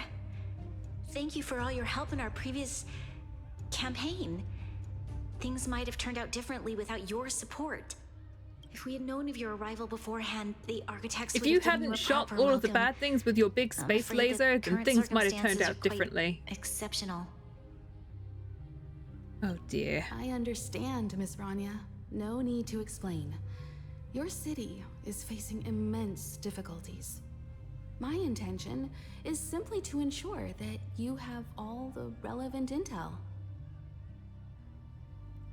Thank you for all your help in our previous campaign. Things might have turned out differently without your support. If we had known of your arrival beforehand, the architects If would you have given hadn't a shot proper all of the welcome. bad things with your big I'm space afraid the laser, then current things might have turned circumstances out are quite differently. Exceptional. Oh dear. I understand, Miss Rania. No need to explain. Your city is facing immense difficulties. My intention is simply to ensure that you have all the relevant intel.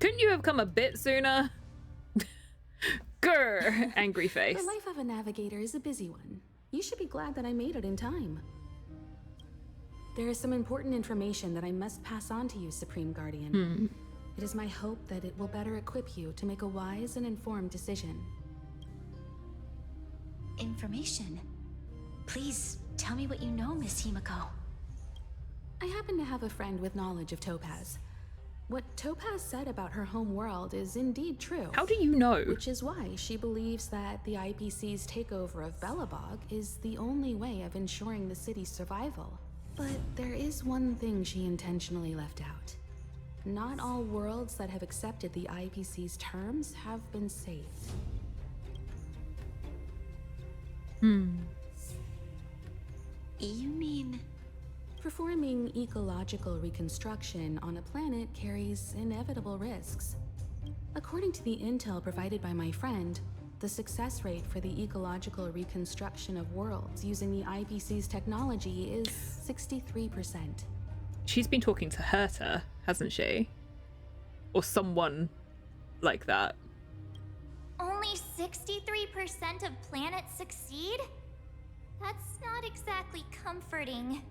Couldn't you have come a bit sooner? Grr, angry face. The life of a navigator is a busy one. You should be glad that I made it in time. There is some important information that I must pass on to you, Supreme Guardian. It is my hope that it will better equip you to make a wise and informed decision. Information? Please, tell me what you know, Miss Himiko. I happen to have a friend with knowledge of Topaz. What Topaz said about her home world is indeed true. How do you know? Which is why she believes that the IPC's takeover of Belobog is the only way of ensuring the city's survival. But there is one thing she intentionally left out. Not all worlds that have accepted the IPC's terms have been saved. You mean... Performing ecological reconstruction on a planet carries inevitable risks. According to the intel provided by my friend, the success rate for the ecological reconstruction of worlds using the IPC's technology is 63%. She's been talking to Herta, hasn't she? Or someone like that. Only 63% of planets succeed? That's not exactly comforting.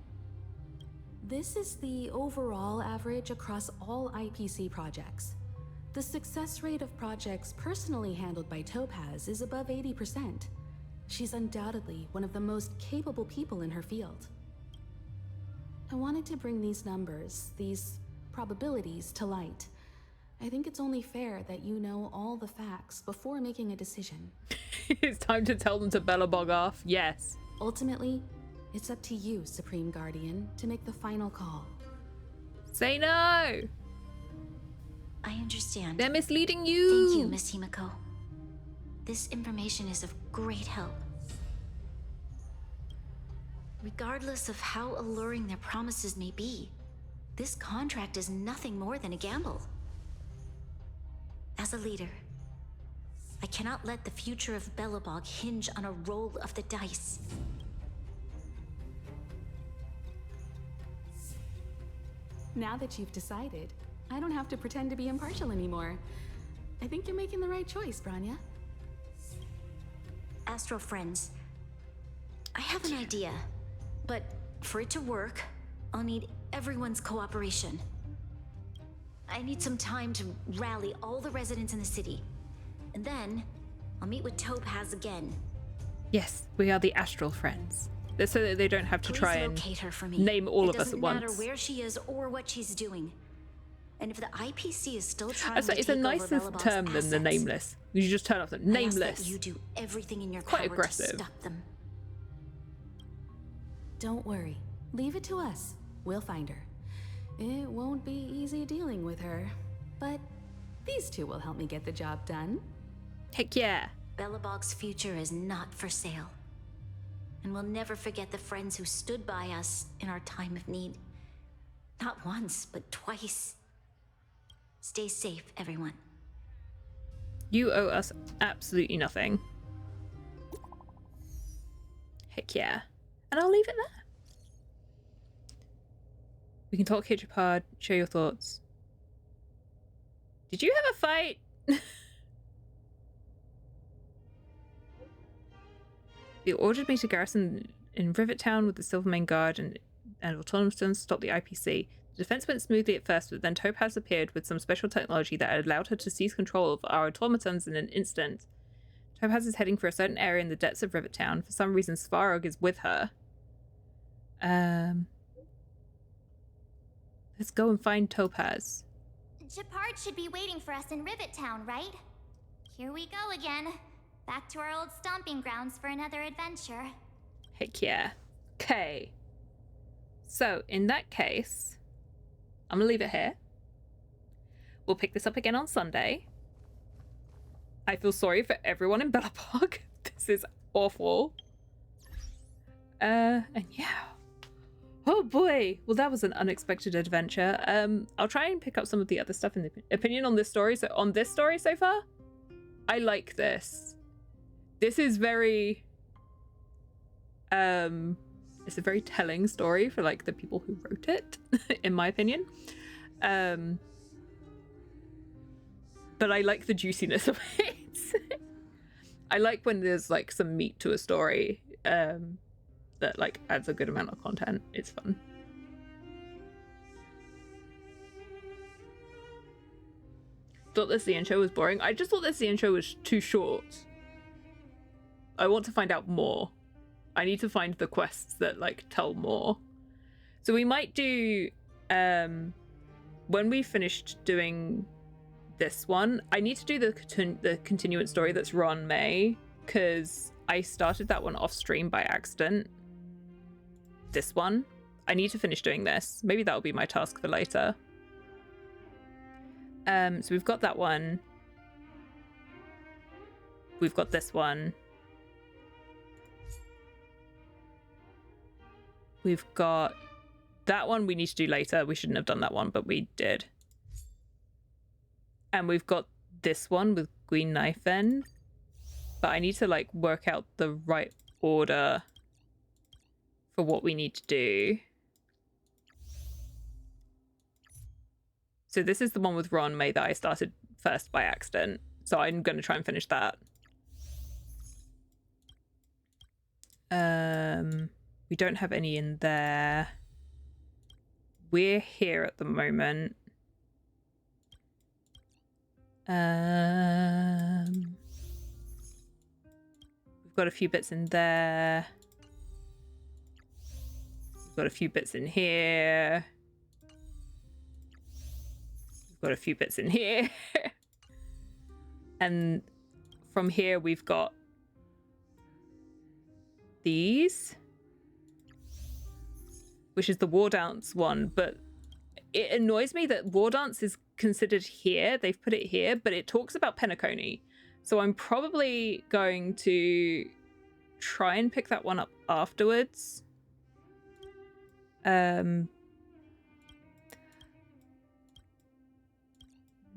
This is the overall average across all IPC projects. The success rate of projects personally handled by Topaz is above 80%. She's undoubtedly one of the most capable people in her field. I wanted to bring these numbers, these probabilities, to light. I think it's only fair that you know all the facts before making a decision. It's time to tell them to Belobog off. Yes. Ultimately, it's up to you, Supreme Guardian, to make the final call. Say no! I understand. They're misleading you! Thank you, Miss Himiko. This information is of great help. Regardless of how alluring their promises may be, this contract is nothing more than a gamble. As a leader, I cannot let the future of Belobog hinge on a roll of the dice. Now that you've decided, I don't have to pretend to be impartial anymore. I think you're making the right choice, Branya. Astro friends, I have an idea, but for it to work, I'll need everyone's cooperation. I need some time to rally all the residents in the city, and then I'll meet with Topaz again. Yes, we are the Astral Friends. So that they don't have to try and locate her for me. name all of us at It doesn't once. matter where she is or what she's doing. And if the IPC is still trying It's to a take nicer over Belobog's term than the assets, nameless. You just turn off the I ask nameless. that you do everything in your Quite power aggressive. to stop them. Don't worry. Leave it to us. We'll find her. It won't be easy dealing with her, but these two will help me get the job done. Heck yeah. Belobog's future is not for sale. And we'll never forget the friends who stood by us in our time of need. Not once, but twice. Stay safe, everyone. You owe us absolutely nothing. Heck yeah. And I'll leave it there. We can talk Hitchapod, share your thoughts. Did you have a fight? They ordered me to garrison in Rivettown with the Silvermane Guard and automatons to stop the IPC. The defense went smoothly at first, but then Topaz appeared with some special technology that allowed her to seize control of our automatons in an instant. Topaz is heading for a certain area in the depths of Rivertown. For some reason, Svarog is with her. Let's go and find Topaz. Gepard should be waiting for us in Rivettown, right? Here we go again. Back to our old stomping grounds for another adventure. Heck yeah. Okay. So, in that case, I'm gonna leave it here. We'll pick this up again on Sunday. I feel sorry for everyone in Belobog. This is awful. And yeah. Oh boy. Well, that was an unexpected adventure. I'll try and pick up some of the other stuff in the opinion on this story. So on this story so far, I like this. This is very it's a very telling story for like the people who wrote it, in my opinion. But I like the juiciness of it. I like when there's like some meat to a story that like adds a good amount of content. It's fun. Thought the CN show was boring. I just thought the CN show was too short. I want to find out more. I need to find the quests that like tell more. So we might do when we finished doing this one, I need to do the continuance story that's Ron May, because I started that one off stream by accident. This one, I need to finish doing this. Maybe that'll be my task for later. So we've got that one. We've got this one. We've got that one we need to do later. We shouldn't have done that one, but we did. And we've got this one with Green Knife End. But I need to like work out the right order for what we need to do. So this is the one with Ron May that I started first by accident. So I'm going to try and finish that. We don't have any in there. We're here at the moment. We've got a few bits in there. We've got a few bits in here. We've got a few bits in here. And from here we've got these, which is the War Dance one, but it annoys me that War Dance is considered here. They've put it here, but it talks about Penacony. So I'm probably going to try and pick that one up afterwards.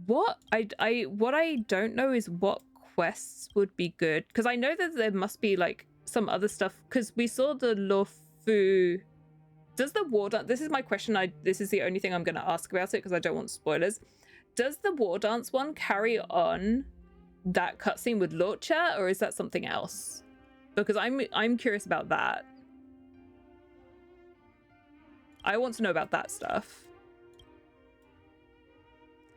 What I don't know is what quests would be good, because I know that there must be like some other stuff, because we saw the Lofu. Does the War Dance, this is my question, this is the only thing I'm going to ask about it because I don't want spoilers. Does the War Dance one carry on that cutscene with Lorcha, or is that something else? Because I'm curious about that. I want to know about that stuff.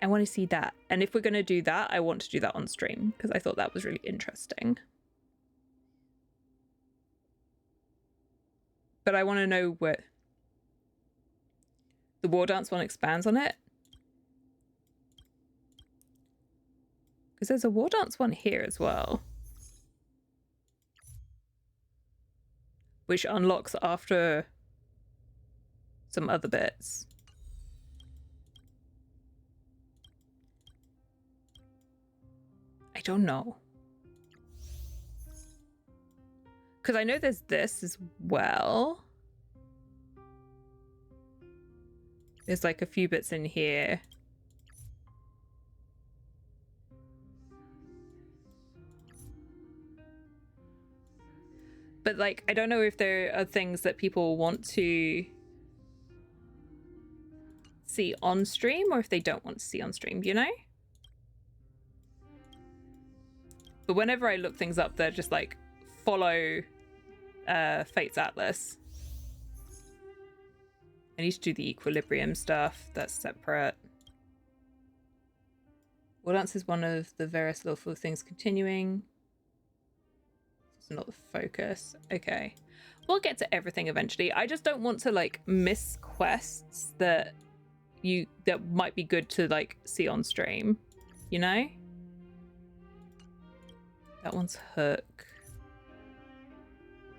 I want to see that. And if we're going to do that, I want to do that on stream because I thought that was really interesting. But I want to know what the War Dance one expands on it. Because there's a War Dance one here as well. Which unlocks after some other bits. I don't know. Because I know there's this as well. There's like a few bits in here. But like, I don't know if there are things that people want to see on stream or if they don't want to see on stream, you know? But whenever I look things up, they're just like, follow Fate's Atlas. I need to do the equilibrium stuff. That's separate. War Dance is one of the various lawful things continuing. not the focus. Okay. We'll get to everything eventually. I just don't want to like miss quests that might be good to like see on stream, you know? That one's Hook.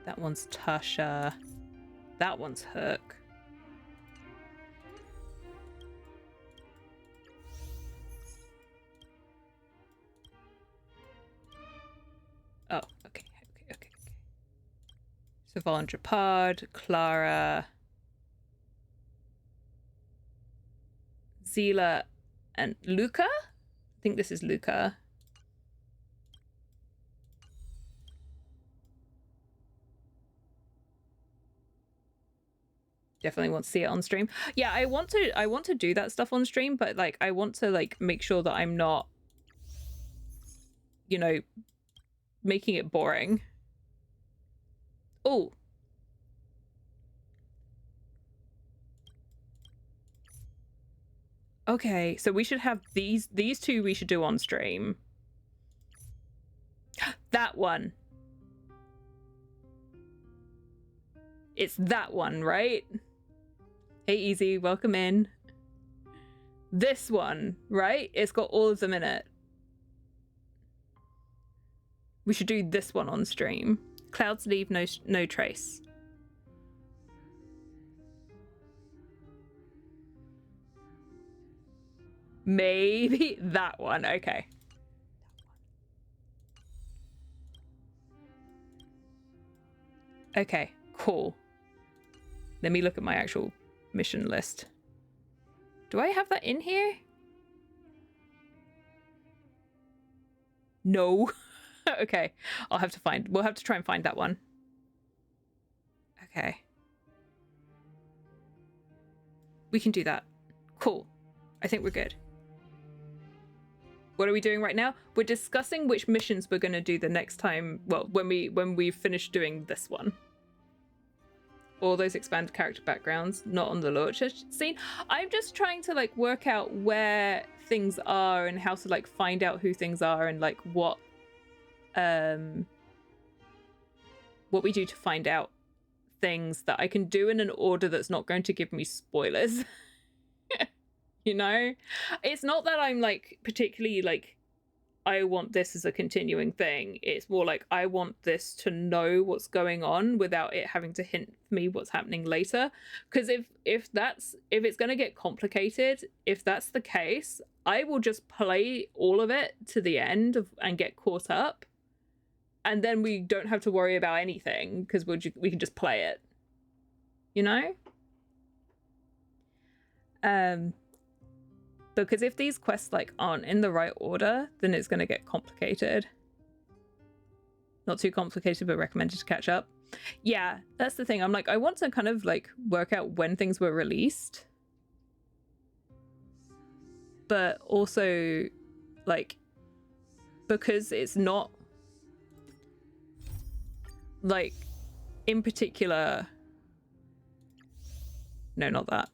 That one's Tasha. That one's Hook. Oh, okay. Savandra Pard, Clara, Zila, and Luca? I think this is Luca. Definitely want to see it on stream. Yeah, I want to do that stuff on stream, but like I want to like make sure that I'm not, you know, making it boring. Oh. Okay, so we should have these two we should do on stream. That one. It's that one, right? Hey, Easy, welcome in. This one, right? It's got all of them in it. We should do this one on stream. Clouds leave no trace. Maybe that one. Okay. Okay, cool. Let me look at my actual mission list. Do I have that in here? No. Okay, we'll have to try and find that one. Okay. We can do that. Cool. I think we're good. What are we doing right now? We're discussing which missions we're going to do the next time. Well, when we finish doing this one. All those expanded character backgrounds, not on the launch scene. I'm just trying to like work out where things are and how to like find out who things are and like what we do to find out things that I can do in an order that's not going to give me spoilers. You know, it's not that I'm like particularly like I want this as a continuing thing. It's more like I want this to know what's going on without it having to hint me what's happening later. Because if it's going to get complicated, if that's the case, I will just play all of it to the end and get caught up, and then we don't have to worry about anything because we can just play it. You know. Because if these quests like aren't in the right order, then it's going to get complicated. Not too complicated, but recommended to catch up. Yeah, that's the thing. I'm like, I want to kind of like work out when things were released. But also like, because it's not like in particular. No, not that.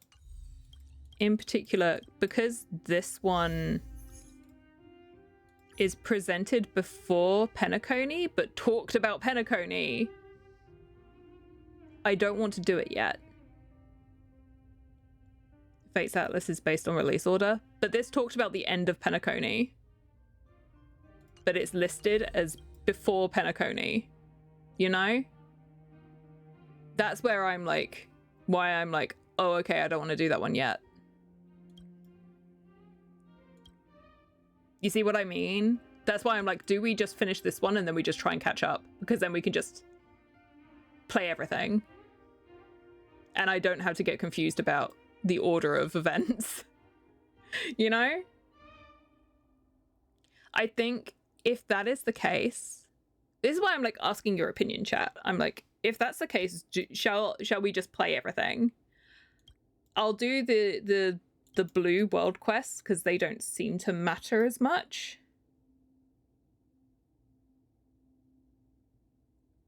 In particular, because this one is presented before Penacony, but talked about Penacony, I don't want to do it yet. Fate's Atlas is based on release order, but this talked about the end of Penacony, but it's listed as before Penacony, you know? That's where I'm like, why I'm like, oh, okay, I don't want to do that one yet. You see what I mean? That's why I'm like, do we just finish this one and then we just try and catch up? Because then we can just play everything. And I don't have to get confused about the order of events. You know? I think if that is the case, this is why I'm like asking your opinion, chat. I'm like, if that's the case, shall we just play everything? I'll do the blue world quests because they don't seem to matter as much.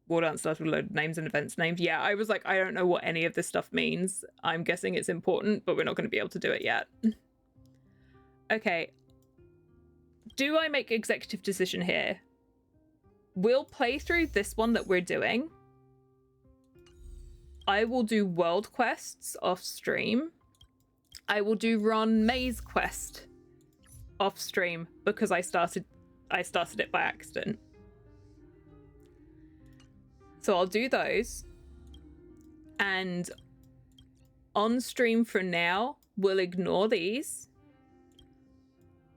War Dance starts with a load of names and events named. Yeah, I was like, I don't know what any of this stuff means. I'm guessing it's important, but we're not going to be able to do it yet. Okay. Do I make executive decision here? we'll play through this one that we're doing. I will do world quests off stream. I will do Ron May's quest off stream because I started it by accident. So I'll do those. And on stream for now, we'll ignore these.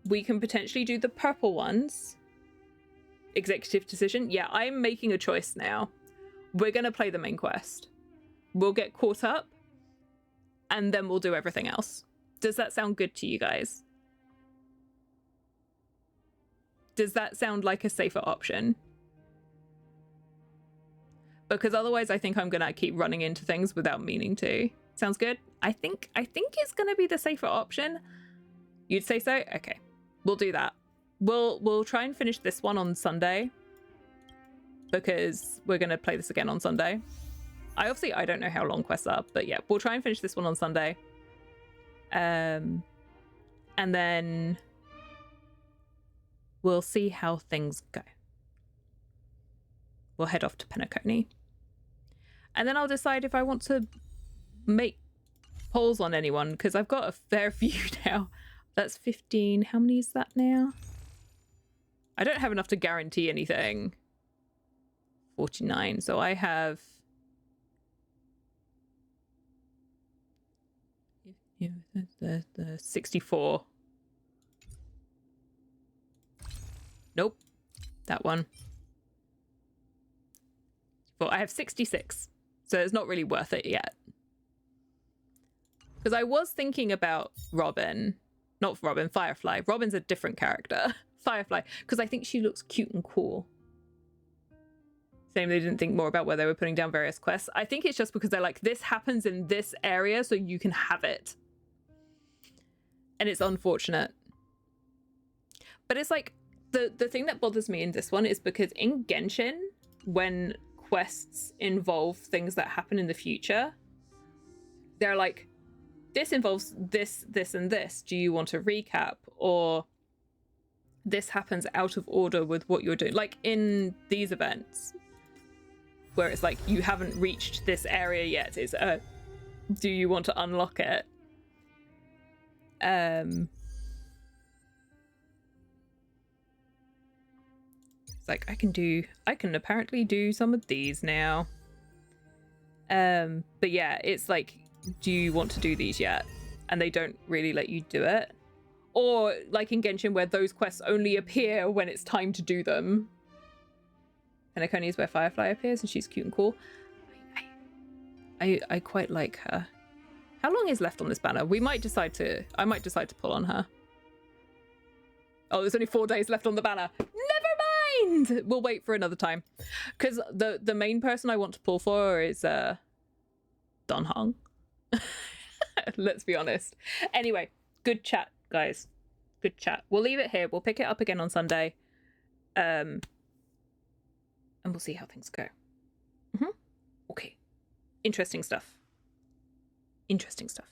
We can potentially do the purple ones. Executive decision. Yeah, I'm making a choice now. We're going to play the main quest. We'll get caught up. And then we'll do everything else. Does that sound good to you guys? Does that sound like a safer option? Because otherwise I think I'm gonna keep running into things without meaning to. Sounds good? I think it's gonna be the safer option. You'd say so? Okay. We'll do that. We'll try and finish this one on Sunday. Because we're gonna play this again on Sunday. I don't know how long quests are, but yeah, we'll try and finish this one on Sunday. And then we'll see how things go. We'll head off to Penacony. And then I'll decide if I want to make polls on anyone, because I've got a fair few now. That's 15. How many is that now? I don't have enough to guarantee anything. 49. So I have... the 64. Nope. That one. Well, I have 66. So it's not really worth it yet. Because I was thinking about Robin. Not Robin, Firefly. Robin's a different character. Firefly. Because I think she looks cute and cool. Same, they didn't think more about where they were putting down various quests. I think it's just because they're like, this happens in this area, so you can have it. And it's unfortunate. But it's like, the thing that bothers me in this one is because in Genshin, when quests involve things that happen in the future, they're like, this involves this, this, and this. Do you want to recap? Or this happens out of order with what you're doing. Like in these events, where it's like, you haven't reached this area yet. It's, do you want to unlock it? It's like, I can apparently do some of these now. But yeah, it's like, do you want to do these yet? And they don't really let you do it. Or like in Genshin, where those quests only appear when it's time to do them. Penacony is where Firefly appears, and she's cute and cool. I quite like her. How long is left on this banner? I might decide to pull on her. Oh, there's only 4 days left on the banner. Never mind! We'll wait for another time. Because the main person I want to pull for is Don Hong. Let's be honest. Anyway, good chat, guys. Good chat. We'll leave it here. We'll pick it up again on Sunday. And we'll see how things go. Okay. Interesting stuff. Interesting stuff.